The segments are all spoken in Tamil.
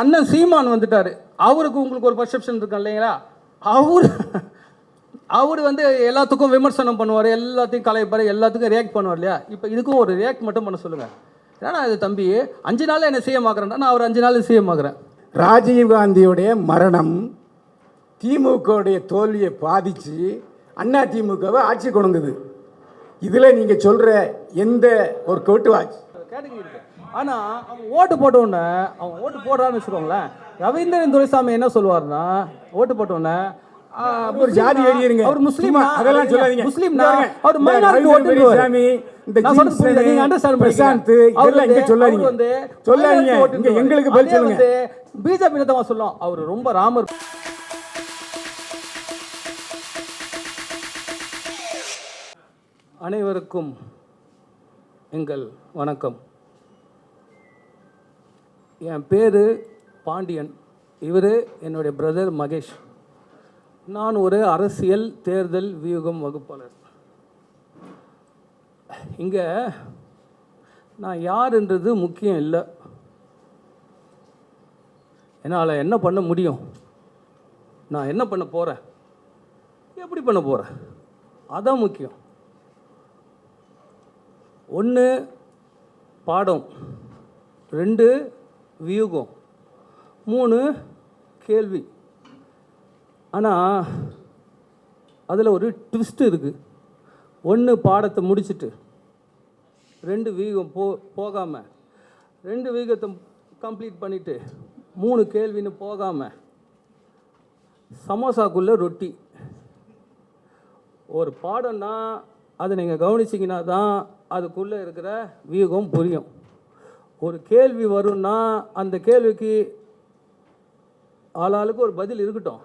அண்ணன் சீமான் வந்துட்டார். அவருக்கு உங்களுக்கு ஒரு பர்செப்ஷன் இருக்கும் இல்லைங்களா? அவர் வந்து எல்லாத்துக்கும் விமர்சனம் பண்ணுவார், எல்லாத்தையும் கலைப்பார், எல்லாத்துக்கும் ரியாக்ட் பண்ணுவார் இல்லையா? இப்போ இதுக்கும் ஒரு ரியாக்ட் மட்டும் பண்ண சொல்லுங்கள். ஏன்னா இது தம்பி 5 நாள் என்ன சிஎம் ஆக்குறேன்னா நான் ஒரு 5 நாள் சிஎம் ஆக்குறேன். ராஜீவ்காந்தியுடைய மரணம் திமுகவுடைய தோல்வியை பாதித்து அண்ணா திமுகவை ஆட்சி கொண்டுங்குது. இதில் நீங்கள் சொல்கிற எந்த ஒரு கோட்டுவாச்சு கேட்டகரி இருக்கு. ஆனால் அவன் ஓட்டு போட்ட உடனே அவன் ஓட்டு போடுறான்னு வச்சுக்கோங்களேன், ரவீந்திரன் துரைசாமி என்ன சொல்லுவார்னா, ஓட்டு போட்ட உடனே ஒரு ஜாதி ஏறிடுங்க, அவர் முஸ்லீம் அதெல்லாம் சொல்லாதீங்க, முஸ்லீம்னா அவர் மைனாரிட்டி ஓட்டு சாமி இந்த நீங்க அண்டர்ஸ்டாண்ட் பிரசாந்த் இதெல்லாம் இங்க சொல்லாதீங்க, சொல்லாதீங்க, இங்க எங்களுக்கு பதில் சொல்லுங்க. பிஜேபி தான் சொல்லும் அவர் ரொம்ப ராமர். அனைவருக்கும் எங்கள் வணக்கம். என் பேர் பாண்டியன், இவர் என்னுடைய பிரதர் மகேஷ். நான் ஒரு அரசியல் தேர்தல் வியூகம் வகுப்பாளர். இங்கே நான் யாருன்றது முக்கியம் இல்லை, என்னால் என்ன பண்ண முடியும், நான் என்ன பண்ண போகிறேன், எப்படி பண்ண போகிறேன், அதான் முக்கியம். 1 பாடம், 2 வியூகம், 3 கேள்வி. ஆனால் அதில் ஒரு ட்விஸ்ட் இருக்குது. 1 பாடத்தை முடிச்சுட்டு 2 வியூகம் போகாமல், 2 வியூகத்தை கம்ப்ளீட் பண்ணிவிட்டு 3 கேள்வின்னு போகாமல் சமோசாக்குள்ளே ரொட்டி. ஒரு பாடம்னா அதை நீங்கள் கவனிச்சிங்கன்னா தான் அதுக்குள்ளே இருக்கிற வியூகம் புரியும். ஒரு கேள்வி வரும்னா அந்த கேள்விக்கு ஆளாளுக்கு ஒரு பதில் இருக்கட்டும்,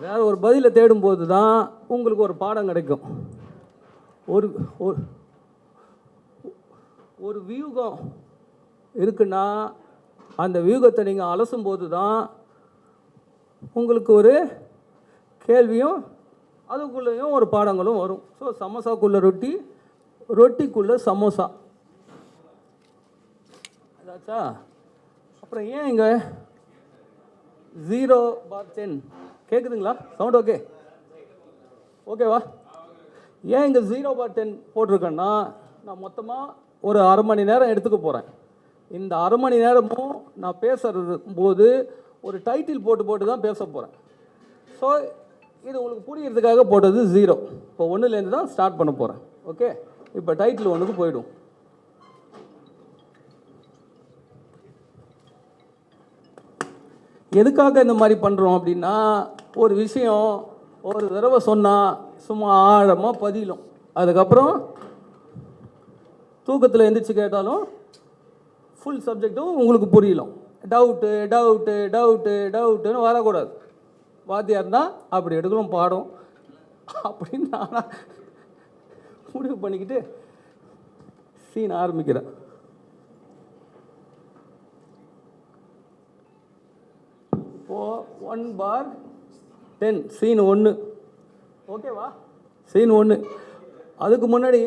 வேறு ஒரு பதிலை தேடும்போது தான் உங்களுக்கு ஒரு பாடம் கிடைக்கும். ஒரு ஒரு வியூகம் இருக்குன்னா அந்த வியூகத்தை நீங்கள் அலசும்போது தான் உங்களுக்கு ஒரு கேள்வியும் அதுக்குள்ளேயும் ஒரு பாடங்களும் வரும். ஸோ சமோசாக்குள்ளே ரொட்டி, ரொட்டிக்குள்ளே சமோசா அதாச்சா. அப்புறம் ஏன் இங்கே 0/10 கேட்குதுங்களா? சவுண்ட் ஓகே ஓகேவா? ஏன் இங்கே 0/10 போட்டிருக்கேன்னா, நான் மொத்தமாக ஒரு அரை மணி நேரம் எடுத்துக்க போகிறேன். இந்த அரை மணி நேரமும் நான் பேசுகிறது போது ஒரு டைட்டில் போட்டு தான் பேச போகிறேன். ஸோ இது உங்களுக்கு புரியறதுக்காக போட்டது 0. இப்போ 1லேருந்து தான் ஸ்டார்ட் பண்ண போகிறேன். ஓகே, இப்போ டைட்டில் 1க்கு போய்டும். எதுக்காக இந்த மாதிரி பண்ணுறோம் அப்படின்னா, ஒரு விஷயம் ஒரு தடவை சொன்னால் சும்மா ஆழமாக பதிலும், அதுக்கப்புறம் தூக்கத்தில் எந்திரிச்சு கேட்டாலும் ஃபுல் சப்ஜெக்டும் உங்களுக்கு புரியலும். டவுட்டு டவுட்டு டவுட்டு டவுட்டுன்னு வரக்கூடாது. வாத்தியார்னா அப்படி எடுக்கணும் பாடம் அப்படின்னு நான் முடிவு பண்ணிக்கிட்டு சீன் ஆரம்பிக்கிறேன். இப்போது 1/10 சீன் 1. ஓகேவா? சீன் 1. அதுக்கு முன்னாடி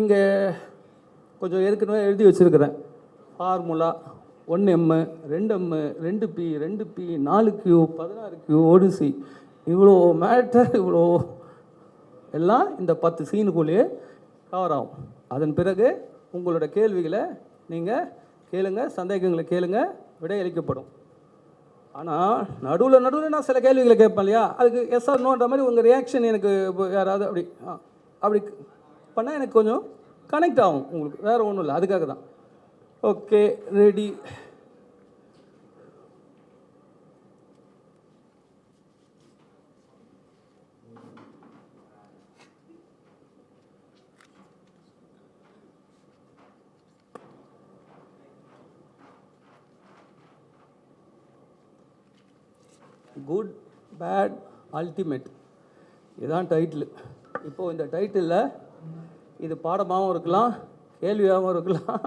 இங்கே கொஞ்சம் ஏற்கனவே எழுதி வச்சுருக்கிறேன். Formula 1M 2M 2P 2P 4Q 16Q ODC, இவ்வளோ மேட்டர், இவ்வளோ எல்லாம் இந்த 10 சீனுக்குள்ளேயே கவர் ஆகும். அதன் பிறகு உங்களோட கேள்விகளை நீங்கள் கேளுங்க, சந்தேகங்களை கேளுங்க, விடையளிக்கப்படும். ஆனால் நடுவில் நான் சில கேள்விகளை கேட்பேன் இல்லையா, அதுக்கு எஸ் ஆர் நோன்ற மாதிரி உங்கள் ரியாக்ஷன் எனக்கு யாராவது அப்படி பண்ணால் எனக்கு கொஞ்சம் கனெக்ட் ஆகும் உங்களுக்கு, வேறு ஒன்றும் இல்லை, அதுக்காக தான். Okay, ready. Good bad ultimate, இதுதான் டைட்டில். இப்போது இந்த டைட்டிலில் இது பாடமாகவும் இருக்கலாம், கேள்வியாகவும் இருக்கலாம்,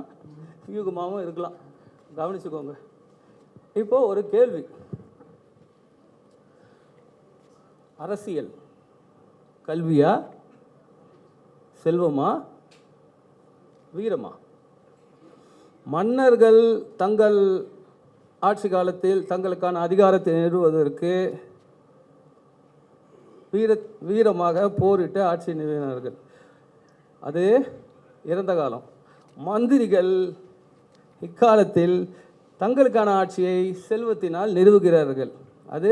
வியூகமாகவும் இருக்கலாம். கவனிச்சுக்கோங்க. இப்போது ஒரு கேள்வி, அரசியல் கல்வியா, செல்வமா, வீரமா? மன்னர்கள் தங்கள் ஆட்சி காலத்தில் தங்களுக்கான அதிகாரத்தை நிறுவுவதற்கு வீரமாக போரிட்டு ஆட்சி நிறுவினார்கள். அது இறந்த காலம். மந்திரிகள் இக்காலத்தில் தங்களுக்கான ஆட்சியை செல்வத்தினால் நிறுவுகிறார்கள். அது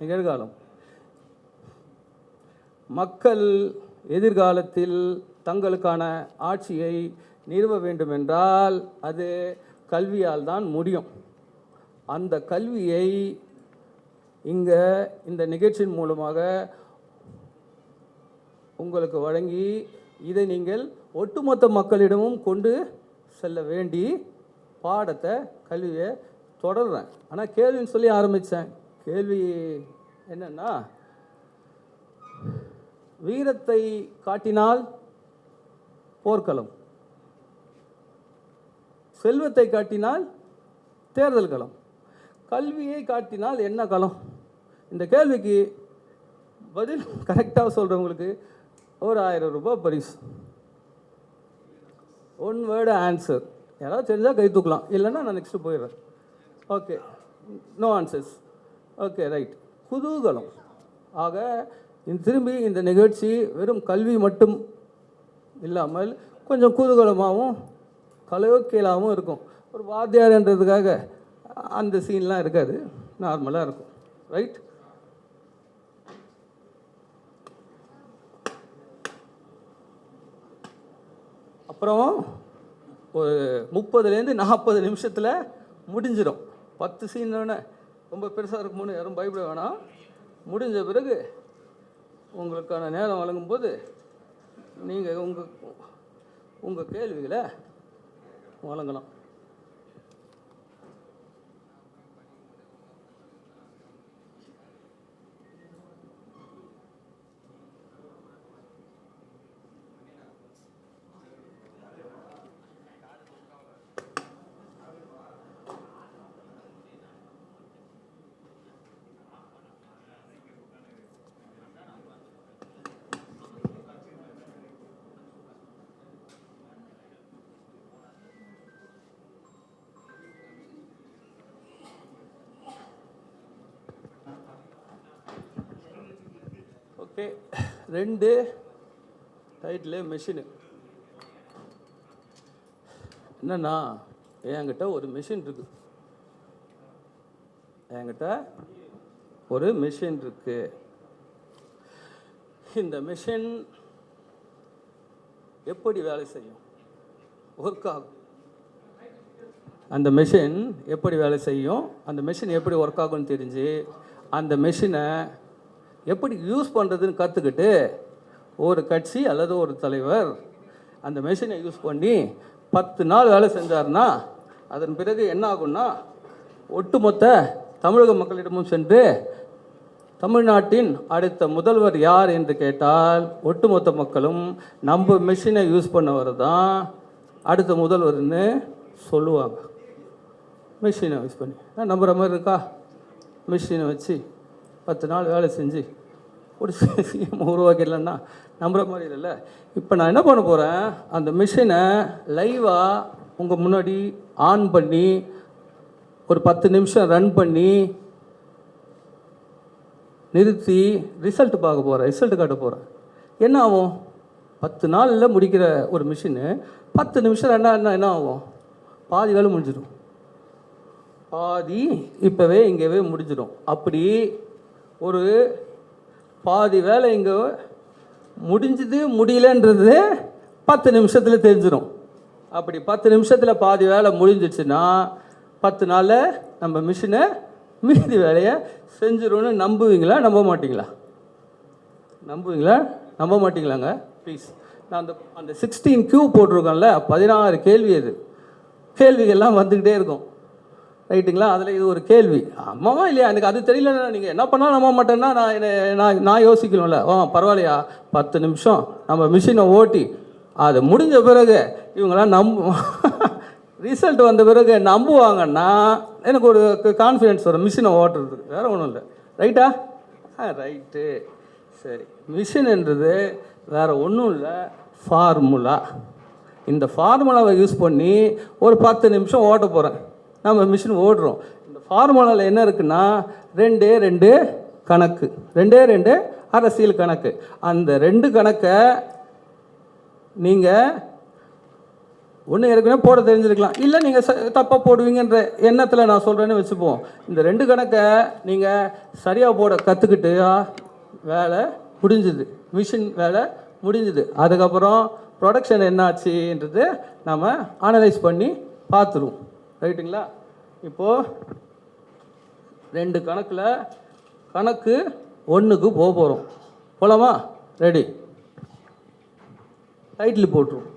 நிகழ்காலம். மக்கள் எதிர்காலத்தில் தங்களுக்கான ஆட்சியை நிறுவ வேண்டுமென்றால் அது கல்வியால் தான் முடியும். அந்த கல்வியை இங்கே இந்த நிகழ்ச்சியின் மூலமாக உங்களுக்கு வழங்கி இதை நீங்கள் ஒட்டுமொத்த மக்களிடமும் கொண்டு செல்ல வேண்டி பாடத்தை கல்வியை தொடர்றேன். ஆனால் கேள்வின்னு சொல்லி ஆரம்பித்தேன். கேள்வி என்னன்னா, வீரத்தை காட்டினால் போர்க்களம், செல்வத்தை காட்டினால் தேர்தல் களம், கல்வியை காட்டினால் என்ன களம்? இந்த கேள்விக்கு பதில் கரெக்டாக சொல்கிறவங்களுக்கு ஒரு 1000 ரூபாய் பரிசு. 1 வேர்டு ஆன்சர். யாராவது தெரிஞ்சால் கை தூக்கலாம், இல்லைன்னா நான் நெக்ஸ்ட்டு போயிடுறேன். Okay, no answers. Okay, right. குதூகலம். ஆக திரும்பி இந்த நிகழ்ச்சி வெறும் கல்வி மட்டும் இல்லாமல் கொஞ்சம் குதூகலமாகவும் கலோக்கியலாகவும் இருக்கும். ஒரு வாத்தியார்ன்றதுக்காக அந்த சீன்லாம் இருக்காது, நார்மலாக இருக்கும். ரைட். அப்புறம் ஒரு 30லேருந்து 40 நிமிஷத்தில் முடிஞ்சிடும். 10 சீனோட ரொம்ப பெருசாக இருக்கும்போது யாரும் பயப்பட வேணாம். முடிஞ்ச பிறகு உங்களுக்கான நேரம் வழங்கும்போது நீங்கள் உங்கள் கேள்விகளை வழங்கலாம். Okay, 2 title machine. என்னன்னா, என்கிட்ட ஒரு மெஷின் இருக்கு. இந்த மெஷின் எப்படி வேலை செய்யும்? ஒர்க் ஆகும். அந்த மெஷின் எப்படி வேலை செய்யும், அந்த மெஷின் எப்படி ஒர்க் ஆகும்னு தெரிஞ்சு அந்த மெஷினை எப்படி யூஸ் பண்ணுறதுன்னு கற்றுக்கிட்டு ஒரு கட்சி அல்லது ஒரு தலைவர் அந்த மெஷினை யூஸ் பண்ணி 10 நாள் வேலை செஞ்சார்னா அதன் பிறகு என்ன ஆகும்னா, ஒட்டுமொத்த தமிழக மக்களிடமும் சென்று தமிழ்நாட்டின் அடுத்த முதல்வர் யார் என்று கேட்டால் ஒட்டுமொத்த மக்களும் நம்ம மெஷினை யூஸ் பண்ணவர் தான் அடுத்த முதல்வர்னு சொல்லுவாங்க. மெஷினை யூஸ் பண்ணி நம்புகிற மாதிரி இருக்கா? மெஷினை வச்சு 10 நாள் வேலை செஞ்சு ஒரு சிஎம் உருவாக்கிடலன்னா நம்புகிற மாதிரி இல்லைல்ல. இப்போ நான் என்ன பண்ண போகிறேன், அந்த மிஷினை லைவாக உங்கள் முன்னாடி ஆன் பண்ணி ஒரு 10 நிமிஷம் ரன் பண்ணி நிறுத்தி ரிசல்ட் பார்க்க போகிறேன், ரிசல்ட் காட்ட போகிறேன். என்ன ஆகும்? 10 நாளில் முடிக்கிற ஒரு மிஷினு 10 நிமிஷம் ரெண்டாக என்ன ஆகும்? பாதி வேலை முடிஞ்சிடும். பாதி இப்போவே இங்கேவே முடிஞ்சிடும். அப்படி ஒரு பாதி வேலை இங்கே முடிஞ்சது முடியலன்றது 10 நிமிஷத்தில் தெரிஞ்சிடும். அப்படி 10 நிமிஷத்தில் பாதி வேலை முடிஞ்சிடுச்சுன்னா 10 நாளில் நம்ம மிஷினை மீதி வேலையை செஞ்சிடும்னு நம்புவீங்களா நம்ப மாட்டிங்களா? நம்ப மாட்டிங்களாங்க ப்ளீஸ். நான் அந்த 16Q போட்டிருக்கேன்ல, 16 கேள்வி. அது கேள்விகள்லாம் வந்துக்கிட்டே இருக்கும், ரைட்டுங்களா? அதில் இது ஒரு கேள்வி. அம்மாவா இல்லையா? எனக்கு அது தெரியலன்னா நீங்கள் என்ன பண்ணாலும் நம்ப மாட்டேன்னா நான் யோசிக்கணும்ல. பரவாயில்லையா, 10 நிமிஷம் நம்ம மிஷினை ஓட்டி அது முடிஞ்ச பிறகு இவங்களாம் ரிசல்ட் வந்த பிறகு நம்புவாங்கன்னா எனக்கு ஒரு கான்ஃபிடென்ஸ் வரும் மிஷினை ஓட்டுறதுக்கு. வேறு ஒன்றும் இல்லை. ரைட்டா? ரைட்டு. சரி, மிஷின்ன்றது வேறு ஒன்றும் இல்லை, ஃபார்முலா. இந்த ஃபார்முலாவை யூஸ் பண்ணி ஒரு 10 நிமிஷம் ஓட்ட போகிறேன். நம்ம மிஷின் ஓடுறோம். இந்த ஃபார்முலாவில் என்ன இருக்குன்னா 2 கணக்கு, 2 அரசியல் கணக்கு. அந்த 2 கணக்கை நீங்கள் ஒன்று ஏற்கனவே போட தெரிஞ்சிருக்கலாம், இல்லை நீங்கள் தப்பாக போடுவீங்கன்ற எண்ணத்தில் நான் சொல்கிறேன்னு வச்சுப்போம். இந்த 2 கணக்கை நீங்கள் சரியாக போட கற்றுக்கிட்டு வேலை முடிஞ்சுது, மிஷின் வேலை முடிஞ்சுது. அதுக்கப்புறம் ப்ரொடக்ஷன் என்னாச்சுன்றது நம்ம அனலைஸ் பண்ணி பார்த்துருவோம். ரைட்டுங்களா? இப்போது 2 கணக்கில் கணக்கு 1க்கு போக போகிறோம். போகலாமா? ரெடி? டைட்டில் போட்டுருவோம்.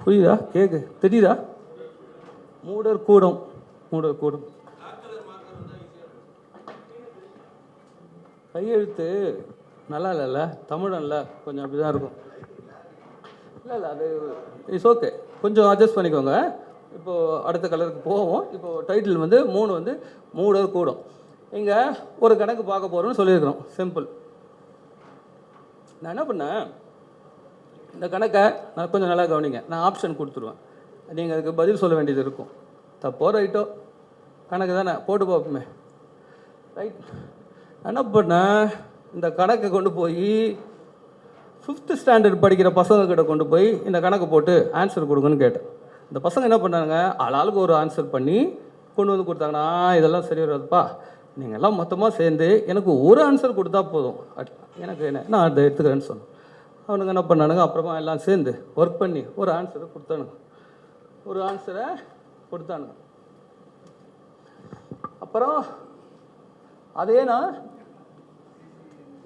புரியுதா? கேக்கு தெரியுதா? மூடர் கூடம். கையெழுத்து நல்லா இல்லைல்ல, தமிழன்ல கொஞ்சம் அப்படி தான் இருக்கும். இல்லை அது இட்ஸ் ஓகே, கொஞ்சம் அட்ஜஸ்ட் பண்ணிக்கோங்க. இப்போது அடுத்த கலருக்கு போவோம். இப்போது டைட்டில் 3 மூடர் கூடம். இங்கே ஒரு கணக்கு பார்க்க போகிறோம்னு சொல்லியிருக்கிறோம். சிம்பிள். நான் என்ன பண்ணேன், இந்த கணக்கை நான் கொஞ்சம் நல்லா கவனிங்க. நான் ஆப்ஷன் கொடுத்துருவேன், நீங்கள் அதுக்கு பதில் சொல்ல வேண்டியது இருக்கும். தப்போ ரைட்டோ கணக்கு தானே, போட்டு பார்ப்போமே. ரைட்? என்ன பண்ணேன், இந்த கணக்கை கொண்டு போய் 5th ஸ்டாண்டர்ட் படிக்கிற பசங்கக்கிட்ட கொண்டு போய் இந்த கணக்கு போட்டு ஆன்சர் கொடுங்கன்னு கேட்டேன். இந்த பசங்க என்ன பண்ணாங்க, ஆளாளுக்கு ஒரு ஆன்சர் பண்ணி கொண்டு வந்து கொடுத்தாங்கன்னா, இதெல்லாம் சரி வராதுப்பா, நீங்கள் எல்லாம் மொத்தமாக சேர்ந்து எனக்கு ஒரு ஆன்சர் கொடுத்தா போதும், எனக்கு என்ன நான் அதை எடுத்துக்கிறேன்னு சொன்னேன். அவனுங்க என்ன பண்ணானுங்க, அப்புறமா எல்லாம் சேர்ந்து ஒர்க் பண்ணி ஒரு ஆன்சரை கொடுத்தானுங்க. அப்புறம் அதே நான்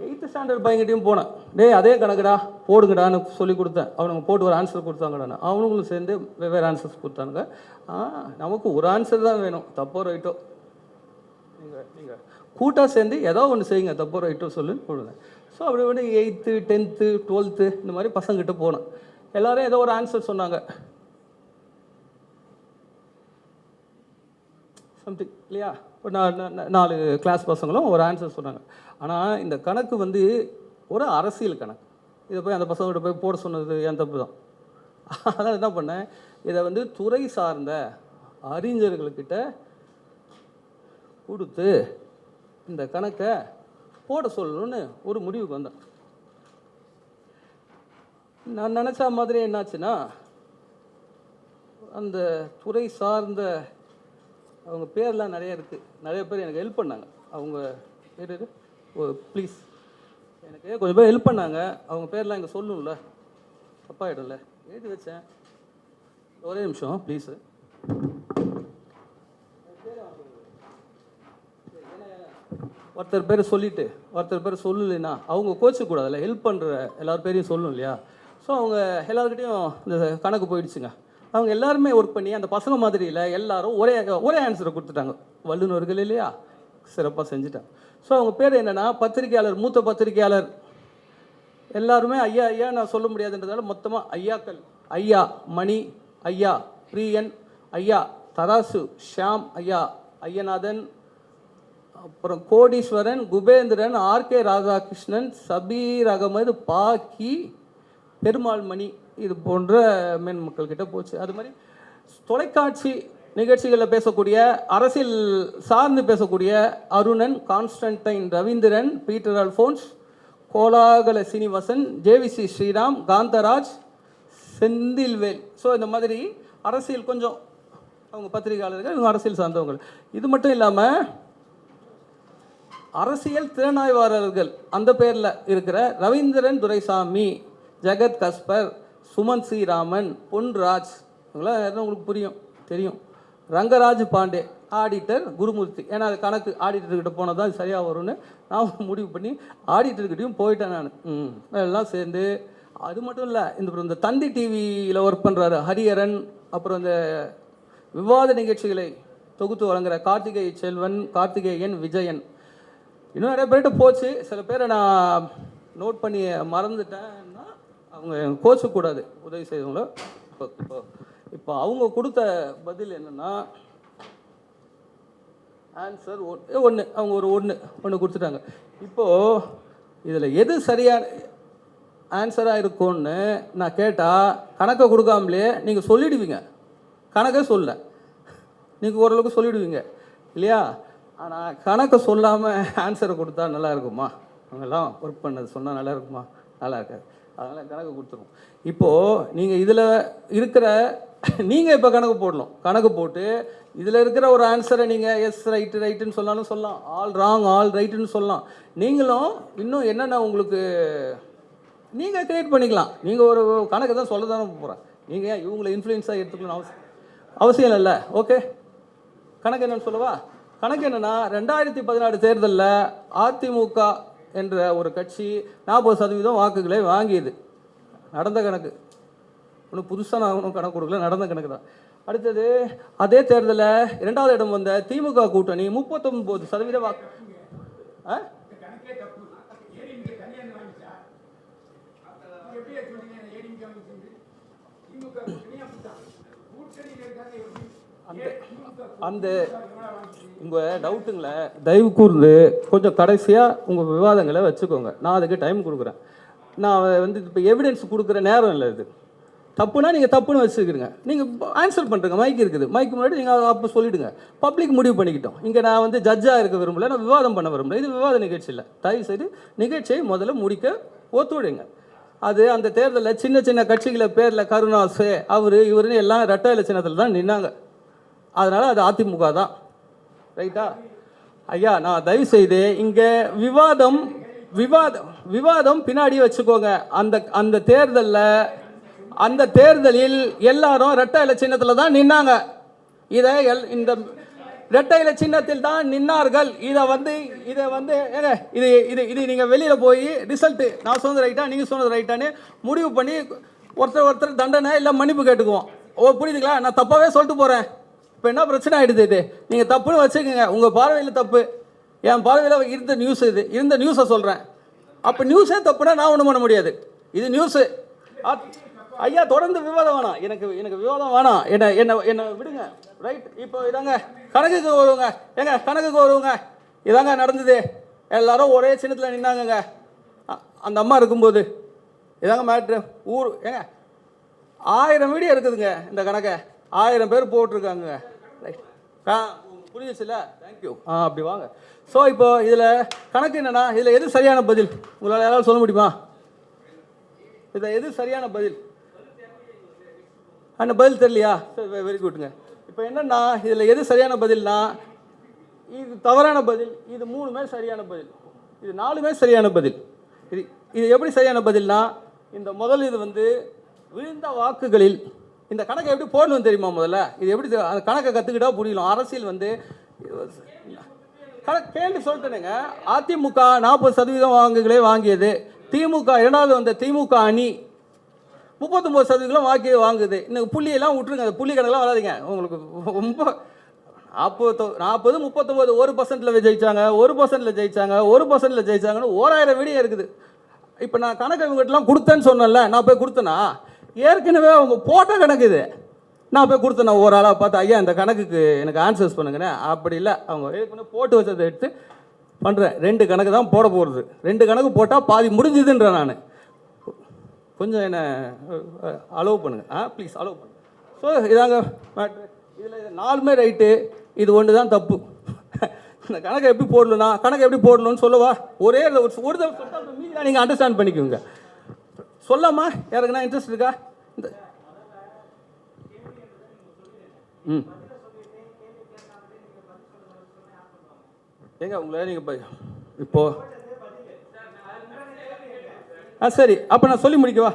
8th ஸ்டாண்டர்ட் பையன்கிட்டையும் போனேன். அதே கணக்குடா போடுங்கடான்னு சொல்லி கொடுத்தேன். அவனுங்க போட்டு ஒரு ஆன்சர் கொடுத்தாங்கடான்னு. அவனுங்களும் சேர்ந்து வெவ்வேறு ஆன்சர்ஸ் கொடுத்தானுங்க. நமக்கு ஒரு ஆன்சர் தான் வேணும், தப்போ ரைட்டோ. நீங்கள் கூட்டாக சேர்ந்து ஏதோ ஒன்று செய்யுங்க, தப்போ ரைட்டோ சொல்லுன்னு போடுங்க. ஸோ அப்படி 8th 10th 12th இந்த மாதிரி பசங்கிட்ட போனேன். எல்லோரும் ஏதோ ஒரு ஆன்சர் சொன்னாங்க, சம்திங் இல்லையா. இப்போ 4 கிளாஸ் பசங்களும் ஒரு ஆன்சர் சொன்னாங்க. ஆனால் இந்த கணக்கு ஒரு அரசியல் கணக்கு. இதை போய் அந்த பசங்கள்கிட்ட போய் போட சொன்னது என் தப்பு தான். அதனால் என்ன பண்ணேன், இதை துறை சார்ந்த அறிஞர்கள்கிட்ட கொடுத்து இந்த கணக்கை போட சொல்லணும்னு ஒரு முடிவுக்கு வந்தேன். நான் நினச்ச மாதிரி என்னாச்சுன்னா, அந்த துறை சார்ந்த அவங்க பேர்லாம் நிறைய இருக்குது, நிறைய பேர் எனக்கு ஹெல்ப் பண்ணாங்க. அவங்க பேர் ப்ளீஸ் எனக்கு கொஞ்சம் பேர் ஹெல்ப் பண்ணாங்க. அவங்க பேர்லாம் இங்கே சொல்லணும்ல, தப்பாகிடும்ல, எழுதி வச்சேன். ஒரே நிமிஷம் ப்ளீஸு. ஒருத்தர் பேரை சொல்லிவிட்டு ஒருத்தர் பேர் சொல்லலைன்னா அவங்க கோச்சிக்கூடாதுல்ல, ஹெல்ப் பண்ணுற எல்லார் பேரையும் சொல்லணும் இல்லையா. ஸோ அவங்க எல்லாருக்கிட்டையும் இந்த கணக்கு போயிடுச்சுங்க. அவங்க எல்லாருமே ஒர்க் பண்ணி அந்த பசங்க மாதிரியில் எல்லாரும் ஒரே ஆன்சரை கொடுத்துட்டாங்க. வல்லுநர்கள் இல்லையா, சிறப்பாக செஞ்சுட்டாங்க. ஸோ அவங்க பேர் என்னென்னா, பத்திரிகையாளர், மூத்த பத்திரிகையாளர் எல்லாருமே ஐயா நான் சொல்ல முடியாதுன்றதால மொத்தமாக ஐயாக்கள். ஐயா மணி, ஐயா பிரியன், ஐயா தராசு ஷியாம், ஐயா ஐயநாதன், அப்புறம் கோடீஸ்வரன், குபேந்திரன், ஆர்கே ராதாகிருஷ்ணன், சபீர் அகமது, பாக்கி, பெருமாள் மணி, இது போன்ற மேன் மக்கள்கிட்ட போச்சு. அது மாதிரி தொலைக்காட்சி நிகழ்ச்சிகளில் பேசக்கூடிய, அரசியல் சார்ந்து பேசக்கூடிய Arunan, Constantine Ravindran, Peter Alphonse, Kolahala Srinivasan, JVC Sriram, Kantharaj, Senthilvel. So இந்த மாதிரி அரசியல் கொஞ்சம் அவங்க பத்திரிகையாளர்கள், இவங்க அரசியல் சார்ந்தவங்க. இது மட்டும் இல்லாமல் அரசியல் திறனாய்வாளர்கள் அந்த பேரில் இருக்கிற ரவீந்திரன் துரைசாமி, ஜெகத் கஸ்பர், சுமன் சி ராமன், பொன்ராஜ், இவங்களாம் யாரும் உங்களுக்கு தெரியும். ரங்கராஜ் பாண்டே, ஆடிட்டர் குருமூர்த்தி. ஏன்னா அது கணக்கு ஆடிட்டர்கிட்ட போனால் தான் சரியாக வரும்னு நான் முடிவு பண்ணி ஆடிட்டர்கிட்டையும் போயிட்டேன் நான். எல்லாம் சேர்ந்து, அது மட்டும் இல்லை, இந்த தந்தி டிவியில் ஒர்க் பண்ணுறாரு ஹரிஹரன், அப்புறம் இந்த விவாத நிகழ்ச்சிகளை தொகுத்து வழங்குகிற கார்த்திகை செல்வன், கார்த்திகேயன், விஜயன், இன்னும் நிறைய பேர்கிட்ட போச்சு. சில பேரை நான் நோட் பண்ணி மறந்துட்டேன்னா அவங்க கோச்சக்கூடாது, உதவி செய்தவங்களோ. இப்போ இப்போ அவங்க கொடுத்த பதில் என்னென்னா ஆன்சர் ஒன்று, அவங்க ஒரு ஒன்று கொடுத்துட்டாங்க. இப்போது இதில் எது சரியான ஆன்சராக இருக்கும்னு நான் கேட்டால் கணக்கை கொடுக்காமலே நீங்கள் சொல்லிடுவீங்க. கணக்கே சொல்ல நீங்கள் ஓரளவுக்கு சொல்லிவிடுவீங்க இல்லையா? ஆனால் கணக்கை சொல்லாமல் ஆன்சரை கொடுத்தா நல்லா இருக்குமா? அவங்கெல்லாம் ஒர்க் பண்ணது சொன்னால் நல்லா இருக்குமா? நல்லா இருக்காது. அதனால் கணக்கு கொடுத்துருவோம். இப்போது நீங்கள் இதில் இருக்கிற நீங்கள் இப்போ கணக்கு போடணும். கணக்கு போட்டு இதில் இருக்கிற ஒரு ஆன்சரை நீங்கள் எஸ் ரைட்டுன்னு சொன்னாலும் சொல்லலாம், ஆல் ராங் ஆல் ரைட்டுன்னு சொல்லலாம். நீங்களும் இன்னும் என்னென்ன உங்களுக்கு நீங்கள் க்ரியேட் பண்ணிக்கலாம். நீங்கள் ஒரு கணக்கு தான் சொல்ல தானே போகிறேன். நீங்கள் ஏன் இவங்களை இன்ஃப்ளூயன்ஸாக எடுத்துக்கணும்னு அவசியம் இல்லைல்ல. ஓகே, கணக்கு என்னன்னு சொல்லவா? கணக்கு என்னென்னா 2016 தேர்தலில் அதிமுக என்ற ஒரு கட்சி 40% வாக்குகளை வாங்கியது. நடந்த கணக்கு, ஒன்றும் புதுசாக நான் ஒன்றும் கணக்கு கொடுக்கல, நடந்த கணக்கு தான். அடுத்தது அதே தேர்தலில் 2வது இடம் வந்த திமுக கூட்டணி 39% வாக்கு. அந்த உங்கள் டவுட்டுங்களை தயவு கூர்ந்து கொஞ்சம் கடைசியாக உங்கள் விவாதங்களை வச்சுக்கோங்க. நான் அதுக்கு டைம் கொடுக்குறேன். நான் வந்து இப்போ எவிடன்ஸ் கொடுக்குற நேரம் இல்லை. இது தப்புனா நீங்கள் தப்புன்னு வச்சுக்கிறீங்க. நீங்கள் ஆன்சர் பண்ணுறங்க, மைக் இருக்குது, மைக்கு முன்னாடி நீங்கள் அப்போ சொல்லிவிடுங்க. பப்ளிக் முடிவு பண்ணிக்கிட்டோம். இங்கே நான் வந்து ஜட்ஜாக இருக்க விரும்பல, நான் விவாதம் பண்ண விரும்பல. இது விவாத நிகழ்ச்சி இல்லை. தயவு செய்து நிகழ்ச்சியை முதல்ல முடிக்க ஒத்துழைங்க. அது அந்த தேர்தலில் சின்ன சின்ன கட்சிகளை பேரில் கருணாசு அவர் இவருன்னு எல்லாம் ரெட்டை இலட்சணத்தில் தான் நின்னாங்க. அதனால் அது அதிமுக தான். ரைட்டா ஐயா? நான் தயவு செய்து இங்கே விவாதம் பின்னாடி வச்சுக்கோங்க. அந்த தேர்தலில் எல்லாரும் ரெட்டை இலை சின்னத்தில் தான் நின்னாங்க. இந்த ரெட்டை இலை சின்னத்தில் தான் நின்னார்கள். இதை வந்து இது நீங்கள் வெளியில் போய் ரிசல்ட்டு நான் சொன்னது ரைட்டா நீங்கள் சொன்னது ரைட்டான்னு முடிவு பண்ணி ஒருத்தர் தண்டனை இல்லை மன்னிப்பு கேட்டுக்குவோம். புரியுதுங்களா? நான் தப்பாகவே சொல்லிட்டு போகிறேன். இப்போ என்ன பிரச்சனை ஆகிடுது? இது நீங்கள் தப்புன்னு வச்சுக்கோங்க. உங்கள் பார்வையில் தப்பு, என் பார்வையில் இருந்த நியூஸ், இருந்த நியூஸை சொல்கிறேன். அப்போ நியூஸே தப்புனா நான் ஒன்றும் பண்ண முடியாது. இது நியூஸு. ஐயா தொடர்ந்து விவாதம் வேணாம். எனக்கு விவாதம் வேணாம். என்ன விடுங்க. ரைட், இப்போ இதாங்க கணக்குக்கு வருவாங்க. இதாங்க நடந்தது. எல்லாரும் ஒரே சின்னத்தில் நின்னாங்க அந்த அம்மா இருக்கும்போது. இதாங்க மேட்ரு. ஏங்க 1000 வீடியோ இருக்குதுங்க. இந்த கணக்கை 1000 பேர் போட்டிருக்காங்க. ரைட், புரிஞ்சிச்சுல? தேங்க்யூ. அப்படி வாங்க. ஸோ இப்போ இதில் கணக்கு என்னென்னா, இதில் எது சரியான பதில் உங்களால் யாராவது சொல்ல முடியுமா? இதில் எது சரியான பதில்? அந்த பதில் தெரியலையா? சரி, வெரி குட்ங்க. இப்போ என்னென்னா இதில் எது சரியான பதில்னா, இது தவறான பதில், இது 3மே சரியான பதில், இது 4மே சரியான பதில். இது எப்படி சரியான பதில்னா, இந்த முதல் இது வந்து விழுந்த வாக்குகளில் இந்த கணக்கை எப்படி போடணும் தெரியுமா? முதல்ல இது எப்படி அந்த கணக்கை கற்றுக்கிட்டா புரியலாம். அரசியல் வந்து கேள்வி சொல்லிட்டேனுங்க. அதிமுக 40% வாக்குகளை வாங்கியது. திமுக 2வது வந்த திமுக அணி 39% வாங்குது. இன்னும் புள்ளியெல்லாம் விட்டுருங்க, அந்த புள்ளி கணக்கெல்லாம் வராதிங்க. உங்களுக்கு ரொம்ப 40 39 1%ல் ஜெயிச்சாங்க, 1%ல் ஜெயிச்சாங்க, 1%ல் ஜெயிச்சாங்கன்னு 1000 வீடியோ இருக்குது. இப்போ நான் கணக்கு இவங்ககிட்டலாம் கொடுத்தேன்னு சொன்னேன்ல, நான் போய் கொடுத்தேனா? ஏற்கனவே அவங்க போட்ட கணக்கு இது. நான் போய் கொடுத்தேன் ஒரு ஆளாக பார்த்து, ஐயா இந்த கணக்குக்கு எனக்கு ஆன்சர்ஸ் பண்ணுங்கண்ணே. அப்படி இல்லை, அவங்க ஏற்கனவே போட்டு வச்சதை எடுத்து பண்ணுறேன். 2 கணக்கு தான் போட போகிறது. 2 கணக்கு போட்டால் பாதி முடிஞ்சுதுன்றேன் நான். கொஞ்சம் என்ன அலோவ் பண்ணுங்கள், ப்ளீஸ் அலோவ் பண்ணுங்கள். ஸோ இதாங்க மேட்ரு. இதில் 4மே ரைட்டு, இது ஒன்று தான் தப்பு. இந்த கணக்கை எப்படி போடணும்னா, கணக்கு எப்படி போடணும்னு சொல்லவா? ஒரு தடவை சொல்லிட்டு மீதி நீங்கள் அண்டர்ஸ்டாண்ட் பண்ணிக்கோங்க. சொல்லாமா? யாருக்குன்னா இன்ட்ரெஸ்ட் இருக்கா? இந்த ஏங்க உங்களை நீங்கள் இப்போ சரி, அப்போ நான் சொல்லி முடிக்கவா?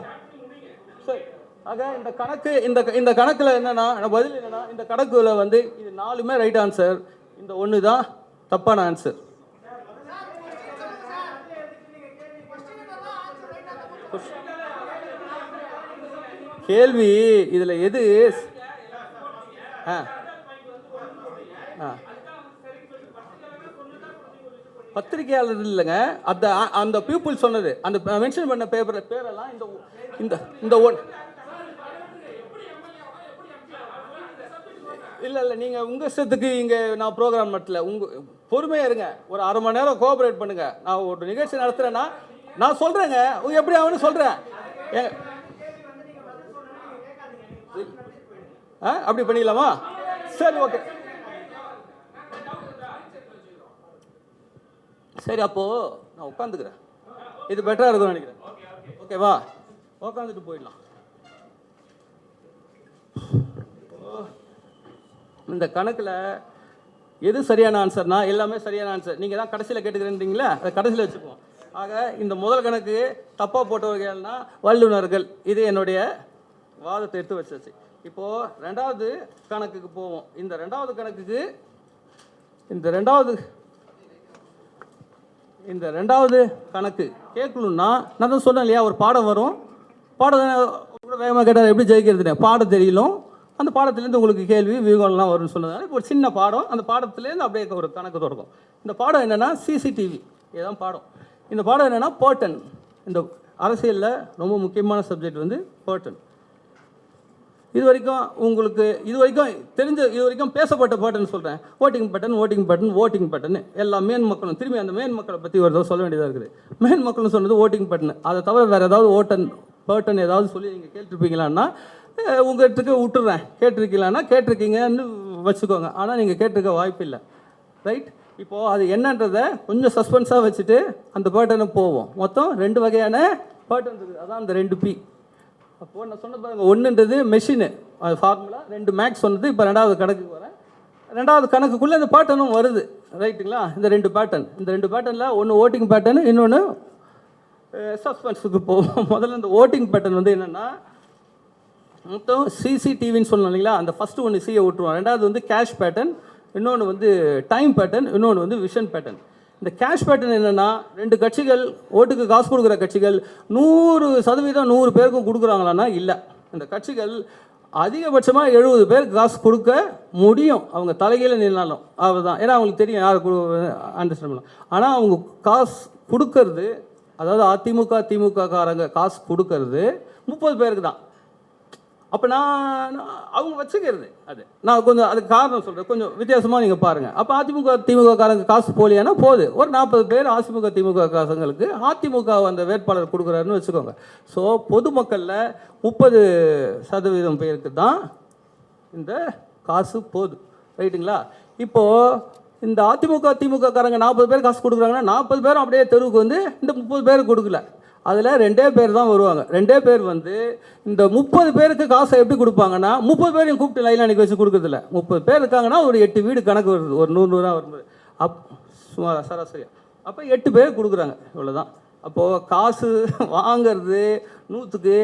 சரி, ஆக இந்த கணக்கு இந்த கணக்கில் என்னென்னா பதில் என்னென்னா, இந்த கணக்கில் வந்து இது 4மே ரைட் ஆன்சர், இந்த ஒன்று தான் தப்பான ஆன்சர். கேள்வி இதில் எது பத்திரிகையாளர் இல்லைங்க, அந்த பீப்புள் சொன்னது, அந்த மென்ஷன் பண்ண பேரெல்லாம் இந்த இல்லை நீங்கள் உங்கள் இஷ்டத்துக்கு இங்கே நான் ப்ரோக்ராம் நடத்தல. பொறுமையாக இருங்க, ஒரு அரை மணி நேரம் கோஆப்ரேட் பண்ணுங்கள். நான் ஒரு நிகழ்ச்சி நடத்துகிறேன்னா நான் சொல்கிறேங்க, எப்படி ஆகுன்னு சொல்கிறேன். அப்படி பண்ணிடலாமா? சரி, ஓகே. சரி, அப்போது நான் உட்காந்துக்கிறேன். இது பெட்டராக இருக்கும்னு நினைக்கிறேன். ஓகேவா? உட்காந்துட்டு போயிடலாம். இந்த கணக்கில் எது சரியான ஆன்சர்னா எல்லாமே சரியான ஆன்சர். நீங்கள் தான் கடைசியில் கேட்டுக்கிறீங்களா, அதை கடைசியில் வச்சுக்குவோம். ஆக இந்த முதல் கணக்கு தப்பாக போட்டவர்கள்னா வல்லுநர்கள். இது என்னுடைய வாதத்தை எடுத்து வச்சாச்சு. இப்போது ரெண்டாவது கணக்குக்கு போவோம். இந்த ரெண்டாவது கணக்குக்கு இந்த ரெண்டாவது கணக்கு கேட்கணுன்னா நான் தான் சொன்னேன் இல்லையா, ஒரு பாடம் வரும். பாடம் வேகமாக கேட்டால் எப்படி ஜெயிக்கிறதுனே பாடம் தெரியலும். அந்த பாடத்துலேருந்து உங்களுக்கு கேள்வி வியூகம்லாம் வரும்னு சொன்னதுனால இப்போ ஒரு சின்ன பாடம், அந்த பாடத்துலேருந்து அப்படியே ஒரு கணக்கு தொடங்கும். இந்த பாடம் என்னென்னா சிசிடிவி, இதுதான் பாடம். இந்த பாடம் என்னென்னா பர்டன். இந்த அரசியலில் ரொம்ப முக்கியமான சப்ஜெக்ட் வந்து பர்டன். இது வரைக்கும் பேசப்பட்ட பட்டன் சொல்கிறேன். ஓட்டிங் பட்டன் எல்லா மேன் மக்களும் திரும்பி அந்த மேன் மக்களை பற்றி ஒரு தடவை சொல்ல வேண்டியதாக இருக்குது. மேன் மக்கள்னு சொன்னது ஓட்டிங் பட்டன். அதை தவிர வேறு ஏதாவது பர்டன் ஏதாவது சொல்லி நீங்கள் கேட்டிருப்பீங்களான்னா உங்கள்கிட்ட விட்டுறேன். கேட்டிருக்கீங்கன்னு வச்சுக்கோங்க. ஆனால் நீங்கள் கேட்டிருக்க வாய்ப்பு இல்லை. ரைட்? இப்போது அது என்னன்றதை கொஞ்சம் சஸ்பென்ஸாக வச்சுட்டு அந்த பர்டனை போவோம். மொத்தம் 2 வகையான பர்டன் இருக்குது. அதான் அந்த 2P. அப்போது நான் சொன்ன பாருங்க, ஒன்றுன்றது மெஷினு, அது ஃபார்முலா. 2 மேக்ஸ் சொன்னது. இப்போ ரெண்டாவது கணக்குக்கு வரேன். ரெண்டாவது கணக்குக்குள்ளே இந்த பேட்டர்னும் வருது. ரைட்டுங்களா? இந்த 2 பேட்டர்ன். இந்த 2 பேட்டர்னில் ஒன்று ஓட்டிங் பேட்டர்னு, இன்னொன்று சஸ்பென்ஸுக்கு போவோம். முதல்ல இந்த ஓட்டிங் பேட்டர்ன் வந்து என்னென்னா, மொத்தம் சிசிடிவின்னு சொல்லணும் இல்லைங்களா, அந்த ஃபஸ்ட்டு ஒன்று சியை விட்டுருவோம். ரெண்டாவது வந்து கேஷ் பேட்டர்ன், இன்னொன்று வந்து டைம் பேட்டர்ன், இன்னொன்று வந்து விஷன் பேட்டர்ன். இந்த கேஷ் பேட்டர்ன் என்னென்னா, 2 கட்சிகள் ஓட்டுக்கு காசு கொடுக்குற கட்சிகள் 100% 100 பேருக்கும் கொடுக்குறாங்களான்னா இல்லை. இந்த கட்சிகள் அதிகபட்சமாக 70 பேருக்கு காசு கொடுக்க முடியும், அவங்க தலைகீழ நின்னாலும். அதுதான், ஏன்னா அவங்களுக்கு தெரியும் யார் அண்டர்ஸ்டாண்ட் பண்ணலாம். ஆனால் அவங்க காசு கொடுக்கறது, அதாவது அதிமுக திமுக காரங்க காசு கொடுக்கறது 30 பேருக்கு தான். அப்போ நான் அவங்க வச்சுக்கிறது அது நான் கொஞ்சம் அதுக்கு காரணம் சொல்கிறேன், கொஞ்சம் வித்தியாசமாக நீங்கள் பாருங்கள். அப்போ அதிமுக திமுக காரங்க காசு போலியானா போகுது. ஒரு 40 பேர் அதிமுக திமுக காசுங்களுக்கு அதிமுக அந்த வேட்பாளர் கொடுக்குறாருன்னு வச்சுக்கோங்க. ஸோ பொதுமக்களில் 30% பேருக்கு தான் இந்த காசு போகுது. ரைட்டுங்களா? இப்போது இந்த அதிமுக திமுக காரங்க 40 பேர் காசு கொடுக்குறாங்கன்னா 40 பேரும் அப்படியே தெருவுக்கு வந்து இந்த 30 பேருக்கு கொடுக்கல. அதில் 2 பேர் தான் வருவாங்க. 2 பேர் வந்து இந்த 30 பேருக்கு காசை எப்படி கொடுப்பாங்கன்னா, 30 பேரையும் கூப்பிட்டு லைன் அன்றைக்கி வச்சு கொடுக்குறதில்ல. 30 பேர் இருக்காங்கன்னா ஒரு 8 வீடு கணக்கு வருது, ஒரு 100 ரூபா வரும்போது சுமார் சராசரியாக. அப்போ 8 பேர் கொடுக்குறாங்க, இவ்வளோதான். அப்போது காசு வாங்கிறது 100க்கு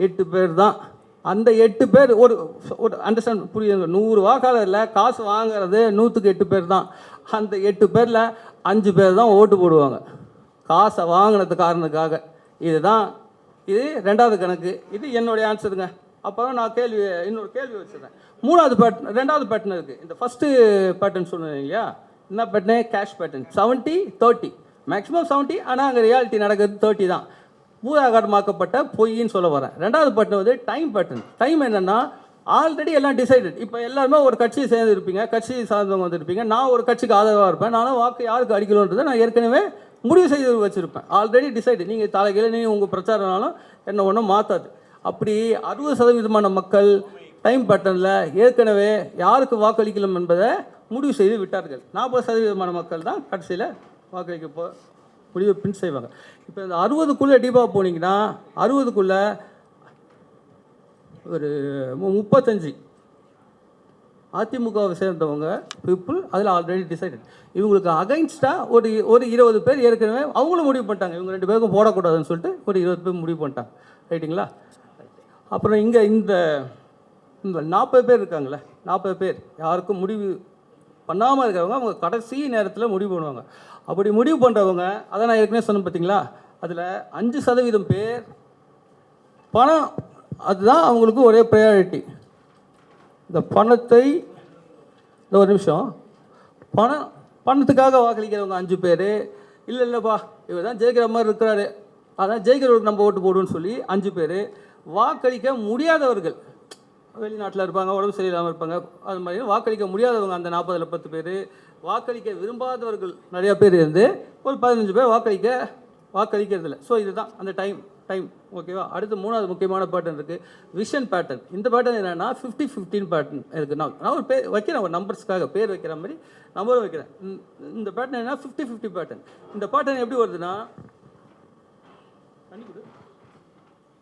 8 பேர் தான். அந்த 8 பேர் ஒரு அண்டர்ஸ்டாண்ட் புரியுது. 100 வாக்காளரில் காசு வாங்கிறது 100க்கு 8 பேர் தான். அந்த 8 பேரில் 5 பேர் தான் ஓட்டு போடுவாங்க காசை வாங்கினது காரணத்துக்காக. இது ரெண்டாவது கணக்கு. இது என்னுடைய ஆன்சருங்க. அப்புறம் நான் இன்னொரு கேள்வி வச்சுருக்கேன். ரெண்டாவது பேட்டர்ன் இருக்குது. இந்த ஃபஸ்ட்டு பேட்டர்ன் சொன்னேன் இல்லையா, என்ன பேட்டர்னு? Cash pattern. 70-30 மேக்ஸிமம் 70, ஆனால் அங்கே ரியாலிட்டி நடக்கிறது 30 தான். பூதாகரமாக்கப்பட்ட பொய்ன்னு சொல்ல வரேன். ரெண்டாவது பேட்டர்ன் வந்து டைம் பேட்டர்ன். டைம் என்னென்னா, ஆல்ரெடி எல்லாம் டிசைடட். இப்போ எல்லாருமே ஒரு கட்சியை சேர்ந்து இருப்பீங்க, கட்சி சார்ந்தவங்க வந்துருப்பீங்க. நான் ஒரு கட்சிக்கு ஆதரவாக இருப்பேன். நானும் வாக்கு யாருக்கு அடிக்கணுன்றதை நான் ஏற்கனவே முடிவு செய்து வச்சுருப்பேன். Already decide. நீங்கள் தலைகீழ நீங்கள் உங்கள் பிரச்சாரம்னாலும் என்ன ஒன்றும் மாற்றாது. அப்படி 60% மக்கள் டைம் பேட்டர்னில் ஏற்கனவே யாருக்கு வாக்களிக்கலாம் என்பதை முடிவு செய்து விட்டார்கள். 40% மக்கள் தான் கடைசியில் வாக்களிக்க முடிவு பின் செய்வாங்க. இப்போ இந்த 60க்குள்ளே டீப்பாக போனீங்கன்னா 60க்குள்ளே ஒரு 35 அதிமுகவை சேர்ந்தவங்க பீப்புள் அதில் ஆல்ரெடி டிசைடட். இவங்களுக்கு அகைன்ஸ்டாக ஒரு 20 பேர் ஏற்கனவே அவங்களும் முடிவு பண்ணிட்டாங்க. இவங்க 2 பேருக்கும் போடக்கூடாதுன்னு சொல்லிட்டு ஒரு 20 பேர் முடிவு பண்ணிட்டாங்க. ரைட்டுங்களா? அப்புறம் இங்கே இந்த 40 பேர் இருக்காங்களே, 40 பேர் யாருக்கும் முடிவு பண்ணாமல் இருக்கிறவங்க அவங்க கடைசி நேரத்தில் முடிவு பண்ணுவாங்க. அப்படி முடிவு பண்ணுறவங்க, அதை நான் ஏற்கனவே சொன்னேன் பார்த்தீங்களா, அதில் 5% பேர் பணம், அதுதான் அவங்களுக்கு ஒரே ப்ரையாரிட்டி. இந்த பணத்தை, இந்த ஒரு நிமிஷம், பணத்துக்காக வாக்களிக்கிறவங்க 5 பேர். இல்லைப்பா இவர் தான் ஜெயிக்கிற மாதிரி இருக்கிறாரு, அதான் ஜெயிக்கிறவருக்கு நம்ம ஓட்டு போடுவோன்னு சொல்லி 5 பேர். வாக்களிக்க முடியாதவர்கள், வெளிநாட்டில் இருப்பாங்க, உடம்பு சரியில்லாமல் இருப்பாங்க. அது மாதிரி வாக்களிக்க முடியாதவங்க அந்த 40ல் 10 பேர், வாக்களிக்க விரும்பாதவர்கள் நிறையா பேர் இருந்து ஒரு 15 பேர் வாக்களிக்கிறதில்ல. ஸோ இதுதான் அந்த டைம். ஓகேவா? அடுத்து 3வது முக்கியமான பேட்டர்ன் இருக்குது, விஷன் பேட்டர்ன். இந்த பேட்டர்ன் என்னென்னா 50-15 பேட்டர்ன் இருக்குது. நான் ஒரு பேர் வைக்கிறேன், ஒரு நம்பர்ஸ்க்காக பேர் வைக்கிற மாதிரி நம்பரும் வைக்கிறேன். இந்த பேட்டர்ன் என்ன 50-50 பேட்டர்ன். இந்த பேட்டர்ன் எப்படி வருதுன்னா,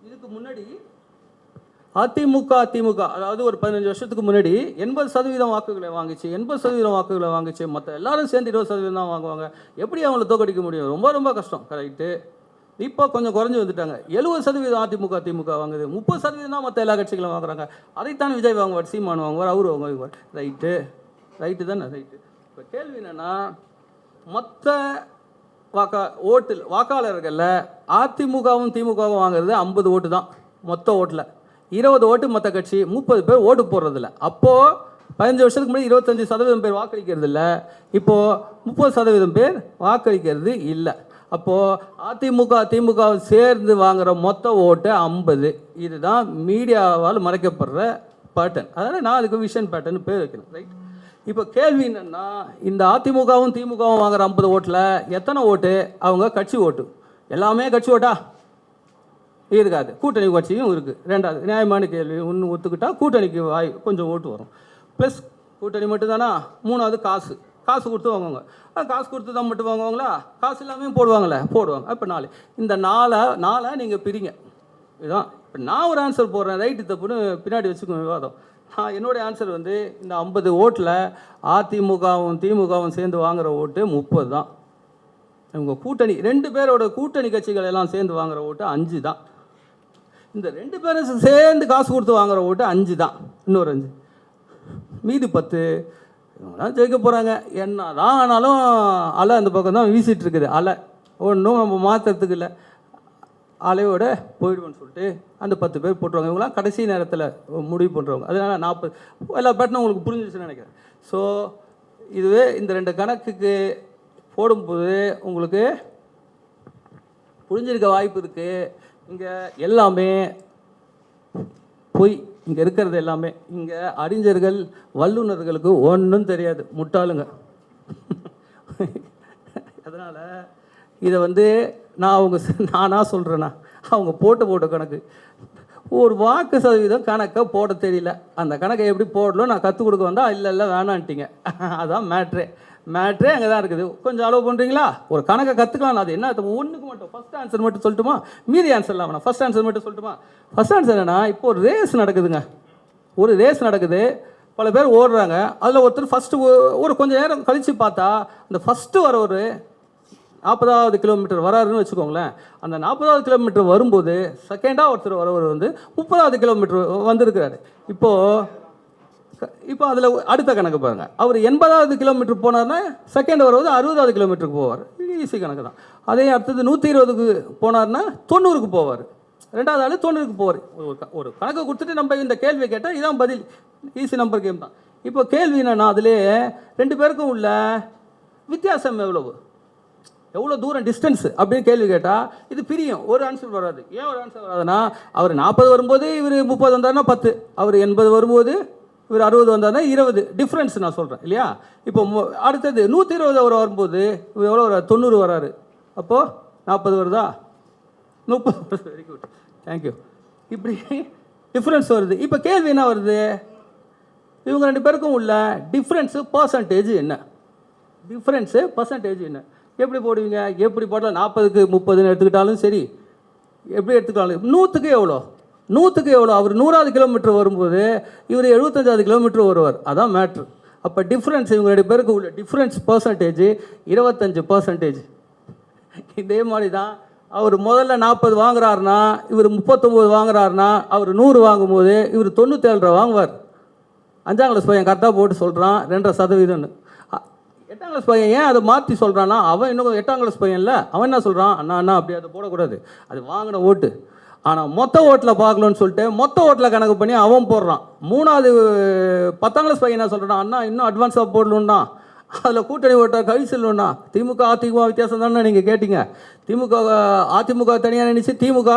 இதுக்கு முன்னாடி அதிமுக அதாவது ஒரு 15 வருஷத்துக்கு முன்னாடி 80% வாக்குகளை வாங்கிச்சு, 80% வாக்குகளை வாங்கிச்சு. மற்ற எல்லாரும் சேர்ந்து 20% தான் வாங்குவாங்க. எப்படி அவங்கள தோக்கடிக்க முடியும்? ரொம்ப ரொம்ப கஷ்டம். கரெக்டு. இப்போ கொஞ்சம் குறைஞ்சி வந்துட்டாங்க. 70% திமுக வாங்குது, 30% தான் மற்ற எல்லா கட்சிகளும் வாங்குறாங்க. அதைத்தான் விஜய் வாங்குவார், சீமான் வாங்குவார், அவரு வாங்குவார். ரைட்டு தானே? ரைட்டு. இப்போ கேள்வி என்னென்னா, மற்ற வாக்காளர்களில் அதிமுகவும் திமுகவும் வாங்குறது 50 ஓட்டு தான் மொத்த ஓட்டில். 20 ஓட்டு மற்ற கட்சி, 30 பேர் ஓட்டு போடுறதில்ல. அப்போது 15 வருஷத்துக்கு முன்னாடி 25% பேர் வாக்களிக்கிறது இல்லை, இப்போது 30% பேர் வாக்களிக்கிறது இல்லை. அப்போது திமுக சேர்ந்து வாங்குகிற மொத்த ஓட்டு 50. இதுதான் மீடியாவால் மறைக்கப்படுற பேட்டர்ன். அதனால் நான் அதுக்கு விஷன் பேட்டர்னு பேர் வைக்கணும். ரைட். இப்போ கேள்வி என்னென்னா, இந்த அதிமுகவும் திமுகவும் வாங்குகிற 50 ஓட்டில் எத்தனை ஓட்டு அவங்க கட்சி ஓட்டு? எல்லாமே கட்சி ஓட்டா இருக்காது, கூட்டணி கட்சியும் இருக்குது. ரெண்டாவது நியாயமான கேள்வி, ஒன்று ஒத்துக்கிட்டால் கூட்டணிக்கு கொஞ்சம் ஓட்டு வரும். ப்ளஸ் கூட்டணி மட்டும்தானா? 3வது காசு கொடுத்து வாங்குவாங்க. காசு கொடுத்து தான் மட்டும் வாங்குவாங்களா? காசு எல்லாமே போடுவாங்க. அப்போ 4. இந்த 4 நீங்கள் பிரிங்க. இதுதான். இப்போ நான் ஒரு ஆன்சர் போடுறேன், ரைட்டு தப்புன்னு பின்னாடி வச்சுக்கோங்க விவாதம். என்னுடைய ஆன்சர் வந்து இந்த 50 ஓட்டில் அதிமுகவும் திமுகவும் சேர்ந்து வாங்குகிற ஓட்டு 30 தான். இவங்க கூட்டணி 2 பேரோட கூட்டணி கட்சிகள் எல்லாம் சேர்ந்து வாங்குகிற ஓட்டு 5 தான். இந்த 2 பேரும் சேர்ந்து காசு கொடுத்து வாங்குகிற ஓட்டு 5 தான். இன்னொரு 5 மீதி 10 இவங்களாம் ஜெயிக்க போகிறாங்க. என்ன தான் ஆனாலும் அலை அந்த பக்கம் தான் வீசிகிட்டு இருக்குது. அலை ஒன்றும் நம்ம மாற்றுறதுக்கு இல்லை, அலையோட போயிடுவோன்னு சொல்லிட்டு அந்த 10 பேர் போட்டுருவாங்க. இவங்களாம் கடைசி நேரத்தில் முடிவு பண்ணுறவங்க. அதனால் 40 எல்லா பேட்டனும் உங்களுக்கு புரிஞ்சிச்சுன்னு நினைக்கிறேன். ஸோ இதுவே இந்த 2 கணக்குக்கு போடும்போது உங்களுக்கு புரிஞ்சிருக்க வாய்ப்பு இருக்குது. இங்கே எல்லாமே பொய். இங்கே இருக்கிறது எல்லாமே, இங்கே அறிஞர்கள் வல்லுநர்களுக்கு ஒன்றும் தெரியாது, முட்டாளுங்க. அதனால் இதை வந்து நானாக சொல்கிறேன்னா, அவங்க போட்ட கணக்கு ஒரு வாக்கு சதவீதம் கணக்கை போட தெரியல. அந்த கணக்கை எப்படி போடலும் நான் கற்றுக் கொடுக்க வந்தால் இல்லை வேணான்ட்டிங்க. அதான் மேட்ரே அங்கே தான் இருக்குது. கொஞ்சம் அலோவ் பண்ணுறீங்களா? ஒரு கணக்கை கற்றுக்கலாம். அது என்ன ஒன்றுக்கு மட்டும் ஃபஸ்ட் ஆன்சர் மட்டும் சொல்லட்டுமா? மீதி ஆன்சர்லாம் வேணாம், ஃபஸ்ட் ஆன்சர் மட்டும் சொல்லட்டுமா? ஃபஸ்ட் ஆன்சர் என்னன்னா, இப்போ ஒரு ரேஸ் நடக்குது, பல பேர் ஓடுறாங்க. அதில் ஒருத்தர் ஃபஸ்ட்டு ஒரு கொஞ்சம் நேரம் கழித்து பார்த்தா அந்த ஃபஸ்ட்டு வர ஒரு 40வது கிலோமீட்டர் வராருன்னு வச்சுக்கோங்களேன். அந்த 40வது கிலோமீட்டர் வரும்போது செகண்டாக ஒருத்தர் வரவர் வந்து 30வது கிலோமீட்டர் வந்திருக்கிறாரு. இப்போ அதில் அடுத்த கணக்கு பாருங்கள். அவர் 80வது கிலோமீட்டர் போனார்னா செகண்ட் வருவது 60வது கிலோமீட்டருக்கு போவார். ஈஸி கணக்கு தான். அதே அடுத்தது 120க்கு போனார்னா 90க்கு போவார். ரெண்டாவது ஆள் 90க்கு போவார். ஒரு கணக்கை கொடுத்துட்டு நம்ம இந்த கேள்வியை கேட்டால் இதான் பதில். ஈஸி நம்பர் கேம் தான். இப்போ கேள்வி என்னன்னா, அதிலே 2 பேருக்கும் உள்ள வித்தியாசம் எவ்வளோ தூரம் டிஸ்டன்ஸு அப்படின்னு கேள்வி கேட்டால் இது பிரியும். ஒரு ஆன்சர் வராது. ஏன் ஒரு ஆன்சர் வராதுன்னா, அவர் 40 வரும்போது இவர் 30 வந்தார்னா 10, அவர் 80 வரும்போது இவர் 60 வந்தார்னா 20 டிஃப்ரென்ஸ் நான் சொல்கிறேன் இல்லையா? இப்போ அடுத்தது 120 அவர் வரும்போது இவர் எவ்வளோ வராது? 90 வராரு. அப்போது 40 வருதா? 30. Very good, thank you. இப்படி டிஃப்ரென்ஸ் வருது. இப்போ கேள்வி என்ன வருது? இவங்க 2 பேருக்கும் உள்ள டிஃப்ரென்ஸு பர்சன்டேஜ் என்ன? எப்படி போடுவீங்க? எப்படி போடலாம்? 40க்கு 30ன்னு எடுத்துக்கிட்டாலும் சரி, எப்படி எடுத்துக்கிட்டாலும் 100க்கு எவ்வளோ? அவர் 100வது கிலோமீட்டர் வரும்போது இவர் 75வது கிலோமீட்டர் வருவார். அதான் மேட்ரு. அப்போ டிஃப்ரென்ஸ் இவங்க 2 பேருக்கு உள்ள டிஃப்ரென்ஸ் பர்சன்டேஜ் 25%. இதே மாதிரி தான் அவர் முதல்ல 40 வாங்குறாருனா இவர் 39 வாங்குறாருனா அவர் 100 வாங்கும்போது இவர் 97 வாங்குவார். 5ஆம் கிளாஸ் பையன் கரெக்டாக போட்டு சொல்கிறான் 2.5%. 8ஆம் கிளாஸ் பையன் ஏன் அதை மாற்றி சொல்கிறான்னா, அவன் இன்னும் 8ஆம் கிளாஸ் பையன் இல்லை, அவன் என்ன சொல்கிறான், அண்ணா அப்படி அதை போடக்கூடாது, அது வாங்கின ஓட்டு. ஆனால் மொத்த ஓட்டில் பார்க்கணுன்னு சொல்லிட்டு மொத்த ஓட்டில் கணக்கு பண்ணி அவன் போடுறான். 3வது 10ஆம் கிளாஸ் பையன் என்ன சொல்கிறான், அண்ணா இன்னும் அட்வான்ஸாக போடணுன்னா அதில் கூட்டணி ஓட்டை கழிச்சிடணுன்னா. அதிமுக வித்தியாசம் தானே நீங்கள் கேட்டீங்க. அதிமுக தனியாக நினச்சி திமுக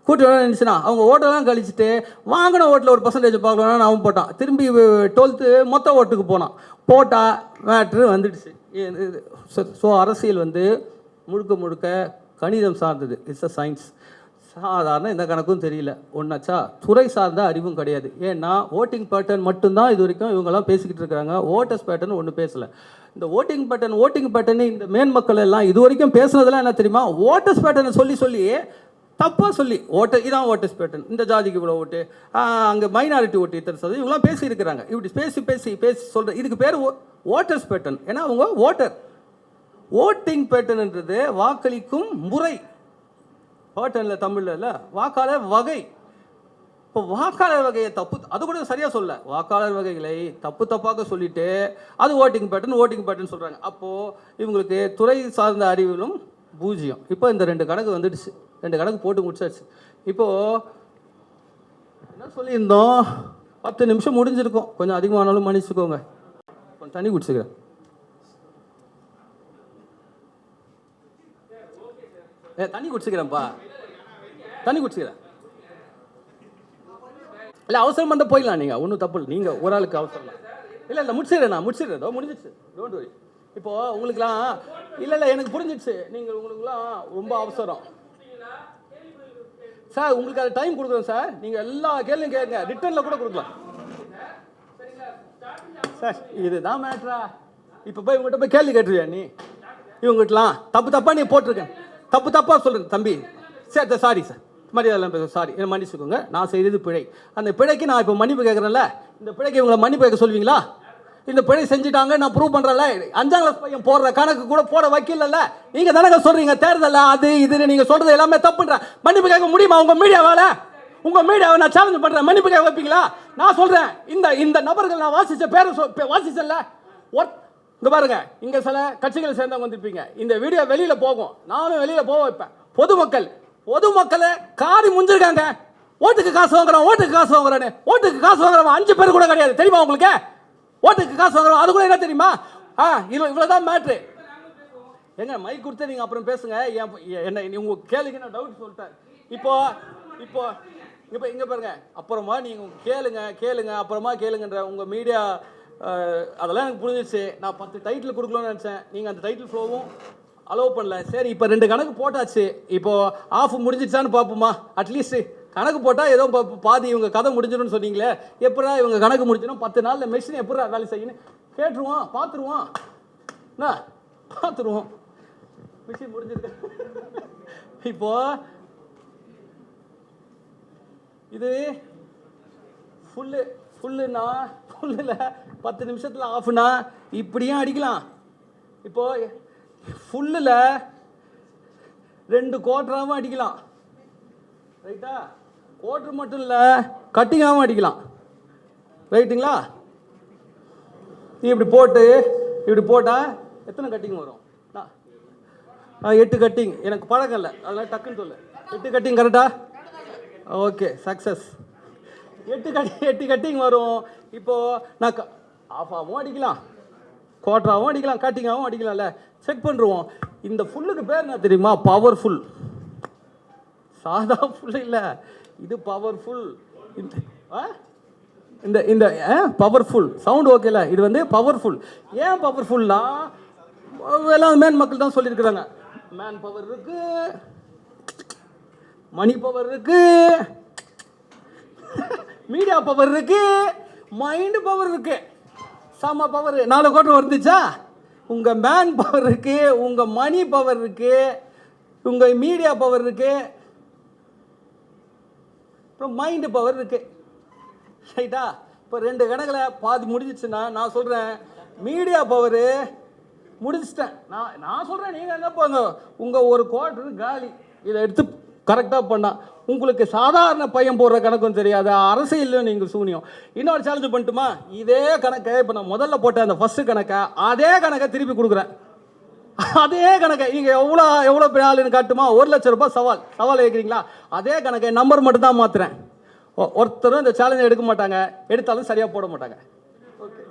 கூட்டு வேலை இருந்துச்சுன்னா அவங்க ஓட்டெல்லாம் கழிச்சிட்டு வாங்கின ஓட்டில் ஒரு பர்சன்டேஜ் பார்க்கலான்னு அவன் போட்டான். திரும்பி 12th மொத்த ஓட்டுக்கு போனான். போட்டால் மேட்ரு வந்துடுச்சு. ஸோ அரசியல் வந்து முழுக்க முழுக்க கணிதம் சார்ந்தது. It's a science. சாதாரண இந்த கணக்கும் தெரியல ஒன்றாச்சா. துறை சார்ந்த அறிவும் கிடையாது. ஏன்னா ஓட்டிங் பேட்டர்ன் மட்டும்தான் இது வரைக்கும் இவங்கெல்லாம் பேசிக்கிட்டு இருக்கிறாங்க. ஓட்டர்ஸ் பேட்டர்ன் ஒன்றும் பேசலை. இந்த ஓட்டிங் பேட்டர்ன் இந்த மேன் மக்கள் எல்லாம் இது வரைக்கும் பேசுனதெல்லாம் என்ன தெரியுமா? ஓட்டர்ஸ் பேட்டர்னை சொல்லி தப்பாக சொல்லி இதான் ஓட்டர்ஸ் பேட்டர்ன், இந்த ஜாதிக்கு இவ்வளோ ஓட்டு, அங்கே மைனாரிட்டி ஓட்டு இத்தனை சதவீதம், இவங்களாம் பேசியிருக்கிறாங்க. இப்படி பேசி சொல்கிற இதுக்கு பேர் ஓட்டர்ஸ் பேட்டர்ன். ஏன்னா அவங்க ஓட்டிங் பேட்டர்ன்ன்றது வாக்களிக்கும் முறை. பேட்டர்னில் தமிழில் இல்லை, வாக்காளர் வகை. இப்போ வாக்காளர் வகையை தப்பு, அது கூட சரியாக சொல்ல, வாக்காளர் வகைகளை தப்பாக சொல்லிட்டு அது ஓட்டிங் பேட்டர்ன் சொல்கிறாங்க. அப்போது இவங்களுக்கு துறை சார்ந்த அறிவிலும் 0. இப்போ இந்த 2 கணக்கு வந்துடுச்சு. 2 கணக்கு போட்டு முடிச்சாச்சு. இப்போது என்ன சொல்லியிருந்தோம்? 10 நிமிஷம் முடிஞ்சிருக்கும். கொஞ்சம் அதிகமானாலும் மன்னிச்சுக்கோங்க. கொஞ்சம் தண்ணி குடிச்சுக்கிறேன். தண்ணி குடிச்சுக்கிறேன்ப்பா, தண்ணி குடிச்சுக்கிறேன். இல்லை அவசரம் வந்தால் போயிடலாம். நீங்கள் ஒன்றும் தப்பு இல்லை. நீங்கள் ஒரு ஆளுக்கு அவசரம் இல்லை முடிச்சிடுறேன். முடிஞ்சிச்சு, டோன்ட் வரி. இப்போது உங்களுக்குலாம் இல்லை எனக்கு புரிஞ்சிடுச்சு. உங்களுக்குலாம் ரொம்ப அவசரம் சார். உங்களுக்கு அது டைம் கொடுக்குறோம் சார். நீங்கள் எல்லா கேள்வியும் கேட்குங்க, ரிட்டர்னில் கூட கொடுக்கலாம் சார். இதுதான் மேட்ரா? இப்போ போய் இவங்ககிட்ட போய் கேள்வி கேட்டுருவியா நீ? இவங்ககிட்டலாம் தப்பாக நீ போட்டிருக்கேன், தப்பாக சொல்கிறேன் தம்பி. சரி சாரி சார், மரியாதை பேச சாரி, என்ன மன்னிச்சுக்கோங்க, நான் செய்தது பிழை. அந்த பிழைக்கு நான் இப்போ மன்னிப்பு கேட்குறேன்ல, இந்த பிழைக்கு இவங்களை மன்னிப்பு கேட்க சொல்வீங்களா? இந்த பிழை செஞ்சுட்டாங்க நான் ப்ரூவ் பண்ணுறேன்ல. 5ஆம் கிளாஸ் பையன் போடுற கணக்கு கூட போட வைக்கல. நீங்கள் தானே சொல்கிறீங்க தேர்தல் அது இதுன்னு நீங்கள் சொல்கிறது எல்லாமே தப்புன்ற. மன்னிப்பு கேட்க முடியுமா உங்கள் மீடியாவால்? உங்கள் மீடியாவை நான் சேலஞ்ச் பண்ணுறேன். மன்னிப்பு கேட்க வைப்பீங்களா? நான் சொல்கிறேன், இந்த நபர்கள் நான் வாசித்த பேரை வாசிச்சல இங்கே பாருங்க, இங்கே சில கட்சிகளை சேர்ந்தவங்க வந்திருப்பீங்க. இந்த வீடியோ வெளியில் போகும், நானும் வெளியில் போக வைப்பேன். பொதுமக்களை காரி முஞ்சிருக்காங்க. ஓட்டுக்கு காசு வாங்குறவன் ஓட்டுக்கு காசு வாங்குறவன் 5 பேர் கூட கிடையாது தெரியுமா உங்களுக்கு? ஓட்டுக்கு காசு வாங்குறவன் அது கூட என்ன தெரியுமா? இவ்வளோதான் மேட்ரு. எங்க மைக் கொடுத்து நீங்கள் அப்புறம் பேசுங்க. என்ன உங்கள் கேளுங்க, நான் டவுட் சொல்லிட்டேன். இப்போ இங்கே பாருங்க, அப்புறமா நீங்கள் கேளுங்க அப்புறமா கேளுங்கன்ற உங்கள் மீடியா அதெல்லாம் எனக்கு புரிஞ்சிச்சு. நான் 10 டைட்டில் கொடுக்கலாம்னு நினச்சேன். நீங்கள் அந்த டைட்டில் ஃப்ளோவும் அலோவ் பண்ணல. சரி, இப்போ 2 கணக்கு போட்டாச்சு. இப்போது ஆஃப் முடிஞ்சிச்சான்னு பார்ப்போமா? அட்லீஸ்ட் கணக்கு போட்டால் ஏதோ பாதி இவங்க கதை முடிஞ்சிடும்னு சொன்னீங்களே, எப்படா இவங்க கணக்கு முடிஞ்சிடும்? 10 நாளில் மெஷின் எப்படா வேலை செய்யணும் கேட்டுருவோம், பார்த்துருவோம். மிஷின் முடிஞ்சிருக்கு. இப்போ இது ஃபுல்லுனா 10 நிமிஷத்தில் ஆஃப்னா இப்படியும் அடிக்கலாம். இப்போ ஃபுல்லில் 2 குவார்ட்டராகவும் அடிக்கலாம். ரைட்டா? குவார்ட்டர் மட்டும் இல்லை, கட்டிங்காகவும் அடிக்கலாம். ரைட்டுங்களா? நீ இப்படி போட்டால் எத்தனை கட்டிங் வரும்? 8 கட்டிங். எனக்கு பழக்கம் இல்லை, அதெல்லாம் டக்குன்னு சொல்லு. 8 கட்டிங் கரெக்டா? Okay, success. 8 கட்டிங் வரும். இப்போது நான் ஆஃபாகவும் அடிக்கலாம், குவார்ட்டராகவும் அடிக்கலாம், கட்டிங்காகவும் அடிக்கலாம்ல. செக் பண்ணுருவோம். இந்த ஃபுல்லுக்கு பேர் என்ன தெரியுமா? பவர்ஃபுல். சாதா ஃபுல் இல்லை, இது பவர்ஃபுல். இந்த பவர்ஃபுல் சவுண்ட் ஓகேல, இது வந்து பவர்ஃபுல். ஏன் பவர்ஃபுல்னா எல்லாம் மேன் மக்கள் தான் சொல்லியிருக்கிறாங்க. மேன் பவர் இருக்கு, மணி பவர் இருக்கு, மீடியா பவர் இருக்கு, மைண்ட் பவர் இருக்கு, சம பவர். 4 கோட்டர் வந்துச்சா? உங்கள் மேன் பவர் இருக்கு, உங்கள் மணி பவர் இருக்கு, உங்கள் மீடியா பவர் இருக்கு, அப்புறம் மைண்டு பவர் இருக்கு. ரைட்டா? இப்போ 2 கணக்கில் பாதி முடிஞ்சிச்சுன்னா நான் சொல்கிறேன் மீடியா பவரு முடிச்சிட்டேன். நான் சொல்கிறேன், நீங்கள் என்ன போங்க, உங்கள் ஒரு குவார்ட்டரு காலி. இதை எடுத்து கரெக்டாக பண்ணால் உங்களுக்கு சாதாரண பையன் போடுற கணக்கும் தெரியாது, அரசியல்லையும் நீங்கள் சூனியம். இன்னொரு சேலஞ்சு பண்ணட்டுமா? இதே கணக்கை இப்போ நான் முதல்ல போட்ட அந்த ஃபஸ்ட்டு கணக்கை அதே கணக்கை திருப்பி கொடுக்குறேன். அதே கணக்கை நீங்கள் எவ்வளோ பெரிய ஆளுன்னு காட்டுமா? 1 லட்சம் ரூபாய் சவால் கேட்குறீங்களா? அதே கணக்கை நம்பர் மட்டும் தான் மாற்றுறேன். ஒருத்தரும் இந்த சேலஞ்சை எடுக்க மாட்டாங்க, எடுத்தாலும் சரியாக போட மாட்டாங்க. ஓகே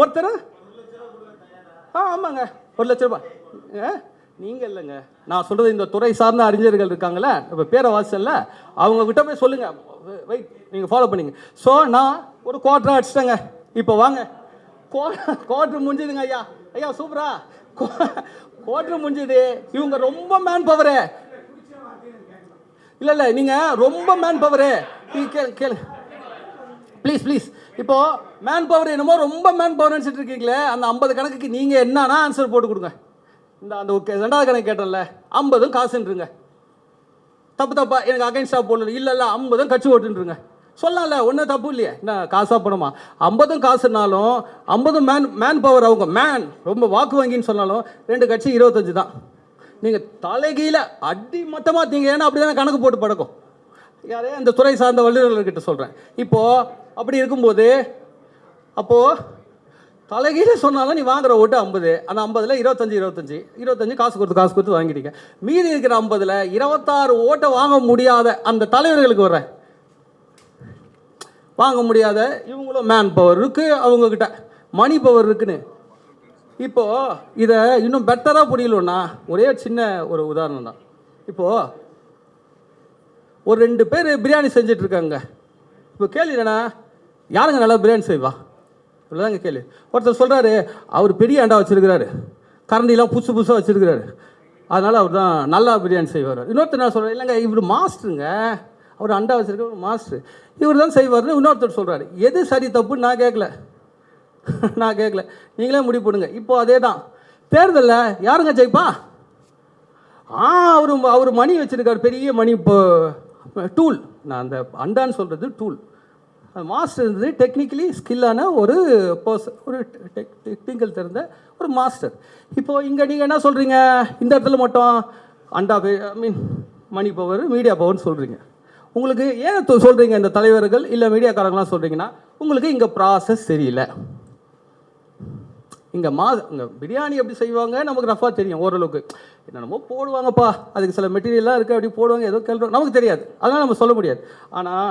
ஒருத்தரும் ஆமாங்க 1 லட்ச ரூபாய் நீங்கள் இல்லைங்க, நான் சொல்கிறது இந்த துறை சார்ந்த அறிஞர்கள் இருக்காங்களே, இப்போ பேரை வாசல்ல அவங்க கிட்ட போய் சொல்லுங்கள். வெயிட், நீங்கள் ஃபாலோ பண்ணிங்க. ஸோ நான் ஒரு குவார்டர் அடிச்சிட்டேங்க. இப்போ வாங்க, குவார்டர் முடிஞ்சுதுங்க ஐயா. ஐயா சூப்பரா, குவார்டர் முடிஞ்சுது. இவங்க ரொம்ப மேன் பவரு. இல்லை இல்லை, நீங்கள் ரொம்ப மேன் பவரு. கேளு ப்ளீஸ் ப்ளீஸ். இப்போ மேன் பவர் என்னமோ ரொம்ப மேன் பவர் நினச்சிட்டு இருக்கீங்களே, அந்த 50 கணக்குக்கு நீங்கள் என்னன்னா ஆன்சர் போட்டு கொடுங்க. அந்த 2வது கணக்கு கேட்டோம்ல, 50 காசுன்றீங்க. தப்பா எனக்கு அகைன்ஸ்டாக போடல. இல்லை 50 கட்சி ஓட்டுன்றீங்க. சொல்லலாம்ல, ஒன்றும் தப்பு இல்லையே. என்ன காசாக போனோமா? 50 காசுனாலும் 50 மேன் பவர். அவங்க மேன் ரொம்ப வாக்கு வங்கின்னு சொன்னாலும் 2 கட்சி 25 தான். நீங்கள் தலைகீழ அடி மொத்தமாக நீங்கள் ஏன்னா அப்படி தானே கணக்கு போட்டு பழக்கம். யாரே அந்த துறை சார்ந்த வல்லுநர்கிட்ட சொல்கிறேன். இப்போது அப்படி இருக்கும்போது அப்போது தலைகீழ சொன்னாலும் நீ வாங்குற ஓட்டு 50. அந்த 50ல் 25 காசு கொடுத்து வாங்கிட்டீங்க. மீதி இருக்கிற 50ல் 26 ஓட்டை வாங்க முடியாத அந்த தலைவர்களுக்கு வர்றேன். வாங்க முடியாத இவங்களும் மேன் பவர் இருக்குது, அவங்கக்கிட்ட மணி பவர் இருக்குன்னு. இப்போது இதை இன்னும் பெட்டராக புரியலன்னா ஒரே சின்ன ஒரு உதாரணம் தான். இப்போது ஒரு 2 பேர் பிரியாணி செஞ்சிட்ருக்காங்க. இப்போ கேள்வி என்னன்னா, யாருங்க நல்லா பிரியாணி செய்வா? இவ்வளோதாங்க கேள்வி. ஒருத்தர் சொல்கிறாரு, அவர் பெரிய அண்டா வச்சுருக்கிறாரு, கரண்டிலாம் புதுசாக வச்சுருக்கிறாரு, அதனால் அவர் தான் நல்லா பிரியாணி செய்வார். இன்னொருத்தர் நான் சொல்கிறேன், இல்லைங்க இவர் மாஸ்டருங்க, அவர் அண்டா வச்சுருக்க ஒரு மாஸ்டர், இவர் தான் செய்வார்னு இன்னொருத்தர் சொல்கிறாரு. எது சரி தப்புன்னு நான் கேட்கல, நீங்களே முடிவு பண்ணுங்க. இப்போது அதே தான் தேர்தலில் யாருங்க ஜெயிப்பா? அவர் மணி வச்சுருக்கார், பெரிய மணி. இப்போ டூல், நான் அந்த அண்டான்னு சொல்கிறது டூல். மாஸ்டர் இருந்தது டெக்னிக்கலி ஸ்கில்லான ஒரு பர்சன், ஒரு டெக்னிக்கல் தெரிந்த ஒரு மாஸ்டர். இப்போது இங்கே நீங்கள் என்ன சொல்கிறீங்க, இந்த இடத்துல மட்டும் அண்டா மணி பவர், மீடியா பவர்னு சொல்கிறீங்க. உங்களுக்கு ஏன் சொல்கிறீங்க இந்த தலைவர்கள் இல்லை மீடியாக்காரங்களாம் சொல்கிறீங்கன்னா, உங்களுக்கு இங்கே ப்ராசஸ் தெரியல. இங்கே பிரியாணி எப்படி செய்வாங்க நமக்கு ரஃபாக தெரியும் ஓரளவுக்கு. என்னென்னமோ போடுவாங்கப்பா, அதுக்கு சில மெட்டீரியல்லாம் இருக்குது, அப்படி போடுவாங்க, ஏதோ கேள்வி நமக்கு தெரியாது, அதனால் நம்ம சொல்ல முடியாது. ஆனால்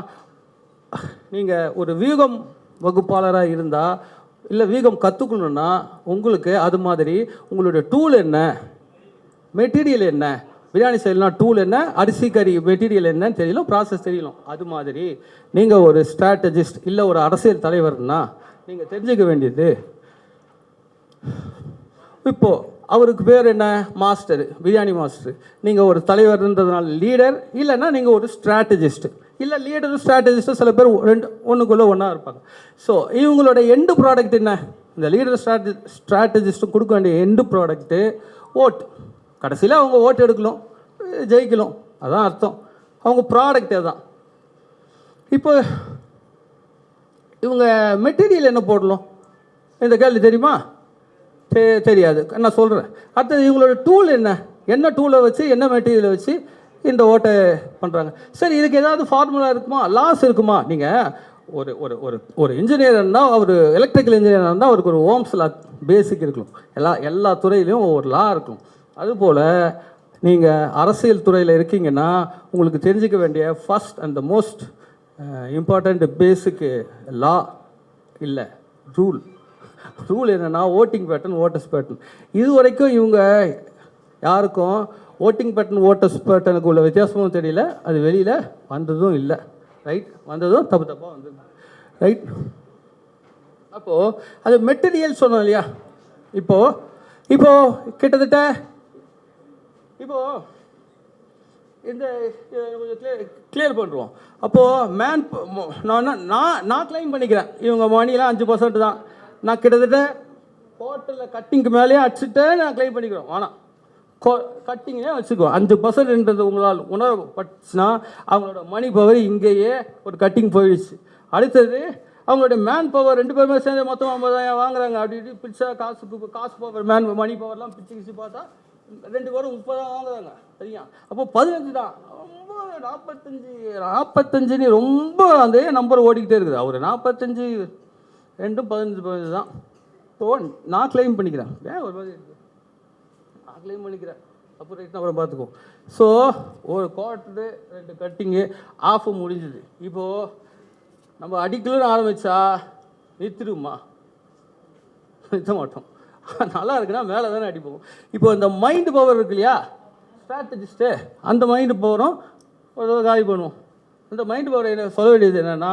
நீங்கள் ஒரு வியூகம் வகுப்பாளராக இருந்தால் இல்லை வியூகம் கற்றுக்கணுன்னா உங்களுக்கு அது மாதிரி உங்களுடைய டூல் என்ன, மெட்டீரியல் என்ன, பிரியாணி செய்யலாம் டூல் என்ன, அரிசி கறி மெட்டீரியல் என்னன்னு தெரியலும், ப்ராசஸ் தெரியலும். அது மாதிரி நீங்கள் ஒரு ஸ்ட்ராட்டஜிஸ்ட் இல்லை ஒரு அரசியல் தலைவர்னா நீங்கள் தெரிஞ்சுக்க வேண்டியது, இப்போது அவருக்கு பேர் என்ன, மாஸ்டர், பிரியாணி மாஸ்டர். நீங்கள் ஒரு தலைவர்ன்றதுனால லீடர், இல்லைன்னா நீங்கள் ஒரு ஸ்ட்ராட்டஜிஸ்ட். இல்லை லீடரும் ஸ்ட்ராட்டஜிஸ்ட்டும் சில பேர் ஒன்றுக்குள்ளே ஒன்றா இருப்பாங்க. ஸோ இவங்களோட எண்டு ப்ராடக்ட் என்ன, இந்த லீடர் ஸ்ட்ராட்டஜிஸ்ட்டும் கொடுக்க வேண்டிய எண்டு ப்ராடக்ட்டு ஓட்டு. கடைசியில் அவங்க ஓட்டு எடுக்கணும், ஜெயிக்கணும், அதான் அர்த்தம். அவங்க ப்ராடக்டே தான். இப்போ இவங்க மெட்டீரியல் என்ன போடணும், இந்த கேள்வி தெரியுமா? தெரியாது, நான் சொல்கிறேன். அடுத்தது இவங்களோட டூல் என்ன டூலை வச்சு என்ன மெட்டீரியலை வச்சு இந்த ஓட்டை பண்ணுறாங்க. சரி, இதுக்கு ஏதாவது ஃபார்முலா இருக்குமா, லாஸ் இருக்குமா? நீங்கள் ஒரு ஒரு ஒரு ஒரு இன்ஜினியர்னா, அவர் எலக்ட்ரிக்கல் இன்ஜினியராக இருந்தால் அவருக்கு ஒரு ஓம்ஸ் லா பேசிக் இருக்கணும். எல்லா துறையிலையும் ஒவ்வொரு லா இருக்கும். அதுபோல் நீங்கள் அரசியல் துறையில் இருக்கீங்கன்னா உங்களுக்கு தெரிஞ்சிக்க வேண்டிய first and the most important basic law இல்லை ரூல் என்னென்னா ஓட்டிங் பேட்டர்ன், ஓட்டர்ஸ் பேட்டர்ன். இது வரைக்கும் இவங்க யாருக்கும் ஓட்டிங் பேட்டர்ன், ஓட்டர்ஸ் பேட்டர்னுக்கு உள்ள வித்தியாசமும் தெரியல, அது வெளியில் வந்ததும் இல்லை. ரைட், வந்ததும் தப்பாக வந்தது. ரைட், அப்போது அது மெட்டீரியல் சொன்னோம் இல்லையா? இப்போது கிட்டத்தட்ட இப்போது இந்த கொஞ்சம் கிளியர் பண்ணுறோம். அப்போது நான் கிளைம் பண்ணிக்கிறேன், இவங்க மணிலாம் 5% தான். நான் கிட்டத்தட்ட ஹோட்டலில் கட்டிங்க்கு மேலேயே அடிச்சுட்டு நான் கிளைம் பண்ணிக்கிறோம். ஆனால் கட்டிங்கே வச்சுக்கோ, 5%ன்றது உங்களால் உணரப்பட்டுச்சுன்னா அவங்களோட மணி பவர் இங்கேயே ஒரு கட்டிங் போயிடுச்சு. அடுத்தது அவங்களுடைய மேன் பவர் 2 பேருமே சேர்ந்து மொத்தம் 50,000 வாங்குறாங்க. அப்படி இப்படி பிடிச்சா காசு பவர் மணி பவர்லாம் பிடிச்சி பார்த்தா 2 பேரும் 30 தான் வாங்குறாங்க. சரியா? அப்போ 15 தான். ரொம்ப 45 ரொம்ப அதே நம்பர் ஓடிக்கிட்டே இருக்குது. அவர் 45 2 15 தான். இப்போ நான் கிளைம் பண்ணிக்கிறேன், ஏன் ஒரு மாதிரி இருக்குது, நான் கிளைம் பண்ணிக்கிறேன். அப்புறம் ரைட்னா அப்புறம் பார்த்துக்குவோம். ஸோ ஒரு குவார்ட்டரு 2 கட்டிங்கு ஆஃபு முடிஞ்சுது. இப்போது நம்ம அடிக்கலன்னு ஆரம்பித்தா நிறுத்திடுமா? நிறுத்த மாட்டோம். நல்லா இருக்குன்னா மேலே தானே அடிப்போம். இப்போ இந்த மைண்டு பவர் இருக்கு இல்லையா, ஸ்ட்ராட்டஜிஸ்ட்டு, அந்த மைண்டு பவரும் ஒரு காலி பண்ணுவோம். இந்த மைண்டு பவர் என்ன சொல்ல வேண்டியது என்னென்னா,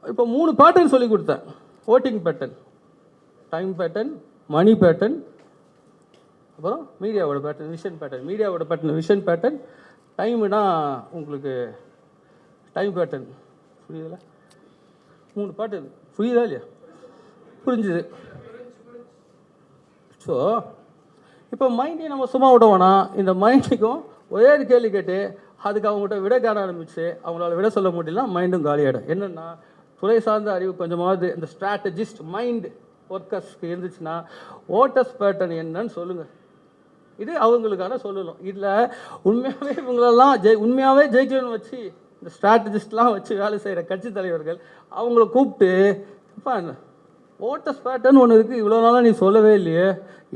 இப்போ 3 பேட்டர்ன் சொல்லி கொடுத்தேன். Voting pattern, time pattern, money pattern, அப்புறம் மீடியாவோட பேட்டர்ன், விஷன் பேட்டர்ன். மீடியாவோட பேட்டர்ன் விஷன் பேட்டர்ன், டைமுனா உங்களுக்கு டைம் பேட்டர்ன். புரியுதுல்ல? 3 பேட்டர்ன் புரியுதா இல்லையா? புரிஞ்சுது. ஸோ இப்போ மைண்டையும் நம்ம சும்மா விடுவோன்னா, இந்த மைண்டுக்கும் ஒரே ஒரு கேள்வி கேட்டு அதுக்கு அவங்ககிட்ட விட காண ஆரம்பிச்சு அவங்களால விட சொல்ல முடியலனா மைண்டும் காலியாகிடும். என்னென்னா, துறை சார்ந்த அறிவு கொஞ்சமாவது இந்த ஸ்ட்ராட்டஜிஸ்ட் மைண்ட் ஒர்க்கர்ஸ்க்கு இருந்துச்சுன்னா ஓட்டஸ் பேட்டர்ன் என்னன்னு சொல்லுங்கள். இது அவங்களுக்கான சொல்லணும். இதில் உண்மையாகவே இவங்களெல்லாம் உண்மையாகவே ஜெயிக்கணும்னு வச்சு இந்த ஸ்ட்ராட்டஜிஸ்ட்லாம் வச்சு வேலை செய்கிற கட்சி தலைவர்கள் அவங்கள கூப்பிட்டு, இப்போ ஓட்டஸ் பேட்டர்ன் ஒன்று இருக்குது, இவ்வளோ நாளாக நீ சொல்லவே இல்லையே,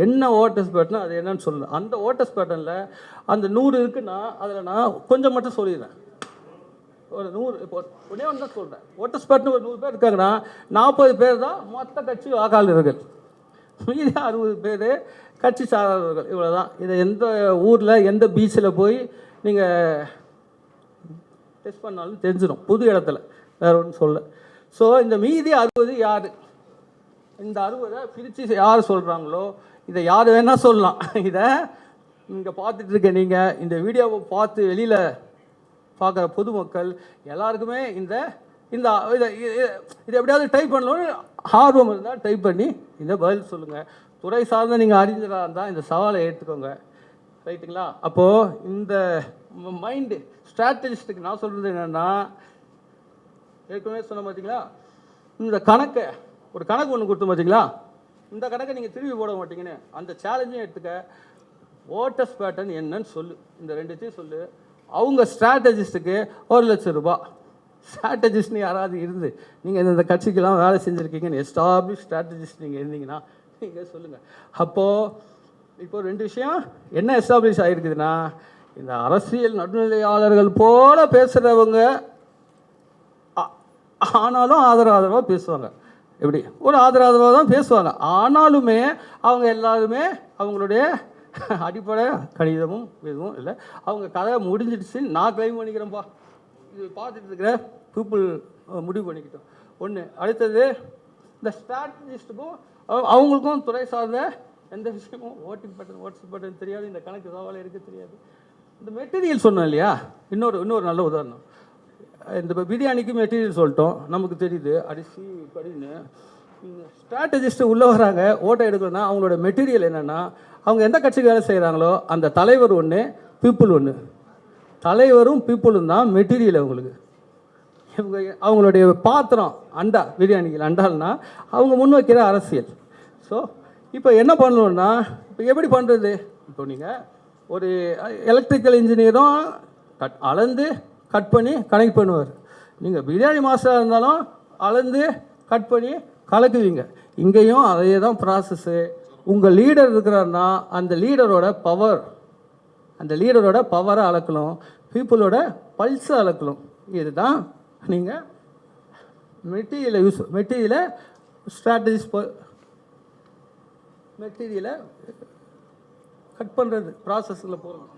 என்ன ஓட்டஸ் பேட்டர்ன் அது என்னன்னு சொல்லணும். அந்த ஓட்டஸ் பேட்டர்னில் அந்த 100 இருக்குன்னா அதில் நான் கொஞ்சம் மட்டும் சொல்லிடுறேன். ஒரு 100 இப்போ ஒன்றே ஒன்று தான் சொல்கிறேன். ஓட்டஸ் பேட்டர்ன் ஒரு 100 பேர் இருக்காங்கன்னா 40 பேர் தான் மொத்த கட்சி வாக்காளர்கள், மீதி 60 பேர் கட்சி சாராதவர்கள். இவ்வளோ தான். இதை எந்த ஊரில் எந்த பீச்சில் போய் நீங்கள் டெஸ்ட் பண்ணாலும் தெரிஞ்சிடும், புது இடத்துல, வேறு ஒன்றும் சொல்ல. ஸோ இந்த மீதி 60 யார்? இந்த 60 பிரித்து யார் சொல்கிறாங்களோ, இதை யார் வேணால் சொல்லலாம். இதை இங்கே பார்த்துட்டு இருக்க நீங்கள், இந்த வீடியோவை பார்த்து வெளியில் பார்க்குற பொதுமக்கள் எல்லாருக்குமே இந்த இந்த இதை எப்படியாவது டைப் பண்ணணும்னு ஆர்வம் இருந்தால் டைப் பண்ணி இந்த பதில் சொல்லுங்கள். துறை சார்ந்த நீங்கள் அறிஞராக இருந்தால் இந்த சவாலை ஏற்றுக்கோங்க. ரைட்டுங்களா? அப்போது இந்த மைண்டு ஸ்ட்ராட்டஜிஸ்ட்டுக்கு நான் சொல்கிறது என்னென்னா, ஏற்கனவே சொன்ன பார்த்தீங்களா, இந்த கணக்கை ஒரு கணக்கு ஒன்று கொடுத்து பார்த்தீங்களா, இந்த கணக்கை நீங்கள் திரும்பி போட மாட்டீங்கன்னு அந்த சேலஞ்சையும் எடுத்துக்க. ஓட்டஸ் பேட்டர்ன் என்னன்னு சொல்லு, இந்த 2த்தையும் சொல்லு. அவங்க ஸ்ட்ராட்டஜிஸ்ட்டுக்கு 1,00,000 ரூபாய். ஸ்ட்ராட்டஜிஸ்ட்னு யாராவது இருந்து நீங்கள் இந்த கட்சிக்கெல்லாம் வேலை செஞ்சுருக்கீங்கன்னு எஸ்டாப்ளிஷ் ஸ்ட்ராட்டஜிஸ்ட் நீங்கள் இருந்தீங்கன்னா நீங்கள் சொல்லுங்கள். அப்போது இப்போ 2 விஷயம் என்ன எஸ்டாப்ளிஷ் ஆகிருக்குதுன்னா, இந்த அரசியல் நடுநிலையாளர்கள் போல பேசுகிறவங்க ஆனாலும் ஆதரவாக பேசுவாங்க. எப்படி ஒரு ஆதரவாக தான் பேசுவாங்க. ஆனாலுமே அவங்க எல்லாருமே அவங்களுடைய அடிப்படை கணிதமும் எதுவும் இல்லை. அவங்க கதை முடிஞ்சிடுச்சுன்னு நான் கிளைம் பண்ணிக்கிறேன்ப்பா. இது பார்த்துட்டு இருக்கிற பீப்புள் முடிவு பண்ணிக்கிட்டோம். ஒன்று. அடுத்தது, இந்த ஸ்ட்ராட்டஜிஸ்ட்டுக்கும் அவங்களுக்கும் துறை சார்ந்த எந்த விஷயமும் ஓட்டிங் பேட்டர்ன் வாட்ஸ்அப் பேட்டர்ன் தெரியாது, இந்த கணக்கு சவால் இருக்க தெரியாது. இந்த மெட்டீரியல் சொன்னோம் இல்லையா, இன்னொரு நல்ல உதாரணம். இந்த பிரியாணிக்கு மெட்டீரியல் சொல்லிட்டோம், நமக்கு தெரியுது அரிசி படின்னு. ஸ்ட்ராட்டஜிஸ்ட்டு உள்ளே வராங்க ஓட்டை எடுக்கணும்னா அவங்களோட மெட்டீரியல் என்னென்னா, அவங்க எந்த கட்சிக்கு வேலை செய்கிறாங்களோ அந்த தலைவர் ஒன்று, பீப்புள் ஒன்று. தலைவரும் பீப்புளும் தான் மெட்டீரியல் அவங்களுக்கு. இவங்க அவங்களுடைய பாத்திரம் அண்டா, பிரியாணிக்கு அண்டால்னா அவங்க முன் வைக்கிற அரசியல். ஸோ இப்போ என்ன பண்ணணுன்னா, இப்போ எப்படி பண்ணுறது? இப்போ நீங்கள் ஒரு எலக்ட்ரிக்கல் இன்ஜினியரும் அளந்து கட் பண்ணி கனெக்ட் பண்ணுவார். நீங்கள் பிரியாணி மாஸ்டராக இருந்தாலும் அளந்து கட் பண்ணி கலக்குவீங்க. இங்கேயும் அதே தான் ப்ராசஸ்ஸு. உங்கள் லீடர் இருக்கிறாருன்னா அந்த லீடரோட பவரை அளக்கணும், பீப்புளோட பல்ஸை அளக்கணும். இதுதான் நீங்கள் மெட்டீரியலை ஸ்ட்ராட்டஜிஸ் மெட்டீரியலை கட் பண்ணுறது ப்ராசஸில் போகணும்.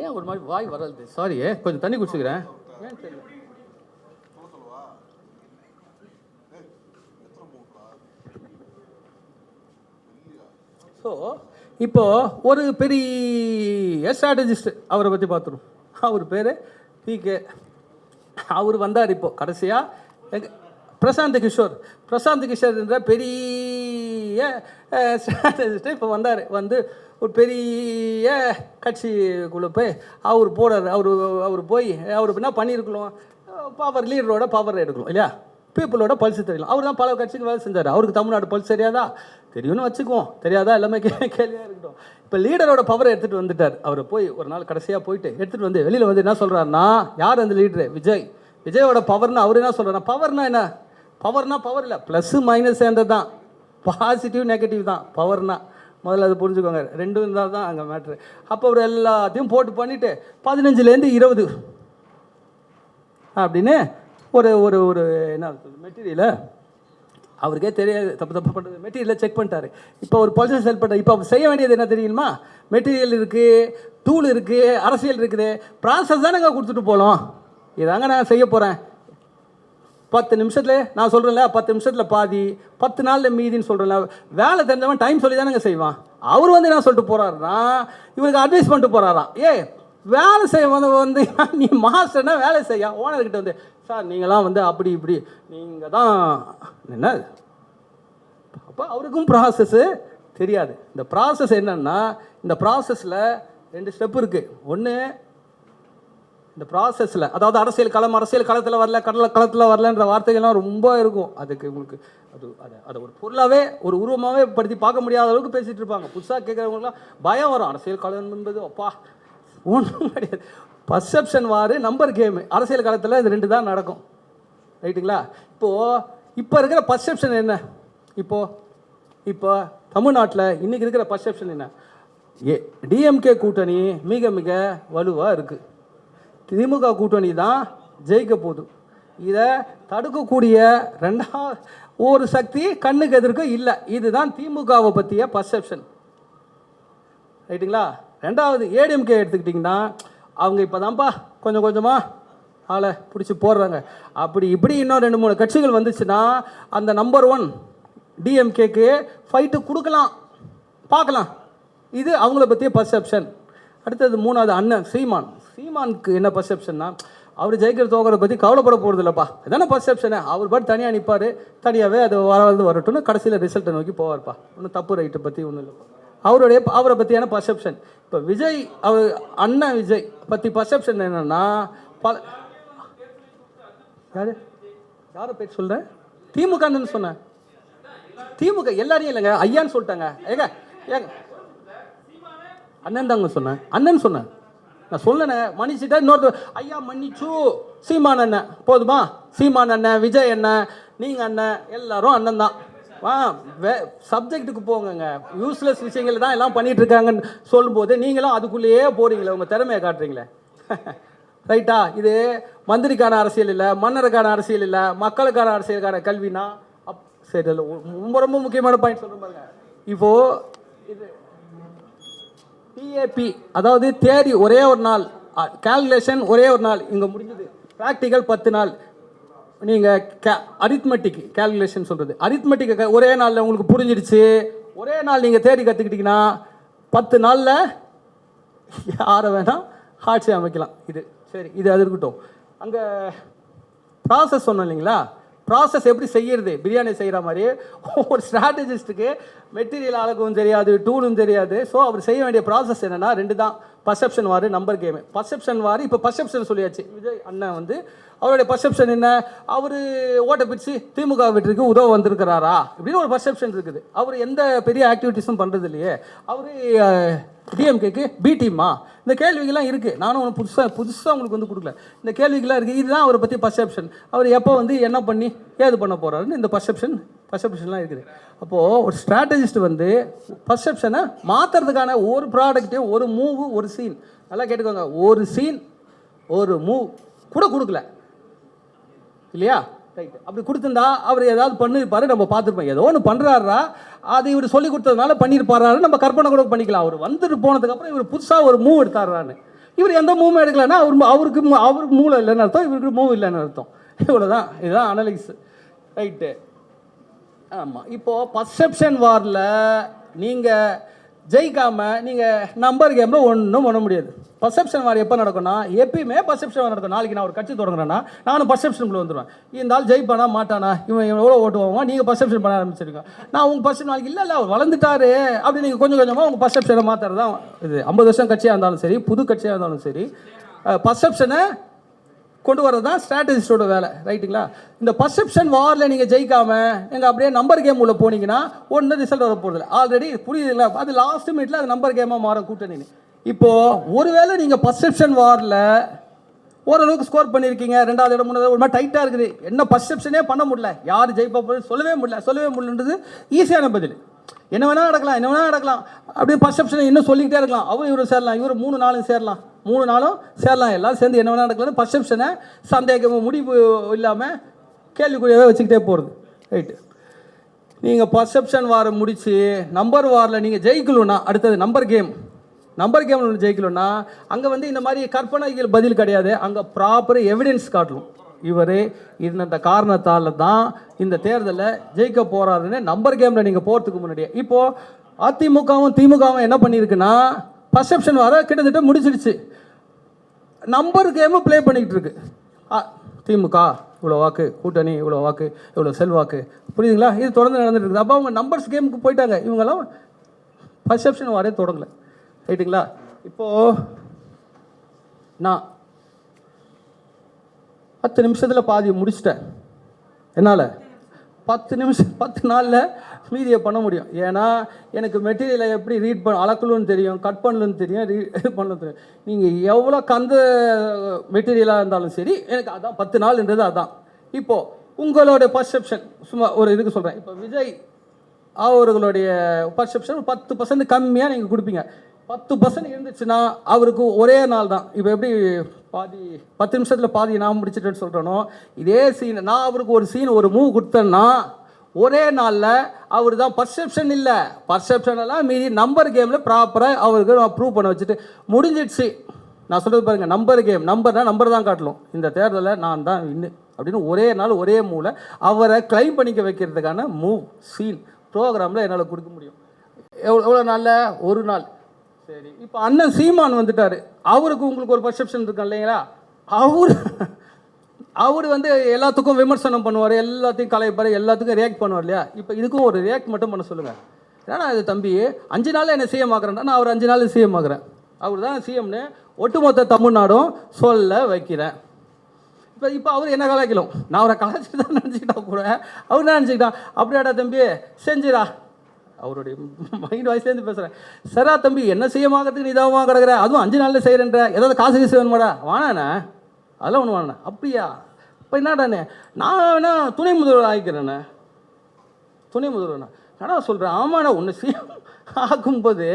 ஏன் ஒரு மாதிரி வாய் வராது? சாரி, கொஞ்சம் தண்ணி குடிச்சுக்கிறேன். ஏன் தெரியல. ஸோ இப்போது ஒரு பெரிய ஸ்ட்ராட்டஜிஸ்ட், அவரை பற்றி பார்த்துருவோம். அவர் பேர் PK. அவர் வந்தார் இப்போ கடைசியாக. பிரசாந்த் கிஷோர் என்ற பெரிய ஸ்ட்ராட்டஜிஸ்ட்டு இப்போ வந்தார். வந்து ஒரு பெரிய கட்சிக்குள்ளே போய் அவர் போடுறாரு. அவர் போய் அவர் என்ன பண்ணியிருக்கணும், பவர் லீடரோட பவர் எடுக்கணும் இல்லையா, பீப்புளோட பல்ஸ் தெரியலாம். அவர் தான் பல கட்சிக்கு வேலை செஞ்சார். அவருக்கு தமிழ்நாடு பல்ஸ் தெரியாதா? தெரியும்னு வச்சுக்குவோம், தெரியாதா எல்லாமே கேள்வியாக இருக்கட்டும். இப்போ லீடரோட பவரை எடுத்துகிட்டு வந்துட்டார். அவர் போய் ஒரு நாள் கடைசியாக போயிட்டு எடுத்துகிட்டு வந்து வெளியில் வந்து என்ன சொல்கிறாருன்னா, யார் அந்த லீடரு? விஜயோட பவர்னா அவர் என்ன சொல்கிறார்? பவர்னா என்ன? பவர்னா பவர் இல்லை, ப்ளஸ்ஸு மைனஸ் சேர்ந்தது தான், பாசிட்டிவ் நெகட்டிவ் தான் பவர்னா. முதல்ல அது புரிஞ்சுக்கோங்க, ரெண்டும் இருந்தால் தான் அங்கே மேட்ரு. அப்போ அவர் எல்லாத்தையும் போட்டு பண்ணிவிட்டு 15லேருந்து 20 அப்படின்னு ஒரு ஒரு ஒரு என்ன மெட்டீரியலை அவருக்கே தெரியாது தப்பு பண்ணுறது. மெட்டீரியலை செக் பண்ணிட்டாரு. இப்போ ஒரு பொலிட்டிஷியன் செல் பண்ணுறாரு. இப்போ அவர் செய்ய வேண்டியது என்ன தெரியுமா? மெட்டீரியல் இருக்குது, டூல் இருக்குது, அரசியல் இருக்குது, ப்ராசஸ் தான் நாங்கள் கொடுத்துட்டு போகலாம். இதாங்க நான் செய்ய போகிறேன். 10 நிமிஷத்துல நான் சொல்கிறேன்ல, 10 நிமிஷத்தில் பாதி, 10 நாளில் மீதின்னு சொல்கிறேன்ல. வேலை தெரிஞ்சவன் டைம் சொல்லி தானேங்க செய்வான். அவர் வந்து என்ன சொல்லிட்டு போகிறாருன்னா, இவருக்கு அட்வைஸ் பண்ணிட்டு போகிறாராம். வேலை செய்ய வந்து நீ மாஸ்டர்னா வேலை செய்ய ஓனர்கிட்ட வந்து, சார் நீங்களாம் வந்து அப்படி இப்படி நீங்கள் தான் என்ன. அப்போ அவருக்கும் ப்ராசஸ்ஸு தெரியாது. இந்த ப்ராசஸ் என்னன்னா, இந்த ப்ராசஸில் 2 ஸ்டெப் இருக்குது. ஒன்று, இந்த ப்ராசஸில் அதாவது அரசியல் களத்தில் வரல, களத்தில் வரலன்ற வார்த்தைகள்லாம் ரொம்ப இருக்கும். அதுக்கு உங்களுக்கு அதை ஒரு பொருளாகவே ஒரு உருவமாகவே படுத்தி பார்க்க முடியாத அளவுக்கு பேசிகிட்டு இருப்பாங்க. புதுசாக கேட்குறவங்களுக்குலாம் பயம் வரும். அரசியல் களம் என்பது அப்பா ஒன்றும் கிடையாது. பர்செப்ஷன் வார், நம்பர் கேமு. அரசியல் காலத்தில் இது 2 தான் நடக்கும். ரைட்டுங்களா? இப்போ இருக்கிற பர்செப்ஷன் என்ன? இப்போ தமிழ்நாட்டில் இன்றைக்கி இருக்கிற பர்செப்ஷன் என்ன? டிஎம்கே கூட்டணி மிக மிக வலுவாக இருக்குது. திமுக கூட்டணி தான் ஜெயிக்க போகுது. இதை தடுக்கக்கூடிய 2வது ஒரு சக்தி கண்ணுக்கு எதிர்க்க இல்லை. இதுதான் திமுகவை பற்றிய பர்செப்ஷன். ரைட்டுங்களா? 2வது ஏடிஎம்கே எடுத்துக்கிட்டிங்கன்னா, அவங்க இப்போ தான்ப்பா கொஞ்சம் கொஞ்சமாக ஆளை பிடிச்சி போடுறாங்க. அப்படி இப்படி இன்னும் 2-3 கட்சிகள் வந்துச்சுன்னா அந்த நம்பர் 1 டிஎம்கேக்கு ஃபைட்டு கொடுக்கலாம், பார்க்கலாம். இது அவங்கள பற்றிய பர்செப்ஷன். அடுத்தது 3வது அண்ணன் சீமானுக்கு என்ன பர்செப்ஷன்னா, அவர் ஜெயிக்கிற தோக்கிற பற்றி கவலைப்பட போகிறது இல்லைப்பா. இதான பர்செப்ஷனு. அவர் பாட்டு தனியாக நிற்பார், தனியாகவே அது வரட்டும்னு கடைசியில் ரிசல்ட்டை நோக்கி போவார்ப்பா. ஒன்றும் தப்பு ரைட்டை பற்றி ஒன்றும் இல்லைப்பா. அவரை பற்றியான பர்செப்ஷன். இப்போ விஜய், அவர் அண்ணன் விஜய் பற்றி பர்செப்ஷன் என்னென்னா, யாரை பேர் சொல்கிறேன்? திமுகன்னு சொன்னேன். திமுக எல்லாரையும் இல்லைங்க, ஐயான்னு சொல்லிட்டாங்க. ஏங்க அண்ணன் தாங்க சொன்னேன், அண்ணன் சொன்னேன். நான் சொல்லணே மன்னிச்சுட்டா இன்னொரு ஐயா மன்னிச்சு சீமான் அண்ணன் போதுமா? சீமான் அண்ணன், விஜய் அண்ணன், நீங்கள் அண்ணன், எல்லாரும் அண்ணன் தான். சப்ஜெக்ட்டுக்கு போங்க. யூஸ்லெஸ் விஷயங்கள் தான் எல்லாம் பண்ணிட்டு இருக்காங்கன்னு சொல்லும்போது நீங்களும் அதுக்குள்ளேயே போறீங்களே, உங்கள் திறமையை காட்டுறீங்களே. ரைட்டா? இது மந்திரிக்கான அரசியல் இல்லை, மன்னருக்கான அரசியல் இல்லை, மக்களுக்கான அரசியலுக்கான கல்வினா சரி. ரொம்ப ரொம்ப முக்கியமான பாயிண்ட் சொல்கிறேன் பாருங்க. இப்போது இது டிஏபி, அதாவது தேரி ஒரே ஒரு நாள், கால்குலேஷன் ஒரே ஒரு நாள் இங்கே முடிஞ்சது, ப்ராக்டிக்கல் 10 நாள். நீங்கள் அரித்மெட்டிக் கால்குலேஷன் சொல்கிறது, அரித்மெட்டிக்கை ஒரே நாளில் உங்களுக்கு புரிஞ்சிடுச்சு, ஒரே நாள் நீங்கள் தேடி கற்றுக்கிட்டிங்கன்னா 10 நாளில் யாரை வேணால் ஆட்சி அமைக்கலாம். இது சரி, இது அது இருக்கட்டும். அங்கே ப்ராசஸ் சொன்னோம் இல்லைங்களா? ப்ராசஸ் எப்படி செய்கிறது? பிரியாணி செய்கிற மாதிரி ஒரு ஸ்ட்ராட்டஜிஸ்ட்டுக்கு மெட்டீரியல் அளவுக்கும் தெரியாது, டூலும் தெரியாது. ஸோ அவர் செய்ய வேண்டிய ப்ராசஸ் என்னென்னா 2 தான். பர்செப்ஷன் வார், நம்பர் கேமு. பர்செப்ஷன் வார், இப்போ பர்செப்ஷன் சொல்லியாச்சு. விஜய் அண்ணன் வந்து அவருடைய பர்செப்ஷன் என்ன? அவர் ஓட்டை பிடிச்சி திமுக வெற்றிக்கு உதவ வந்திருக்கிறாரா இப்படின்னு ஒரு பர்செப்ஷன் இருக்குது. அவர் எந்த பெரிய ஆக்டிவிட்டீஸும் பண்ணுறது இல்லையே. அவர் டிஎம்கேக்கு பி டீமா? இந்த கேள்விகள்லாம் இருக்குது. நானும் ஒன்று புதுசாக உங்களுக்கு வந்து கொடுக்கல. இந்த கேள்விகள்லாம் இருக்குது. இதுதான் அவரை பற்றி பர்செப்ஷன். அவர் எப்போ வந்து என்ன பண்ணி ஏது பண்ண போகிறாருன்னு இந்த பர்செப்ஷன்லாம் இருக்குது. அப்போது ஒரு ஸ்ட்ராட்டஜிஸ்ட் வந்து பர்செப்ஷனை மாற்றுறதுக்கான ஒரு ப்ராடக்ட்டையும், ஒரு மூவு, ஒரு சீன், நல்லா கேட்டுக்கோங்க, ஒரு சீன் ஒரு மூவ் கூட கொடுக்கல இல்லையா? ரைட். அப்படி கொடுத்துருந்தா அவர் ஏதாவது பண்ணியிருப்பாரு, நம்ம பார்த்துருப்போம். ஏதோ ஒன்று பண்ணுறாரா, அது இவர் சொல்லி கொடுத்ததுனால பண்ணியிருப்பாரு, நம்ம கற்பனை கூட பண்ணிக்கலாம். அவர் வந்துட்டு போனதுக்கப்புறம் இவர் புதுசாக ஒரு மூவ் எடுத்தாரான்னு. இவர் எந்த மூவும் எடுக்கலன்னா அவருக்கு மூளை இல்லைன்னு அர்த்தம், இவருக்கு மூவ் இல்லைன்னு அர்த்தம். இவ்வளோதான். இதுதான் அனலைஸ். ரைட்டு. ஆமாம். இப்போது பர்செப்ஷன் வாரில் நீங்கள் ஜெயிக்காமல் நீங்கள் நம்பர் கேமில் ஒன்றும் பண்ண முடியாது. பர்செப்ஷன் வார் எப்போ நடக்கும்னா, எப்பயுமே பர்செப்ஷன் வார் நடக்கும். நாளைக்கு நான் ஒரு கட்சி தொடங்குறேன்னா நானும் பர்செப்ஷனுக்குள்ளே வந்துடுவேன். இந்த ஆள் ஜெயிப்பானா மாட்டானா, இவன் எவ்வளோ ஓட்டு வாங்குவான், நீங்கள் பர்செப்ஷன் பண்ண ஆரம்பிச்சிருக்கோம். நான் உங்கள் பர்செப்ஷன் நாளைக்கு இல்லை அவர் வளர்ந்துட்டாரு அப்படி நீங்கள் கொஞ்சம் கொஞ்சமாக உங்கள் பர்செப்ஷனை மாற்றுறது தான் இது. 50 வருஷம் கட்சியாக இருந்தாலும் சரி, புது கட்சியாக இருந்தாலும் சரி, பர்செப்ஷனை கொண்டு வரது தான் ஸ்ட்ராட்டஜிஸ்டோட வேலை. ரைட்டுங்களா? இந்த பர்செப்ஷன் வாரில் நீங்கள் ஜெயிக்காமல் எங்கள் அப்படியே நம்பர் கேம் உள்ள போனீங்கன்னா ஒன்றும் ரிசல்ட் வர போகிறது. ஆல்ரெடி புரியுதுங்களா? அது லாஸ்ட் மினிட்ல அது நம்பர் கேமாக மாறும் கூட்டணி. இப்போது ஒருவேளை நீங்கள் பர்செப்ஷன் வாரில் ஓரளவுக்கு ஸ்கோர் பண்ணியிருக்கீங்க, 2வது இடம் 3வது ஒரு மாதிரி டைட்டாக இருக்குது, என்ன பர்செப்ஷனே பண்ண முடியல, யார் ஜெயிப்பா போகிறது சொல்லவே முடியலன்றது ஈஸியான பதில். என்ன வேணால் நடக்கலாம் அப்படியே பர்செப்ஷனை இன்னும் சொல்லிக்கிட்டே இருக்கலாம். இவர் சேரலாம், இவர் 3 நாளும் சேரலாம், 3 நாளும் சேரலாம், எல்லாம் சேர்ந்து என்ன வேணால் நடக்கலாம்னு பர்செப்ஷனை சந்தேகம் முடிவு இல்லாமல் கேள்விக்குறியாகவே வச்சுக்கிட்டே போகிறது. ரைட்டு. நீங்கள் பர்செப்ஷன் வாரை முடித்து நம்பர் வாரில் நீங்கள் ஜெயிக்கணும்னா அடுத்தது நம்பர் கேம் ஒன்று ஜெயிக்கணும்னா அங்கே வந்து இந்த மாதிரி கற்பனைகள் பதில் கிடையாது, அங்கே ப்ராப்பர் எவிடன்ஸ் காட்டணும். இவர் இந்த காரணத்தால் தான் இந்த தேர்தலில் ஜெயிக்க போகிறாருன்னு நம்பர் கேமில் நீங்கள் போகிறதுக்கு முன்னாடியே இப்போது அதிமுகவும் திமுகவும் என்ன பண்ணியிருக்குன்னா பர்செப்ஷன் வர கிட்டத்தட்ட முடிச்சிடுச்சு, நம்பர் கேமு ப்ளே பண்ணிக்கிட்டு இருக்கு. திமுக இவ்வளோ வாக்கு, கூட்டணி இவ்வளோ வாக்கு, இவ்வளோ செல்வாக்கு, புரியுதுங்களா? இது தொடர்ந்து நடந்துட்டு இருக்குது. அப்போ அவங்க நம்பர்ஸ் கேமுக்கு போயிட்டாங்க, இவங்கெல்லாம் பர்செப்ஷன் வரே தொடங்கலை, ரைட்டுங்களா? இப்போது நான் 10 நிமிஷத்தில் பாதி முடிச்சிட்டேன். என்னால் 10 நாளில் மீதியை பண்ண முடியும். ஏன்னா எனக்கு மெட்டீரியலை எப்படி ரீட் அளக்கலும்னு தெரியும், கட் பண்ணலுன்னு தெரியும், இது பண்ணலும் தெரியும். நீங்கள் எவ்வளோ கந்த மெட்டீரியலாக இருந்தாலும் சரி, எனக்கு அதான் 10 நாள்ன்றது அதான். இப்போது உங்களோட பர்செப்ஷன் சும்மா ஒரு இதுக்கு சொல்கிறேன். இப்போ விஜய் அவர்களுடைய பர்செப்ஷன் 10% கம்மியாக நீங்கள் கொடுப்பீங்க. 10% இருந்துச்சுன்னா அவருக்கு ஒரே நாள் தான். இப்போ எப்படி பாதி 10 நிமிஷத்தில் பாதி நான் முடிச்சிட்டேன்னு சொல்கிறேனோ, இதே சீன் நான் அவருக்கு ஒரு சீன் ஒரு மூவ் கொடுத்தேன்னா ஒரே நாளில் அவர் தான் பர்செப்ஷன் இல்லை, பர்செப்ஷன் எல்லாம் மீறி நம்பர் கேமில் ப்ராப்பராக அவருக்கு நான் ப்ரூவ் பண்ண வச்சுட்டு முடிஞ்சிடுச்சு. நான் சொல்கிறது பாருங்கள், நம்பர் கேம், நம்பர் தான் காட்டலும். இந்த தேர்தலில் நான் தான் வின்னு அப்படின்னு ஒரே நாள் ஒரே மூவில் அவரை கிளைம் பண்ணிக்க வைக்கிறதுக்கான மூவ் சீன் ப்ரோக்ராமில் என்னால் கொடுக்க முடியும். எவ்வளோ நாளில்? ஒரு நாள். சரி, இப்போ அண்ணன் சீமான் வந்துட்டார், அவருக்கு உங்களுக்கு ஒரு பர்செப்ஷன் இருக்கும் இல்லைங்களா? அவர் வந்து எல்லாத்துக்கும் விமர்சனம் பண்ணுவார், எல்லாத்தையும் கலைப்பார், எல்லாத்துக்கும் ரியாக்ட் பண்ணுவார் இல்லையா? இப்போ இதுக்கும் ஒரு ரியாக்ட் மட்டும் பண்ண சொல்லுங்கள். ஏன்னா இது தம்பி 5 நாளில் என்ன சிஎம் ஆக்குறேன்டா, நான் அவர் 5 நாள் சிஎம் ஆக்குறேன், அவர் தான் சிஎம்னு ஒட்டுமொத்த தமிழ்நாடும் சொல்ல வைக்கிறேன். இப்போ அவர் என்ன கலாய்க்கலும், நான் அவரை கலாய்ச்சி தான் நினச்சிக்கிட்டா கூட அவர் என்ன நினச்சிக்கிட்டான், அப்படியாடா தம்பி செஞ்சிடா, அவருடைய மைண்ட் வாய்ஸ்லேருந்து பேசுகிறேன். சரா தம்பி என்ன செய்யமாகிறதுக்கு நீ இதாகமாக கிடக்குற, அதுவும் 5 நாளில் செய்கிறேன்ற, ஏதாவது காசு கீசு வேணுமாடா, வானாண்ணே அதெல்லாம் ஒன்று வாண்ணே. அப்படியா? இப்போ என்னடாண்ணே நான் வேணா துணை முதல்வர் ஆகிக்கிறேண்ணே, துணை முதல்வர்ண்ணா ஆனால் சொல்கிறேன். ஆமாண்ணா ஒன்று சிஎம் ஆக்கும்போது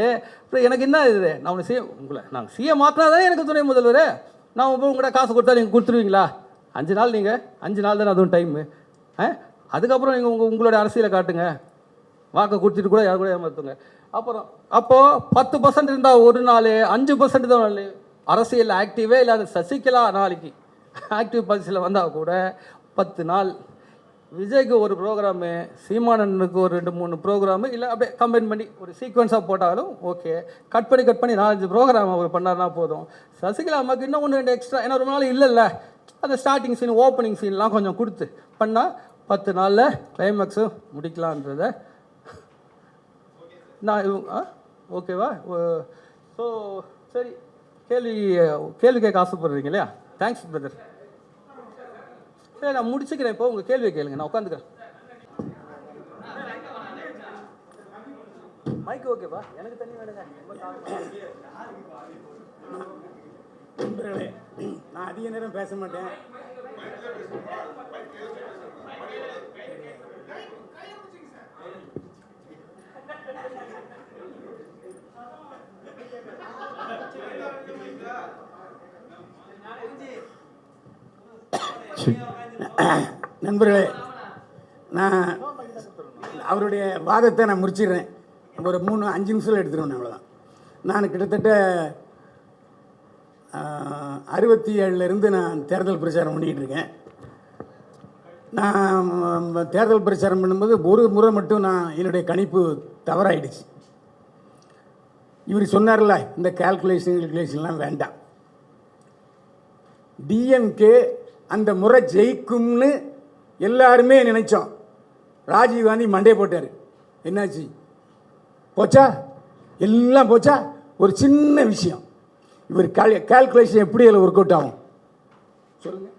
இப்போ எனக்கு என்ன இது, நான் ஒன்று சிஎம் உங்களை நாங்கள் சிஎம் ஆக்கினா தானே எனக்கு துணை முதல்வர், நான் உங்கள்கிட்ட காசு கொடுத்தா நீங்கள் கொடுத்துருவீங்களா? 5 நாள், நீங்கள் 5 நாள் தானே அதுவும் டைமு. அதுக்கப்புறம் நீங்கள் உங்களோட அரசியலை காட்டுங்க, வாக்கை கொடுத்துட்டு கூட யார் கூட ஏமாற்றுங்க. அப்போது 10% இருந்தால் ஒரு நாள், 5% தான் நாள். அரசியல் ஆக்டிவே இல்லாத சசிகலா நாளைக்கு ஆக்டிவ் பர்சனில் வந்தால் கூட 10 நாள். விஜய்க்கு ஒரு ப்ரோக்ராமு, சீமானனுக்கு ஒரு 2-3 ப்ரோக்ராமு, இல்லை அப்படியே கம்பைன் பண்ணி ஒரு சீக்வன்ஸாக போட்டாலும் ஓகே. கட் பண்ணி 4-5 ப்ரோக்ராம் அவர் பண்ணார்னா போதும். சசிகலா அம்மாவுக்கு இன்னும் 1-2 எக்ஸ்ட்ரா, ஏன்னா ரொம்ப நாள் இல்லைல்ல, அந்த ஸ்டார்டிங் சீன் ஓப்பனிங் சீன்லாம் கொஞ்சம் கொடுத்து பண்ணால் 10 நாளில் கிளைமேக்ஸு முடிக்கலான்றதை நான் ஓகேவா? ஸோ சரி, கேள்வி கேட்க ஆசைப்படுறீங்க இல்லையா? Thanks brother. சரி நான் முடிச்சுக்கிறேன். இப்போ உங்கள் கேள்வியை கேளுங்க, நான் உட்காந்துக்கிறேன். மைக் ஓகேப்பா? எனக்கு தண்ணி வேணுங்க. நான் அதிக நேரம் பேச மாட்டேன். நண்பர்களே, நான் அவருடைய வாதத்தை நான் முடிச்சிடுறேன். ஒரு 3-5 நிமிஷத்தில் எடுத்துருவேன், அவ்வளோதான். நான் கிட்டத்தட்ட 67லேருந்து நான் தேர்தல் பிரச்சாரம் பண்ணிக்கிட்டு இருக்கேன். நான் தேர்தல் பிரச்சாரம் பண்ணும்போது ஒரு முறை மட்டும் என்னுடைய கணிப்பு தவறாயிடுச்சு. இவர் சொன்னார்ல, இந்த கால்குலேஷன்லாம் வேண்டாம், டிஎம்கே அந்த முறை ஜெயிக்கும்னு எல்லாருமே நினைச்சோம். ராஜீவ்காந்தி மண்டே போட்டார். என்னாச்சு? போச்சா? எல்லாம் போச்சா? ஒரு சின்ன விஷயம், இவர் கால்குலேஷன் எப்படி அதில் ஒர்க் அவுட் ஆகும் சொல்லுங்க.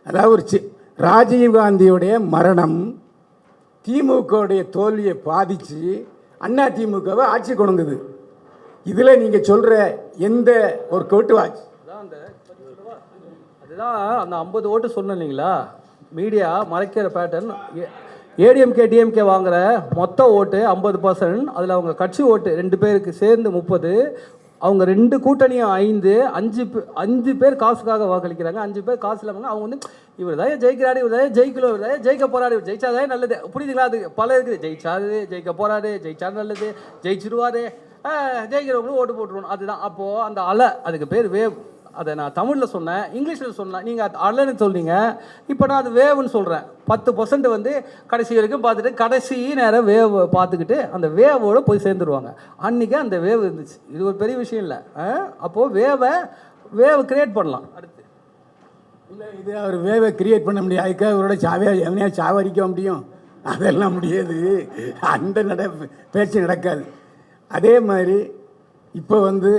அதாவது ராஜீவ்காந்தியுடைய மரணம் திமுகவுடைய தோல்வியை பாதித்து அண்ணா திமுகவை ஆட்சி கொண்டுங்குது. இதில் நீங்கள் சொல்கிற எந்த ஒர்க் அவுட் ஆச்சு? அதுதான் அந்த 50 ஓட்டு சொன்னேன் இல்லைங்களா, மீடியா மறைக்கிற பேட்டர்ன். ஏடிஎம்கே டிஎம்கே வாங்குற மொத்த ஓட்டு 50%, அதில் அவங்க கட்சி ஓட்டு 2 பேருக்கு சேர்ந்து 30, அவங்க 2 கூட்டணியும் 5 பேர் காசுக்காக வாக்களிக்கிறாங்க, 5 பேர் காசு இல்லாமல் அவங்க வந்து இவர் தான் ஜெயிக்கிறாரு, இவர் தான் ஜெயிக்கல, இவர் தான் ஜெயிக்க போறாரு, இவர் ஜெயிச்சாதான் நல்லது. புரியுதுங்களா? அது பல இருக்குது. ஜெயிச்சாரு, ஜெயிக்க போறாரு, ஜெயிச்சா நல்லது, ஜெயிச்சிருவாரு, ஜெயிக்கிறவங்களும் ஓட்டு போட்டுருவோம். அதுதான் அப்போது அந்த அலை, அதுக்கு பேர் வேவ். அதை நான் தமிழில் சொன்னேன், இங்கிலீஷில் சொன்னேன், நீங்கள் அது அலைன்னு சொல்றீங்க. இப்போ நான் அது வேவ்னு சொல்கிறேன். 10% வந்து கடைசி வரைக்கும் பார்த்துட்டு கடைசி நேரம் வேவ் பார்த்துக்கிட்டு அந்த வேவோடு போய் சேர்ந்துருவாங்க. அன்றைக்கி அந்த வேவ் இருந்துச்சு. இது ஒரு பெரிய விஷயம் இல்லை. அப்போது வேவை கிரியேட் பண்ணலாம். அடுத்து இல்லை, இது அவர் வேவை கிரியேட் பண்ண முடியாது. அதுக்காக அவரோட எவனையா சாவடிக்க முடியும்? அதெல்லாம் முடியாது. அந்த பேச்சு நடக்காது. அதே மாதிரி இப்போ வந்து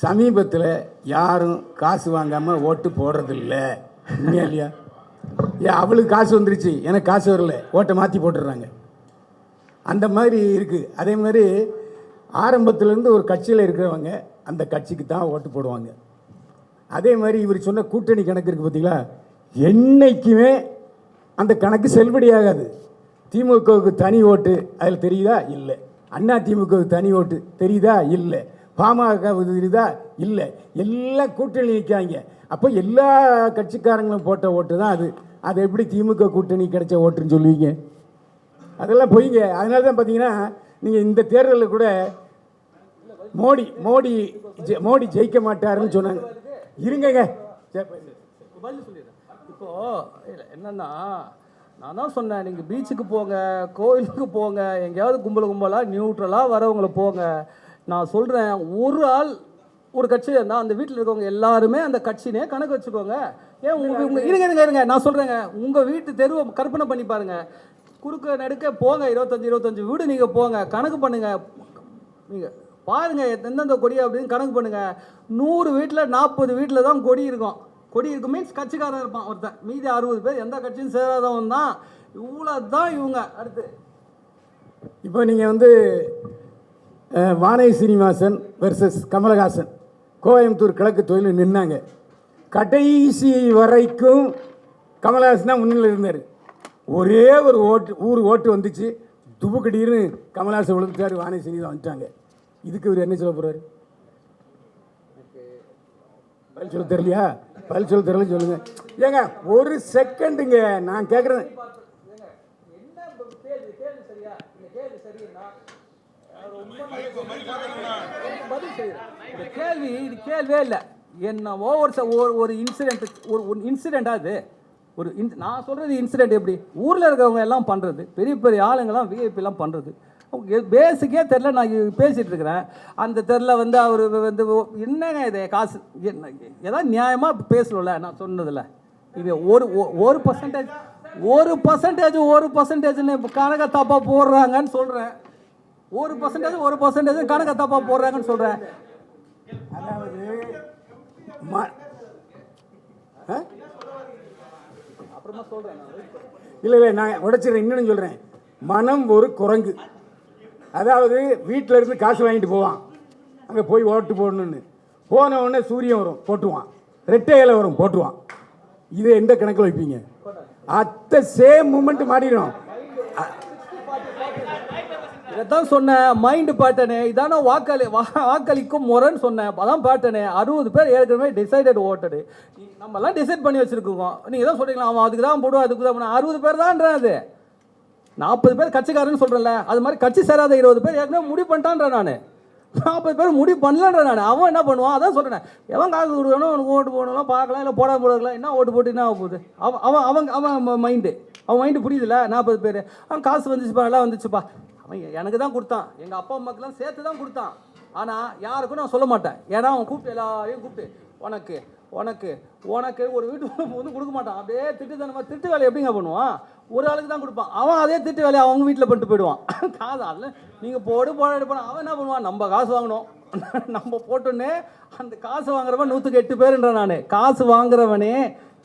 சமீபத்தில் யாரும் காசு வாங்காமல் ஓட்டு போடுறதில்ல. உண்மையா இல்லையா? அவளுக்கு காசு வந்துருச்சு, எனக்கு காசு வரல, ஓட்டை மாற்றி போட்டுடுறாங்க. அந்த மாதிரி இருக்குது. அதே மாதிரி ஆரம்பத்துலேருந்து ஒரு கட்சியில் இருக்கிறவங்க அந்த கட்சிக்கு தான் ஓட்டு போடுவாங்க. அதே மாதிரி இவர் சொன்ன கூட்டணி கணக்கு இருக்குது பார்த்தீங்களா, என்னைக்குமே அந்த கணக்கு செல்லுபடியாகாது. திமுகவுக்கு தனி ஓட்டு அதில் தெரியுதா? இல்லை. அண்ணா திமுகவுக்கு தனி ஓட்டு தெரியுதா? இல்லை. பாமக தெரியுதா? இல்லை. எல்லாம் கூட்டணி நிற்காங்க. அப்போ எல்லா கட்சிக்காரங்களும் போட்ட ஓட்டு தான் அது. அது எப்படி திமுக கூட்டணி கிடைச்ச ஓட்டுன்னு சொல்லுவீங்க? அதெல்லாம் பொய்ங்க. அதனால தான் பார்த்தீங்கன்னா நீங்கள் இந்த தேர்தலில் கூட மோடி ஜெயிக்க மாட்டாருன்னு சொன்னாங்க. இருங்கங்க, இப்போ என்னன்னா, நான் தான் சொன்னேன், நீங்கள் பீச்சுக்கு போங்க, கோயிலுக்கு போங்க, எங்கேயாவது கும்பலாக நியூட்ரலாக வரவங்களை போங்க. நான் சொல்கிறேன், ஒரு ஆள் ஒரு கட்சி இருந்தால் அந்த வீட்டில் இருக்கவங்க எல்லாருமே அந்த கட்சினே கணக்கு வச்சுக்கோங்க. ஏன் இருங்க நான் சொல்கிறேங்க, உங்கள் வீட்டு தெருவை கற்பனை பண்ணி பாருங்கள். குறுக்க நடுக்க போங்க, 25 வீடு நீங்கள் போங்க, கணக்கு பண்ணுங்கள். நீங்கள் பாருங்கள் எந்தெந்த கொடி அப்படின்னு கணக்கு பண்ணுங்கள். 100 வீட்டில் 40 வீட்டில் தான் கொடி இருக்கும். கொடி இருக்கும் மீன்ஸ் கட்சிக்காரன் இருப்பான் ஒருத்தன். மீதி 60 பேர் எந்த கட்சியும் சேராதவன் தான். இவ்வளோ தான் இவங்க. அடுத்து இப்போ நீங்கள் வந்து வானை சீனிவாசன் வெர்சஸ் கமலஹாசன் கோயம்புத்தூர் கிழக்கு தொழில் நின்னாங்க. கடைசி வரைக்கும் கமலஹாசன் தான் முன்னிலையில் இருந்தார். ஒரே ஒரு ஓட்டு வந்துச்சு, துபுக்கடின்னு கமலஹாசன் விழுந்துட்டார், வானை சீனிவாசன் வந்துட்டாங்க. இதுக்கு இவர் என்ன சொல்ல போகிறாரு? பதில் சொல்ல தெரியலையா? பதில் சொல்ல தெரியல சொல்லுங்க. ஏங்க ஒரு செகண்டுங்க, நான் கேட்குறேன். கேள்வியே இல்லை. என்னவோ ஒரு இன்சிடென்ட் அது. நான் சொல்கிறது இன்சிடென்ட் எப்படி ஊரில் இருக்கிறவங்க எல்லாம் பண்ணுறது, பெரிய பெரிய ஆளுங்கெல்லாம் விஐபிலாம் பண்ணுறது. பேசிக்கே தெரில. நான் பேசிகிட்டு இருக்கிறேன், அந்த தெரில வந்து அவர் வந்து என்னங்க இது காசு என்ன ஏதாவது நியாயமாக பேசல. நான் சொன்னதில்ல இது ஒரு பர்சன்டேஜ்னு கணக்கை தப்பாக போடுறாங்கன்னு சொல்கிறேன். ஒரு பர்சன்டேஜ் கணக்கை தப்பாக போடுறாங்கன்னு சொல்கிறேன். அதாவது அப்புறமா சொல்கிறேன். இல்லை நான் உடைச்சிடுறேன். இன்னொன்று சொல்கிறேன். மனம் ஒரு குரங்கு. அதாவது வீட்டில் இருந்து காசு வாங்கிட்டு போவான், அங்கே போய் ஓட்டு போடணுன்னு போன உடனே சூரியன் வரும் போட்டுவான், ரெட்டை இலை வரும் போட்டுவான். இதை எந்த கணக்கில் வைப்பீங்க? அத்த சேம் மூமெண்ட் மாறிடும். இதான் சொன்னேன், மைண்டு பேட்டனே இதான வாக்களிக்கும் முறைன்னு சொன்னேன். அதான் பேட்டனே. 60 பேர் ஏற்கனவே டிசைடட் ஓட்டடு. நம்மலாம் டிசைட் பண்ணி வச்சுருக்கோம். நீங்கள் தான் சொல்கிறீங்களா, அவன் அதுக்கு தான் போடுவோம், அதுக்கு தான் 60 பேர் தான்றான். அது 40 பேர் கட்சிக்காரன்னு சொல்கிறேன்ல, அது மாதிரி கட்சி சேராத 20 பேர் ஏற்கனவே முடிவு பண்ணிட்டான்ற. நான் 40 பேர் முடிவு பண்ணலன்ற. நான் அவன் என்ன பண்ணுவான் அதான் சொல்கிறேன். எவன் காசு கொடுக்கணும், அவனுக்கு ஓட்டு போடணும் பார்க்கலாம், இல்லை போடாமல் போடலாம், என்ன ஓட்டு போட்டு என்ன போகுது? அவன் மைண்டு புரியுதுல்ல. 40 பேர் அவன் காசு வந்துச்சுப்பா, எல்லாம் வந்துச்சுப்பா, அவன் எனக்கு தான் கொடுத்தான், எங்கள் அப்பா அம்மாக்கெல்லாம் சேர்த்து தான் கொடுத்தான். ஆனால் யாருக்கும் நான் சொல்ல மாட்டேன். ஏன்னா அவன் கூப்பிட்டு எல்லாரையும் கூப்பிட்டு உனக்கு ஒரு வீட்டு வந்து கொடுக்க மாட்டான். அப்படியே திட்டு வேலை எப்படிங்க பண்ணுவான்? ஒரு ஆளுக்கு தான் கொடுப்பான். அவன் அதே திட்டு வேலையை அவங்க வீட்டில் பண்ணிட்டு போயிடுவான். காசு அதில் நீங்கள் போட அவன் என்ன பண்ணுவான்? நம்ம காசு வாங்கணும், நம்ம போட்டோன்னே அந்த காசு வாங்குறவன் 108 பேருன்ற. நான் காசு வாங்குறவனே,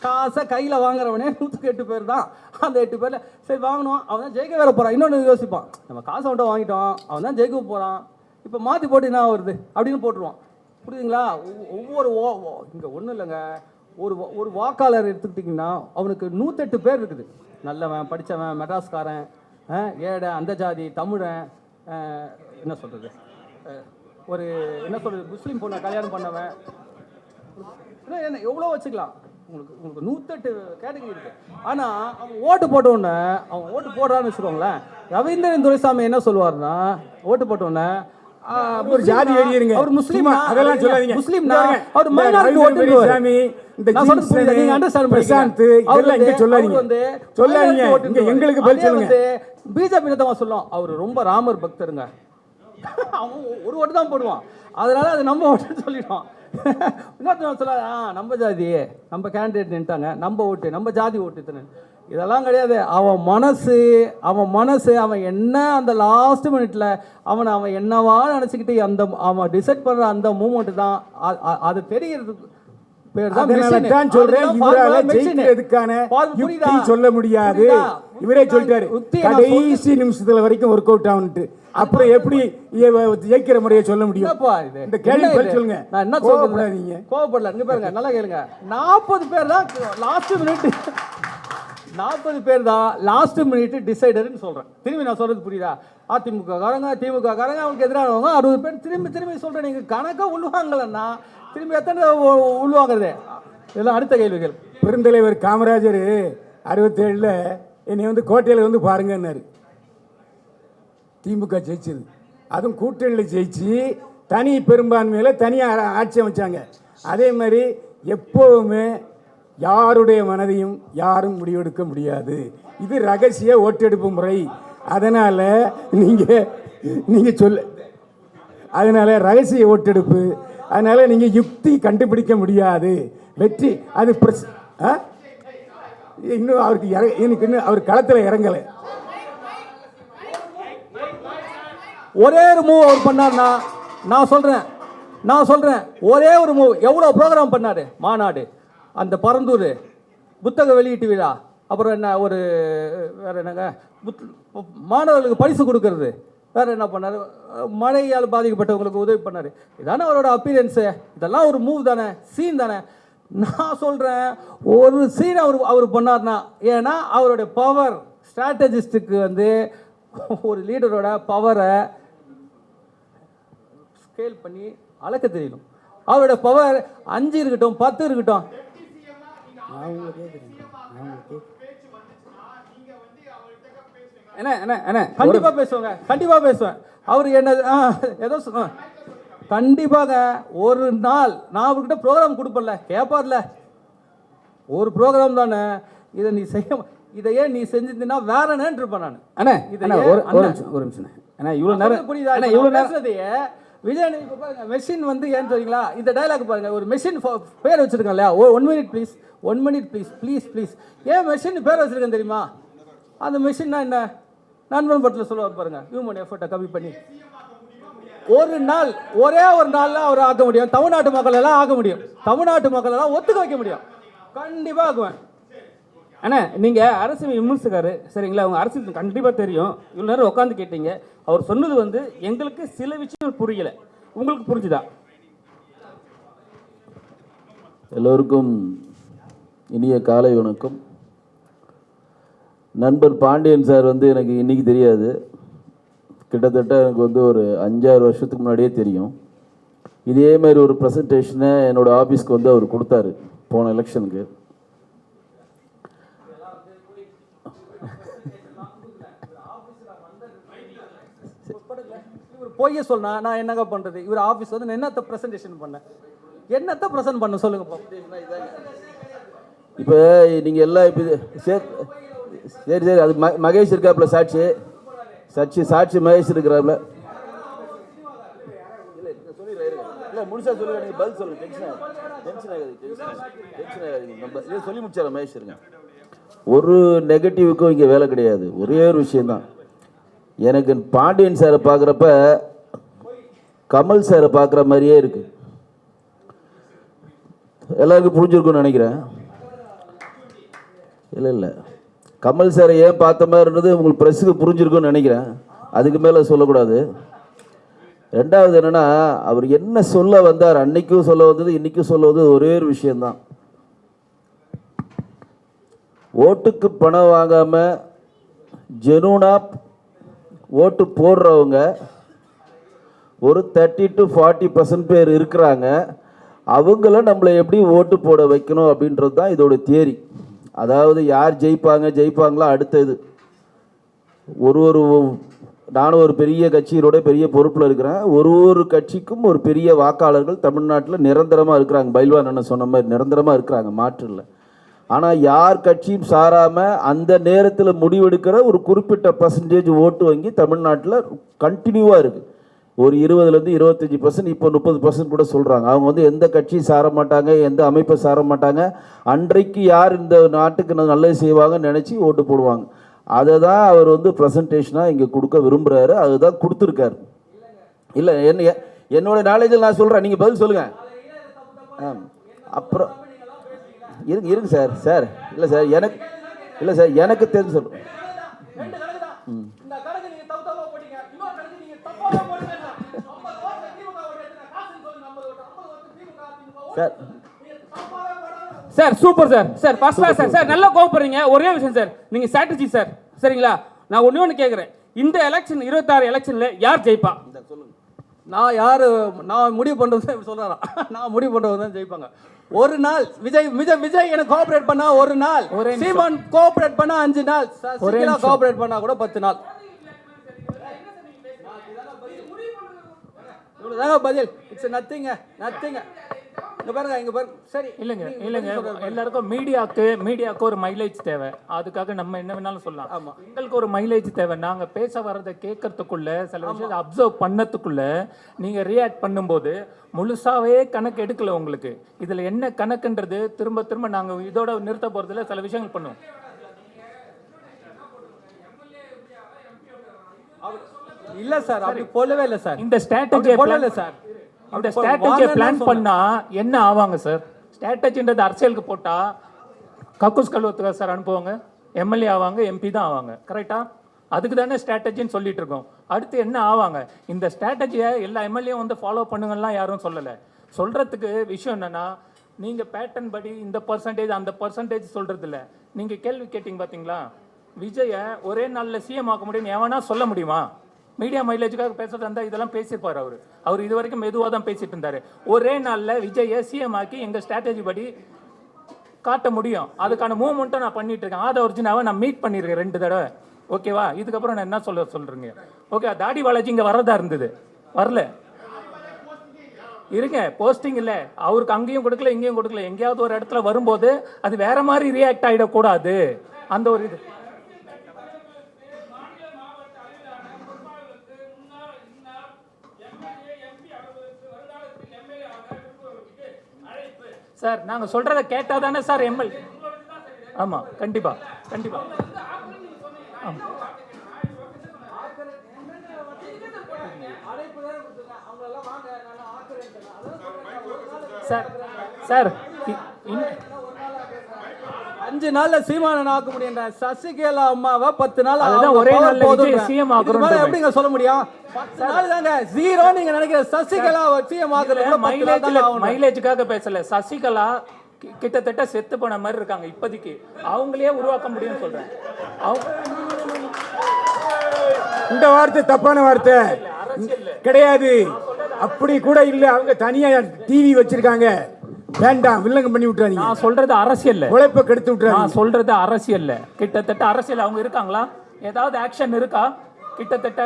காசை கையில் வாங்குறவனே 108 பேர் தான். அந்த 8 பேரில் சரி வாங்கணும், அவன் தான் ஜெயிக்க வேற போகிறான். இன்னொன்று யோசிப்பான், நம்ம காசை மட்டும் வாங்கிட்டோம், அவன் தான் ஜெயிக்க போகிறான், இப்போ மாற்றி போட்டு என்ன வருது அப்படின்னு போட்டுருவான். புரியுதுங்களா? இங்கே ஒன்றும் இல்லைங்க. ஒரு வாக்காளர் எடுத்துக்கிட்டிங்கன்னா அவனுக்கு 108 பேர் இருக்குது. நல்லவன், படித்தவன், மெட்ராஸ்காரன், ஏழை, அந்த ஜாதி, தமிழன், என்ன சொல்கிறது, ஒரு என்ன சொல்கிறது முஸ்லீம் பொண்ணை கல்யாணம் பண்ணவன் என்ன எவ்வளோ வச்சுக்கலாம். உங்களுக்கு உங்களுக்கு 108 கேட்டகரி இருக்குது. ஆனால் அவன் ஓட்டு போட்ட உடனே அவன் ஓட்டு போடுறான்னு வச்சுக்கோங்களேன், ரவீந்திரன் துரைசாமி என்ன சொல்லுவார்னா, ஓட்டு போட்ட உடனே ஒரு ஜாதி எழுதிருங்க, அவர் முஸ்லீம், அதெல்லாம் சொல்லாதீங்க. முஸ்லீம்னா அவர் மைனாரிட்டி ஓட்டு சாமி, இந்த நீங்க அண்டர்ஸ்டாண்ட் பிரசாந்த் இதெல்லாம் இங்க சொல்லாதீங்க, சொல்லாதீங்க. இங்க எங்களுக்கு பதில் சொல்லுங்க. பிஜேபி நேதாவா சொல்லும் அவர் ரொம்ப ராமர் பக்தருங்க, அவன் ஒரு ஓட்டு தான் போடுவான், அதனால அது நம்ம ஓட்டுன்னு சொல்லிடுவான். இன்னொருத்தவங்க சொல்ல நம்ம ஜாதி நம்ம கேண்டிடேட் நின்ட்டாங்க, நம்ம ஓட்டு நம்ம ஜாதி ஓட்டு, இதெல்லாம் கிடையாது. அவன் மனசு அவன் என்ன அந்த லாஸ்ட் மினிட்ல அவன் என்னவா நினச்சிக்கிட்டு அந்த அவன் டிசைட் பண்ணுற அந்த மூமெண்ட் தான் அது தெரிகிறது. சொல்ல முடியாது. இவரே சொல்லிட்டாரு கடைசி நிமிஷத்துல வரைக்கும் ஒர்க் அவுட் ஆகுன்ட்டு. அப்புறம் எப்படி ஜெயிக்கிற முறையை சொல்ல முடியும்? இந்த கேள்வி சொல்லுங்க. நான் என்ன சொல்றேன், கோவப்படல. இங்க பாருங்க, நல்லா கேளுங்க. 40 பேர் தான் லாஸ்ட் மினிட், 40 பேர் தான் லாஸ்ட் மினிட் டிசைடர்னு சொல்றேன். திரும்பி நான் சொல்றது புரியுதா? அதிமுக காரங்க திமுக காரங்க அவங்களுக்கு எதிரானவங்க 60 பேர். திரும்பி சொல்றேன், நீங்க கணக்கா உள்வாங்கலன்னா திரும்பி எத்தனை உள்வாங்கிறது? இதெல்லாம் அடுத்த கேள்விகள். பெருந்தலைவர் காமராஜர் 67ல் என்னை வந்து கோட்டையில் வந்து பாருங்கன்னாரு. திமுக ஜெயிச்சது, அதுவும் கூட்டணியில் ஜெயிச்சு தனி பெரும்பான்மையில் தனியாக ஆட்சி அமைச்சாங்க. அதே மாதிரி எப்போவுமே யாருடைய மனதையும் யாரும் முடிவெடுக்க முடியாது. இது ரகசிய ஓட்டெடுப்பு முறை. அதனால் நீங்கள் சொல்ல, அதனால் ரகசிய ஓட்டெடுப்பு, அதனால் நீங்கள் யுக்தி கண்டுபிடிக்க முடியாது. வெற்றி அது இன்னும் அவருக்கு எனக்கு இன்னும் அவர் களத்தில் இறங்கலை. ஒரே ஒரு மூவ் அவர் பண்ணார்னா நான் சொல்கிறேன் ஒரே ஒரு மூவ். எவ்வளோ ப்ரோக்ராம் பண்ணார், மாநாடு, அந்த பரந்தூர் புத்தக வெளியீட்டு விழா, அப்புறம் என்ன ஒரு வேறு என்னங்க மாணவர்களுக்கு பரிசு கொடுக்கறது, வேறு என்ன பண்ணார், மழையால் பாதிக்கப்பட்டவங்களுக்கு உதவி பண்ணார். இதானே அவரோட அப்பீரியன்ஸு. இதெல்லாம் ஒரு மூவ் தானே, சீன் தானே. நான் சொல்கிறேன் ஒரு சீன் அவர் பண்ணார்னா, ஏன்னா அவருடைய பவர் ஸ்ட்ராட்டஜிஸ்ட்டுக்கு வந்து ஒரு லீடரோட பவரை ஸ்கேல் பண்ணி அளக்க தெரியணும். அவரோட பவர் 5 இருக்கட்டும் 10 இருக்கட்டும். கண்டிப்பா பேசுவேன். அவர் என்ன ஏதோ கண்டிப்பாக ஒரு நாள் நான் அவர்கிட்ட ப்ரோக்ராம் கொடுப்பல, கேட்பார்ல, ஒரு ப்ரோக்ராம் தானே, இதை நீ செய்ய, இதையே நீ செஞ்சிருந்தீங்கன்னா வேற என்னன்னு இருப்பேன் நான். ஒரு நிமிஷம் இவ்வளோ நேரம் புரியுதா? இவ்வளோ நேரத்தையே விஜய் பாருங்க, மெஷின் வந்து ஏன்னு தெரியுங்களா? இந்த டைலாக் பாருங்க, ஒரு மெஷின் பேர் வச்சிருக்கேன் இல்லையா, 1 மினிட் ப்ளீஸ், 1 மினிட் ப்ளீஸ். ஏன் மெஷின் பேர் வச்சிருக்கேன் தெரியுமா? அந்த மெஷின்னா என்ன, நண்பன் பட்டில் சொல்லுவார் பாருங்க, ஹியூமன் எஃபர்ட்டை கம்மி பண்ணி ஒரு நாள், ஒரே ஒரு நாளில் அவர் ஆக்க முடியும். தமிழ்நாட்டு மக்கள் எல்லாம் ஆக்க முடியும், தமிழ்நாட்டு மக்கள் எல்லாம் ஒத்துக்க வைக்க முடியும். கண்டிப்பாக ஆக்குவேன். அண்ணா, நீங்கள் அரசியல் விமர்சகர் சரிங்களா? அவங்க அரசியல் கண்டிப்பாக தெரியும். இவ்வளோ நேரம் உட்காந்து கேட்டீங்க. அவர் சொன்னது வந்து எங்களுக்கு சில விஷயங்கள் புரியலை, உங்களுக்கு புரிஞ்சுதா? எல்லோருக்கும் இனிய காலை வணக்கம். நண்பர் பாண்டியன் சார் வந்து எனக்கு இன்றைக்கி தெரியாது, கிட்டத்தட்ட எனக்கு வந்து ஒரு 5-6 வருஷத்துக்கு முன்னாடியே தெரியும். இதே மாதிரி ஒரு ப்ரெசன்டேஷனை என்னோடய ஆஃபீஸ்க்கு வந்து அவர் கொடுத்தாரு போன எலெக்ஷனுக்கு. பொய்ய சொன்னா நான் என்னங்க பண்றது? இவர் ஆபீஸ் வந்து என்னத்த பிரசன்டேஷன் பண்ணேன், என்னத்த பிரசன்ட் பண்ண சொல்லுங்க. இப்போ நீங்கள் எல்லாம் இப்போ சரி அது மகேஷ் இருக்காப்புல, சாட்சி மகேஷ் இருக்கிறாப்புல. இல்லை முழுசா சொல்லுங்க, நீங்கள் பதில் சொல்லுங்க. டென்ஷன் ஆகாது. நம்ம இதை சொல்லி முடிச்சார மகேஷ் இருங்க. ஒரு நெகட்டிவுக்கும் இங்கே வேலை கிடையாது. ஒரே ஒரு விஷயந்தான், எனக்கு பாண்டியன் சாரை பார்க்குறப்ப கமல் சாரை பார்க்குற மாதிரியே இருக்கு. எல்லாருக்கும் புரிஞ்சிருக்கும்னு நினைக்கிறேன். இல்லை கமல் சாரை ஏன் பார்த்த மாதிரின்றது உங்களுக்கு ப்ரெஸ்ஸுக்கு புரிஞ்சிருக்கும்னு நினைக்கிறேன். அதுக்கு மேலே சொல்லக்கூடாது. ரெண்டாவது என்னென்னா, அவர் என்ன சொல்ல வந்தார், அன்னைக்கும் சொல்ல வந்தது இன்றைக்கும் சொல்ல வந்தது ஒரே ஒரு விஷயந்தான். ஓட்டுக்கு பணம் வாங்காமல் ஜெனூனாக ஓட்டு போடுறவங்க ஒரு 30 to 40% பேர் இருக்கிறாங்க. அவங்கள நம்மளை எப்படி ஓட்டு போட வைக்கணும் அப்படின்றது தான் இதோட தியரி. அதாவது யார் ஜெயிப்பாங்களா அடுத்தது. நானும் ஒரு பெரிய கட்சியோட பெரிய பொறுப்பில் இருக்கிறேன். ஒரு கட்சிக்கும் ஒரு பெரிய வாக்காளர்கள் தமிழ்நாட்டில் நிரந்தரமாக இருக்கிறாங்க. பைல்வான் அண்ணன் சொன்ன மாதிரி நிரந்தரமாக இருக்கிறாங்க, மாற்று இல்லை. ஆனால் யார் கட்சியும் சாராமல் அந்த நேரத்தில் முடிவெடுக்கிற ஒரு குறிப்பிட்ட பர்சன்டேஜ் ஓட்டு வங்கி தமிழ்நாட்டில் கண்டினியூவாக இருக்குது. ஒரு 20% 25%, இப்போ 30% கூட சொல்கிறாங்க. அவங்க வந்து எந்த கட்சியும் சார மாட்டாங்க, எந்த அமைப்பை சார மாட்டாங்க. அன்றைக்கு யார் இந்த நாட்டுக்கு நல்லது செய்வாங்கன்னு நினச்சி ஓட்டு போடுவாங்க. அதை தான் அவர் வந்து ப்ரெசன்டேஷனாக இங்கே கொடுக்க விரும்புகிறாரு. அதுதான் கொடுத்துருக்காரு. இல்லை என்னோட நாலேஜில் நான் சொல்கிறேன், நீங்கள் பதில் சொல்லுங்கள். அப்புறம் இருங்க சார் இல்லை சார் எனக்கு தெரிஞ்சு சொல்கிறேன். Sir super sir first class sir நல்லா கோவப்படுறீங்க. ஒரே விஷயம் சார், நீங்க ஸ்ட்ராட்டஜி சார், சரிங்களா? நான் ஒன்று கேட்குறேன், இந்த எலெக்ஷன் 26 எலெக்ஷன்ல யார் ஜெயிப்பா? நான் முடிவு பண்ணுறது சொல்கிறேன். நான் முடிவு பண்ணுறது தான் ஜெயிப்பாங்க. ஒரு நாள் விஜய் எனக்கு கோஆபரேட் பண்ணா ஒரு நாள், சீமான் கோஆபரேட் பண்ணா 5 நாள், சசிகலா கோஆபரேட் பண்ணா கூட 10 நாள். இவ்வளவுதாங்க பதில். It's nothing. இங்க பாருங்க சரி. இல்லைங்க எல்லாருக்கும் மீடியாவுக்கு ஒரு மைலேஜ் தேவை. அதுக்காக நம்ம என்ன வேணாலும் சொல்லலாம். எங்களுக்கு ஒரு மைலேஜ் தேவை. நாங்க பேச வர்றதை கேட்கறதுக்குள்ள, சில விஷயத்தை அப்சர்வ் பண்ணதுக்குள்ள நீங்க ரியாக்ட் பண்ணும்போது முழுசாவே கணக்கு எடுக்கல. உங்களுக்கு இதுல என்ன கணக்குன்றது திரும்ப நாங்க இதோட நிறுத்த போறதுல சில விஷயங்கள் பண்ணுவோம். இல்ல சார், அப்படி போலவே இல்ல சார். இந்த ஸ்ட்ராட்டஜியை பிளான் பண்ணா என்ன ஆவாங்க சார்? ஸ்ட்ராட்டஜின்றது அரசியலுக்கு போட்டா கக்கூஸ் கல்வத்துக்கா சார் அனுப்புவாங்க, எம்எல்ஏ ஆவாங்க, எம்பி தான் ஆவாங்க, கரெக்டா? அதுக்கு தானே ஸ்ட்ராட்டஜின்னு சொல்லிட்டு இருக்கோம். அடுத்து என்ன ஆவாங்க? இந்த ஸ்ட்ராட்டஜியை எல்லா எம்எல்ஏ வந்து ஃபாலோ பண்ணுங்கலாம் யாரும் சொல்லலை. சொல்றதுக்கு விஷயம் என்னன்னா, நீங்க பேட்டர்ன் படி இந்த பர்சன்டேஜ் அந்த பர்சன்டேஜ் சொல்றது இல்லை. நீங்க கேள்வி கேட்டீங்க பாத்தீங்களா, விஜய ஒரே நாளில் சிஎம் ஆக்க முடியும்னு எவனா சொல்ல முடியுமா? மீடியா மைலேஜுக்காக பேசுறது இருந்தால் இதெல்லாம் பேசியிருப்பார். அவர் இது வரைக்கும் மெதுவாக தான் பேசிட்டு இருந்தாரு. ஒரே நாளில் விஜயை சிஎம் ஆக்கி எங்கள் ஸ்ட்ராட்டஜி படி காட்ட முடியும். அதுக்கான மூவ்மெண்ட்டும் நான் பண்ணிட்டு இருக்கேன். ஆத ஒரிஜினாவை நான் மீட் பண்ணியிருக்கேன் 2 தடவை. ஓகேவா? இதுக்கப்புறம் நான் என்ன சொல்றீங்க? ஓகே, தாடி பாலாஜி இங்கே வரதா இருந்தது, வரல. இருங்க, போஸ்டிங் இல்லை அவருக்கு, அங்கேயும் கொடுக்கல இங்கேயும் கொடுக்கல. எங்கேயாவது ஒரு இடத்துல வரும்போது அது வேற மாதிரி ரியாக்ட் ஆகிடக்கூடாது. அந்த ஒரு இது சார், நாங்க சொல்றதை கேட்டா தானே சார் எம்எல். ஆமா, கண்டிப்பா. சார் 5 நாள்ல சீமானன் ஆக்க முடியும். சசிகலா அம்மாவை 10 நாள் ஒரே நாள்ல சிஎம் ஆக்குறோம். எப்படிங்க சொல்ல முடியும்? 10 நாள் தாங்க ஜீரோ. நீங்க நினைக்கிற சசிகலா சிஎம் ஆக்குறது மைலேஜுக்காக பேசல. சசிகலா கிட்டத்தட்ட செத்து போன மாதிரி இருக்காங்க இப்போதைக்கு. அவங்களே உருவாக்க முடியும்னு சொல்றேன். இந்த வார்த்தை தப்பான வார்த்தை கிடையாது. அப்படி கூட இல்ல. அவங்க தனியா டிவி வச்சிருக்காங்க. வேண்டாம், வில்லங்க பண்ணி விட்டுறாதீங்க. நான் சொல்றது அரசியல், உழைப்ப கெடுத்து விட்டுறாங்க. நான் சொல்றது அரசியல். கிட்டத்தட்ட அரசியல் அவங்க இருக்காங்களா? ஏதாவது ஆக்ஷன் இருக்கா? கிட்டத்தட்ட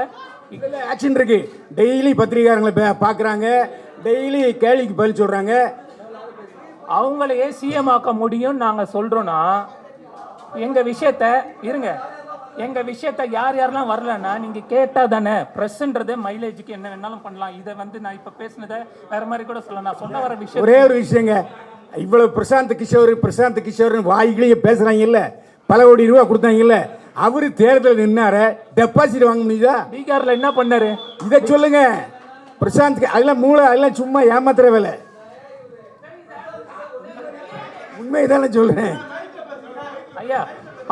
ஆக்ஷன் இருக்கு. டெய்லி பத்திரிகையாளர்களை பாக்குறாங்க, டெய்லி கேள்விக்கு பதில் சொல்றாங்க. அவங்களையே சிஎம் ஆக்க முடியும் நாங்க சொல்றோம்னா, எங்க விஷயத்த யாரெல்லாம் வரலன்னா நீங்க கேட்டா தானே. பிரஸ்ன்றது மைலேஜுக்கு என்ன வேணாலும் பண்ணலாம். இதை வந்து நான் இப்ப பேசினதை வேற மாதிரி கூட சொல்லலாம். நான் சொல்ல வர விஷயம் ஒரே ஒரு விஷயங்க. இவ்வளவு பிரசாந்த் கிஷோர் வாய்களையே பேசுறாங்க இல்ல, பல கோடி ரூபாய் கொடுத்தாங்க இல்ல. அவரு தேர்தல் நின்னாரு, டெபாசிட் வாங்க முடியுதா? பீகார்ல என்ன பண்ணாரு இதை சொல்லுங்க. பிரசாந்த் அதெல்லாம் மூளை, அதெல்லாம் சும்மா ஏமாத்துற வேலை. உண்மைதானே சொல்றேன் ஐயா.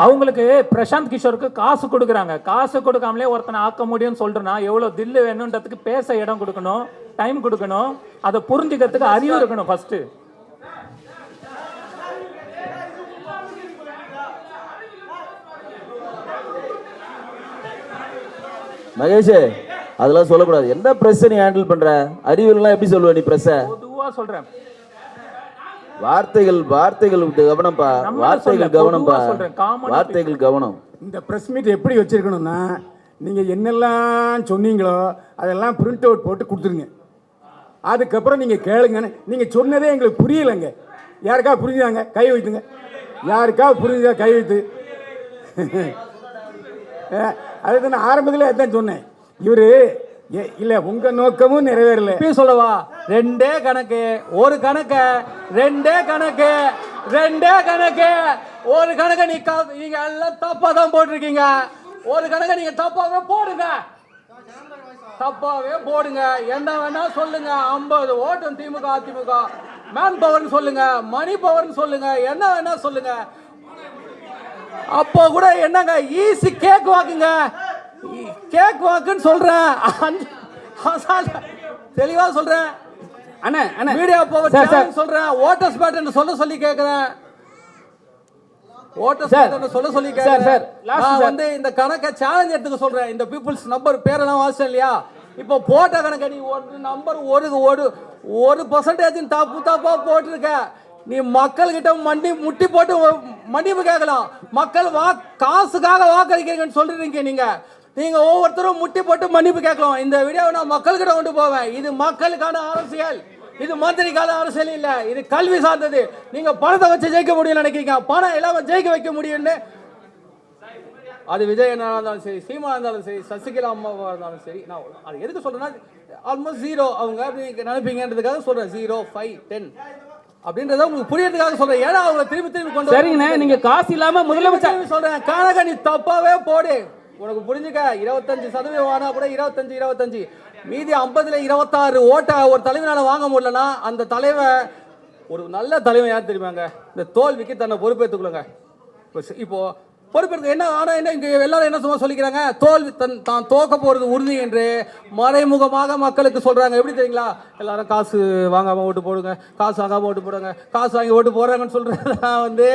அவங்களுக்கு பிரசாந்த் கிஷோருக்கு காசு கொடுக்குறாங்க. காசு கொடுக்காமலே ஒருத்தனை ஆக்க முடியும்னு சொல்றேன்னா எவ்வளவு தில்லு வேணும்ன்றதுக்கு பேச இடம் கொடுக்கணும், டைம் கொடுக்கணும், அதை புரிஞ்சுக்கிறதுக்கு அறிவு இருக்கணும் ஃபர்ஸ்ட். மகேஷ், அதெல்லாம் சொல்லக்கூடாது. என்ன ப்ரெஸ்ஸை நீ ஹேண்டில் பண்ற? அறிவியல்லாம் எப்படி சொல்லுவ நீ ப்ரெஸ்ஸை? பொதுவா சொல்றேன். வார்த்தைகள் கவனம்ப்பா, வார்த்தைகள் கவனம்ப்பா, வார்த்தைகள் கவனம். இந்த ப்ரெஸ் மீட் எப்படி வச்சிருக்கணும்னா, நீங்கள் என்னெல்லாம் சொன்னீங்களோ அதெல்லாம் பிரிண்ட் அவுட் போட்டு கொடுத்துருங்க. அதுக்கப்புறம் நீங்கள் கேளுங்கன்னு. நீங்கள் சொன்னதே எங்களுக்கு புரியலைங்க. யாருக்கா புரிஞ்சுதாங்க கை வைத்துங்க. யாருக்கா புரிஞ்சுதா கை வைத்து. அதுதான் நான் ஆரம்பத்தில் அதுதான் சொன்னேன். இவர் இல்லை உங்கள் நோக்கமும் நிறைவேறல. சொல்லவா? ரெண்டே கணக்கு, ஒரு கணக்கு, ரெண்டே கணக்கு, ரெண்டே கணக்கு, ஒரு கணக்கு நீங்க எல்லாம் தப்பா தான் போட்டிருக்கீங்க. ஒரு கணக்கு நீங்க தப்பாவே போடுங்க, தப்பாவே போடுங்க. என்ன வேணா சொல்லுங்க. 50 ஓட்டும் திமுக அதிமுக. மேன் பவர்னு சொல்லுங்க, மணி பவர்னு சொல்லுங்க, என்ன வேணா சொல்லுங்க. அப்போ கூட என்னங்க ஈஸி கேக் வாக்குங்க, கேக் வாக்குன்னு சொல்றேன். தெளிவா சொல்றேன். அண்ணா அண்ணா மீடியா பவர் சொல்றேன். ஓட்டர்ஸ் பேட்டர்ன் சொல்லி கேக்குறேன். சொல்லி கேக்குறேன். நான் வந்து இந்த கணக்கை சேலஞ்ச் எடுத்துக்க சொல்றேன். இந்த பீப்புள்ஸ் நம்பர் பேரெல்லாம் வாசம் இல்லையா? இப்போ போட்ட கணக்கை நீ ஒரு நம்பர் ஒரு % தப்பா போட்டிருக்க. நீ மக்கள் கிட்ட முட்டி போட்டு மன்னிப்பு கேட்கலாம். மக்கள் காசுக்காக வாக்களிக்கிறீங்கன்னு சொல்றீங்க. நீங்க ஒவ்வொருத்தரும் முட்டி போட்டு மன்னிப்பு கேட்கலாம். இந்த வீடியோவை நான் மக்கள்கிட்ட கொண்டு போவேன். இது மக்களுக்கான அரசியல், இது மந்திரிக்கான அரசியல் இல்ல, இது கல்வி சார்ந்தது. நீங்க பணத்தை வச்சு ஜெயிக்க முடியும் நினைக்கிறீங்க, பணம் இல்லாம ஜெயிக்க வைக்க முடியும்னு. அது விஜய் என்ன இருந்தாலும் சரி, சீமா இருந்தாலும் சரி, சசிகலா அம்மாவா இருந்தாலும் சரி. நான் அது எதுக்கு சொல்றேன்னா, ஆல்மோஸ்ட் 0 அவங்க நினைப்பீங்கன்றதுக்காக சொல்றேன். 0, 5, 10 அப்படின்றத உங்களுக்கு புரியறதுக்காக சொல்றேன். ஏன்னா அவங்க திரும்பி கொண்டு சரிங்கண்ணே, நீங்க காசு இல்லாம முதலமைச்சர் சொல்றேன். கணக்க நீ தப்பாவே போடு. உனக்கு புரிஞ்சுக்க. 25% ஆனா கூட 25 மீதி 50ல 26 ஓட்டை ஒரு தலைவனால வாங்க முடியலன்னா அந்த தலைவன் ஒரு நல்ல தலைவன் யார் தெரியுமாங்க? இந்த தோல்விக்கு தன்னை பொறுப்பேற்றுக்கொள்ளுங்க. இப்போ பொறுப்பேற்க என்ன ஆனா என்ன இங்க எல்லாரும் என்ன சும்மா சொல்லிக்கிறாங்க, தோல்வி தான் தோக்க போறது உறுதி என்று மறைமுகமாக மக்களுக்கு சொல்றாங்க. எப்படி தெரியுங்களா? எல்லாரும் காசு வாங்காம ஓட்டு போடுங்க, காசு வாங்காம ஓட்டு போடுங்க, காசு வாங்கி ஓட்டு போறாங்கன்னு சொல்றதெல்லாம் வந்து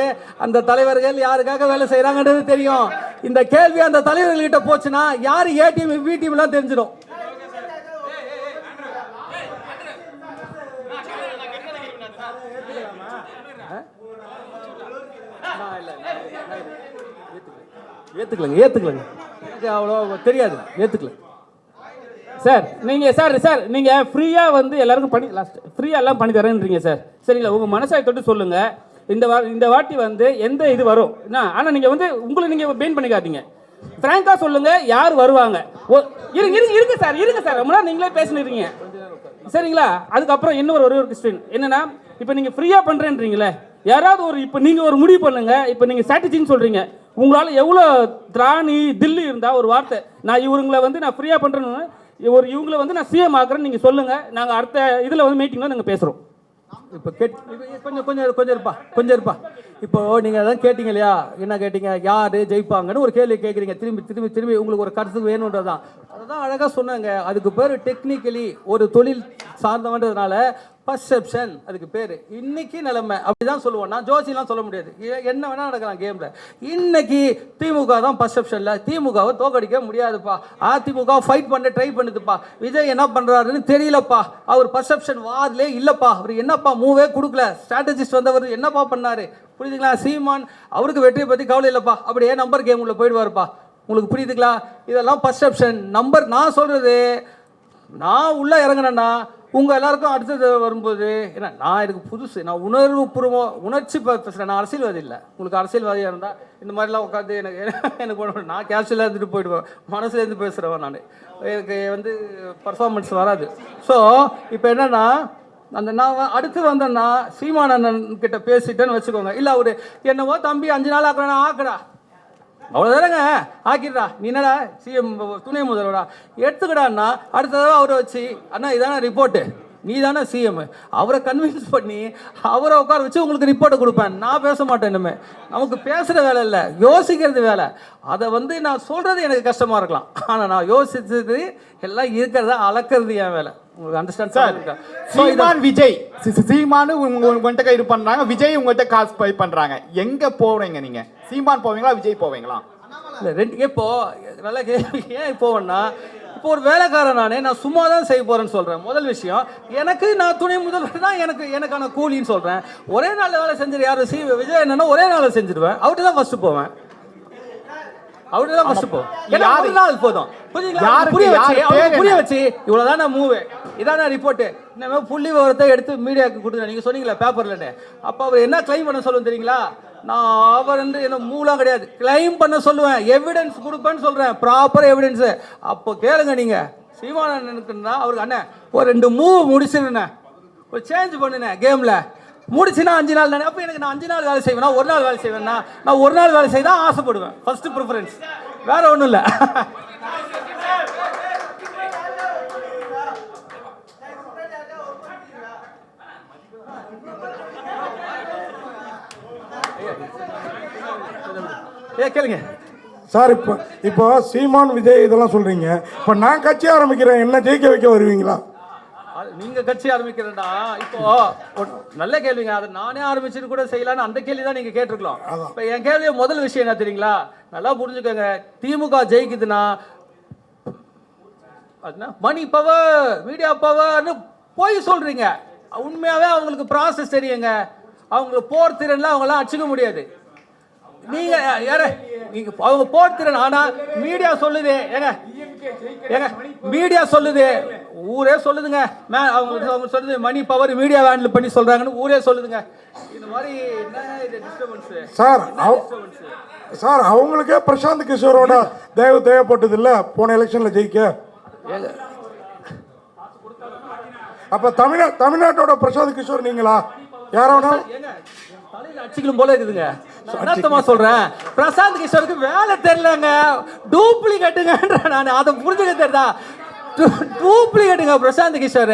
அந்த தலைவர்கள் யாருக்காக வேலை செய்யறாங்கன்றது தெரியும். இந்த கேள்வி அந்த தலைவர்கள்கிட்ட போச்சுன்னா யாரு ஏ டீம் பி டீம் எல்லாம் தெரிஞ்சிடும். ஏத்துக்கலங்க அவ்வளோ தெரியாது. ஏத்துக்கல சார். நீங்க ஃப்ரீயா வந்து எல்லாருக்கும் பண்ணி ஃப்ரீயா எல்லாம் பண்ணி தரேன்றீங்க சார். சரிங்களா? உங்க மனசாய் தொட்டு சொல்லுங்க. இந்த வாட்டி வந்து எந்த இது வரும். ஆனா நீங்க வந்து உங்களை நீங்க பெயின் பண்ணிக்காதீங்க. பிராங்கா சொல்லுங்க யார் வருவாங்க. இருங்க சார் ரொம்ப நேரம் நீங்களே பேசினீங்க. சரிங்களா? அதுக்கப்புறம் இன்னொரு ஒரு கொஸ்டின் என்னன்னா, இப்போ நீங்க ஃப்ரீயா பண்றேன்றீங்களே, யாராவது ஒரு இப்போ நீங்க ஒரு முடிவு பண்ணுங்க. இப்போ நீங்க ஸ்ட்ராட்டஜின்னு சொல்றீங்க. உங்களால் எவ்வளோ திராணி தில்லி இருந்தால் ஒரு வார்த்தை, நான் இவங்களை வந்து நான் ஃப்ரீயாக பண்ணுறேன்னு இவங்களை வந்து நான் சிஎம் ஆக்குறேன்னு நீங்கள் சொல்லுங்கள். நாங்கள் அடுத்த இதில் வந்து மீட்டிங்கில் நாங்கள் பேசுகிறோம். இப்போ கொஞ்சம் இருப்பா. இப்போ நீங்கள் அதான் கேட்டீங்க இல்லையா? என்ன கேட்டீங்க? யார் ஜெயிப்பாங்கன்னு ஒரு கேள்வி கேட்குறீங்க. திரும்பி உங்களுக்கு ஒரு கருத்து வேணுன்றதான். அதுதான் அழகாக சொன்னாங்க. அதுக்கு பேர் டெக்னிக்கலி ஒரு தொழில் சார்ந்தவன்றதுனால பர்செப்ஷன் அதுக்கு பேர். இன்னைக்கு நிலைமை அப்படிதான் சொல்லுவோம். நான் ஜோசிலாம் சொல்ல முடியாது, என்ன வேணா நடக்கலாம் கேம்ல. இன்னைக்கு திமுக தான் பர்செப்ஷன்ல. திமுகவை தோக்கடிக்க முடியாதுப்பா. அதிமுக ஃபைட் பண்ண ட்ரை பண்ணுதுப்பா. விஜய் என்ன பண்றாருன்னு தெரியலப்பா. அவர் பர்செப்ஷன் வார்லே இல்லப்பா. அவர் என்னப்பா மூவே கொடுக்கல. ஸ்ட்ராட்டஜிஸ்ட் வந்தவர் என்னப்பா பண்ணாரு புரியுதுங்களா? சீமான் அவருக்கு வெற்றியை பத்தி கவலை இல்லப்பா. அப்படியே நம்பர் கேம் உள்ள போயிடுவாருப்பா. உங்களுக்கு புரியுதுங்களா? இதெல்லாம் பர்செப்ஷன். நம்பர் நான் சொல்றது, நான் உள்ள இறங்கினேன்னா உங்கள் எல்லாருக்கும் அடுத்தது வரும்போது ஏன்னா நான் எனக்கு புதுசு, நான் உணர்ச்சி பேசுகிறேன். நான் அரசியல்வாதி இல்லை. உங்களுக்கு அரசியல்வாதியாக இருந்தால் இந்த மாதிரிலாம் உட்காந்து எனக்கு நான் கேஷுவலாக இருந்துட்டு போயிடுவேன். மனசுலேருந்து பேசுகிறவன் நான். எனக்கு வந்து பர்ஃபார்மன்ஸ் வராது. ஸோ இப்போ என்னென்னா, நான் அடுத்து வந்தேன்னா சீமான் அண்ணன் கிட்ட பேசிட்டேன்னு வச்சுக்கோங்க. இல்லை அவரு என்னவோ தம்பி 5 நாள் ஆக்குறேன்னா ஆக்குறா, அவ்வளோதானங்க ஆக்கிடுறா. நீ என்னடா சிஎம் துணை முதல்வரா எடுத்துக்கடான்னா அடுத்த தடவை அவரை வச்சு அண்ணா இதானே ரிப்போர்ட்டு, நீ தானே சிஎம், அவரை கன்வின்ஸ் பண்ணி அவரை உட்கார வச்சு உங்களுக்கு ரிப்போர்ட்டை கொடுப்பேன். நான் பேச மாட்டேன். இனிமே நமக்கு பேசுகிற வேலை இல்லை, யோசிக்கிறது வேலை. அதை வந்து நான் சொல்கிறது எனக்கு கஷ்டமாக இருக்கலாம், ஆனால் நான் யோசிச்சது எல்லாம் இருக்கிறத அளக்கிறது என் வேலை. உங்களுக்கு அண்டர்ஸ்டாண்ட் சார்? சீமான் விஜய் சீமானு உங்கள்கிட்ட இது பண்றாங்க, விஜய் உங்கள்கிட்ட காசு பே பண்றாங்க. எங்க போறீங்க நீங்க? சீமான் போவீங்களா, விஜய் போவீங்களா? இல்லை ரெண்டு இப்போ நல்லா ஏன் போவேன்னா இப்போ ஒரு வேலைக்காரன் நான் சும்மா தான் செய்ய போகிறேன்னு சொல்கிறேன். முதல் விஷயம், எனக்கு நான் துணை முதல்வர் தான் எனக்கான கூலின்னு சொல்கிறேன். ஒரே நாள் வேலை செஞ்சிரு யார் விஜய் என்னன்னா ஒரே நாள் செஞ்சிருவேன். அவர்கிட்ட தான் ஃபஸ்ட்டு போவேன். அவர்கிட்ட தான் ஃபஸ்ட்டு போவேன். ஏன்னா ஒரு நாள் போதும். புரிய வச்சு இவ்வளோதான் நான் மூவே, இதான் நான் ரிப்போர்ட்டு, இந்த புள்ளி விவரத்தை எடுத்து மீடியாவுக்கு கொடுத்துருந்தேன். நீங்கள் சொன்னீங்களா பேப்பர்லன்னு. அப்போ அவர் என்ன கிளைம் பண்ண சொல்லுவேன் தெரியுங்களா? நான் அவர் என்ன மூலாம் கிடையாது, கிளைம் பண்ண சொல்லுவேன், எவிடன்ஸ் கொடுப்பேன்னு சொல்கிறேன், ப்ராப்பர் எவிடன்ஸு. அப்போ கேளுங்க நீங்கள், சீமானனுக்குன்னா அவருக்கு அண்ணன் ஒரு 2 மூவ் முடிச்சிருண்ணே, ஒரு சேஞ்ச் பண்ணுனேன் கேமில் முடிச்சுன்னா 5 நாள் தானே. அப்போ எனக்கு நான் 5 நாள் வேலை செய்வேன்னா 1 நாள் வேலை செய்வேன்னா நான் 1 நாள் வேலை செய்ய தான் ஆசைப்படுவேன். ஃபர்ஸ்ட் ப்ரிஃபரன்ஸ், வேற ஒன்றும் இல்லை. கேளுங்க சார். இப்போ சீமான் விஜய் இதெல்லாம் சொல்றீங்க. இப்போ நான் கட்சி ஆரம்பிக்கிறேன், என்ன ஜெயிக்க வைக்க வருவீங்களா? நீங்க கட்சி ஆரம்பிக்கிறேன்னா இப்போ நல்ல கேள்விங்க. அதை நானே ஆரம்பிச்சுட்டு கூட செய்யலான்னு அந்த கேள்வி தான் நீங்க கேட்டிருக்கலாம். இப்போ என் கேள்வி முதல் விஷயம் என்ன தெரியுங்களா? நல்லா புரிஞ்சுக்கோங்க. திமுக ஜெயிக்குதுன்னா மணி பவர், மீடியா பவர்னு போய் சொல்றீங்க. உண்மையாவே அவங்களுக்கு ப்ராசஸ் தெரியுங்க. அவங்களுக்கு போர் திறன்ல அவங்களாம் அடிச்சுக்க முடியாது. நீங்க யார நீங்க அவங்க போர் திறன். ஆனா மீடியா சொல்லுது, ஏங்க மீடியா சொல்லுது, ஊரே சொல்லுதுங்க, அவங்க சொல்லுது மணி பவர் மீடியா ஹேண்டில் பண்ணி சொல்றாங்கன்னு ஊரே சொல்லுதுங்க. இந்த மாதிரி என்ன இது டிஸ்டர்பன்ஸ் சார் அவங்களுக்கே பிரசாந்த் கிஷோரோட தேவைப்பட்டது இல்ல போன எலெக்ஷன்ல ஜெயிக்க. அப்ப தமிழ்நாட்டோட பிரசாந்த் கிஷோர் நீங்களா? யாரோட அடிச்சுக்கணும் போல இருக்குதுங்க. அர்த்தமா சொல்றேன், பிரசாந்த் கிஷோருக்கு வேலை தெரியலங்க, டூப்ளிகேட்டுங்க. நான் அதை புரிஞ்சுக்க தெரியுதா? டூப்ளிகேட்டுங்க பிரசாந்த் கிஷோர்.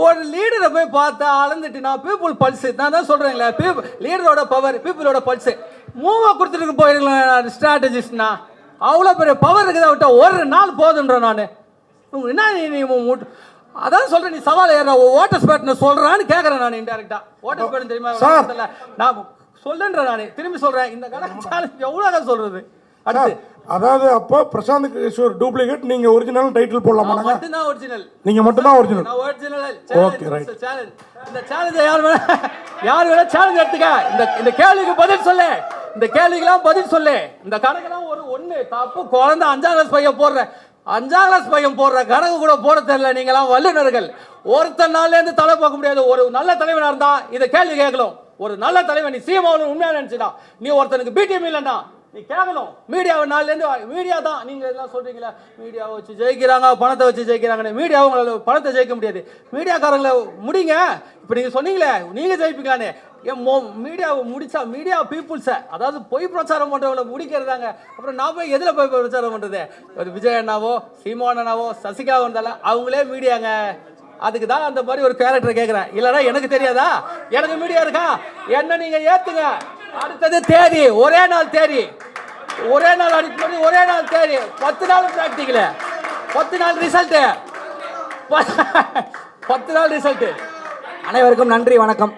ஒரு லீடரை போய் பார்த்தா அளந்துட்டு நான் பீப்புள் பல்ஸ், நான் தான் சொல்றேங்களே, லீடரோட பவர் பீப்புளோட பல்ஸ் மூவா கொடுத்துட்டு போயிருக்கலாம். ஸ்ட்ராட்டஜிஸ்ட்னா அவ்வளோ பெரிய பவர் இருக்குதா விட்டா ஒரு நாள் போதுன்ற நான் என்ன நீ அதான் சொல்றேன். நீ சவால் ஏற ஓட்டர் ஸ்பேட்னு சொல்றான்னு கேட்கறேன் நான் இன்டைரக்டா. ஓட்டர் ஸ்பேட் தெரியுமா? நான் சொல்றேன், நான் திரும்பி சொல்றேன். இந்த கணக்கு சேலஞ்ச் எவ்வளவு சொல்றது அடுத்து. அதாவது அப்போ பிரசாந்த் கிஷோர் டூப்ளிகேட், நீங்க ஒரிஜினல் டைட்டில் போடலாமா? மட்டும்தான் ஒரிஜினல், நீங்க மட்டும்தான் ஒரிஜினல். நான் ஒரிஜினல். Okay right. சேலஞ்ச், இந்த சேலஞ்சை யார் வேணா சேலஞ்ச் எடுத்துக்க. இந்த கேள்விக்கு பதில் சொல்லு, இந்த கேள்விக்கெல்லாம் பதில் சொல்லு. இந்த கணக்கெல்லாம் ஒண்ணு தப்பு. குழந்தை 5ஆம் கிளாஸ் பையன் போடுற 5ஆம் கிளாஸ் பையன் போடுற கணக்கு கூட போட தெரியல. நீங்களாம் வல்லுநர்கள். ஒருத்தர் நாள்ல இருந்து தலை பார்க்க முடியாது. ஒரு நல்ல தலைவனா இருந்தா இதை கேள்வி கேட்கலாம். ஒரு நல்ல தலைவன் நீ சீமானு உண்மையா நினைச்சுடா, நீ ஒருத்தனுக்கு பிடிஎம் இல்லைன்னா நீ கேட்கணும். மீடியாவை நாள்ல இருந்து மீடியா தான். நீங்க எல்லாம் சொல்றீங்களா மீடியாவை வச்சு ஜெயிக்கிறாங்க, பணத்தை வச்சு ஜெயிக்கிறாங்க. மீடியா உங்களால பணத்தை ஜெயிக்க முடியாது. மீடியாக்காரங்களை முடிங்க. இப்ப நீங்க சொன்னீங்களே நீங்க ஜெயிப்பீங்களான்னு. மீடியாவை முடிச்சா மீடியா பீப்புள்ஸை, அதாவது பொய் பிரச்சாரம் பண்றவங்களை முடிக்கிறதாங்க. அப்புறம் நான் போய் எதில் போய் பிரச்சாரம் பண்றது? ஒரு விஜய் அண்ணாவோ சீமான் அண்ணாவோ சசிகா வந்தாலும் அவங்களே மீடியாங்க. அதுக்கு தான் அந்த மாதிரி ஒரு கேரக்டர் கேட்குறேன். இல்லைன்னா எனக்கு தெரியாதா? எனக்கு மீடியா இருக்கா? என்ன நீங்க ஏத்துங்க. அடுத்தது தேதி, ஒரே நாள் தேதி, ஒரே நாள் அடிச்சு பண்ணி ஒரே நாள் தேதி, 10 நாள் பிராக்டிக்கல, 10 நாள் ரிசல்ட், 10 நாள் ரிசல்ட். அனைவருக்கும் நன்றி, வணக்கம்.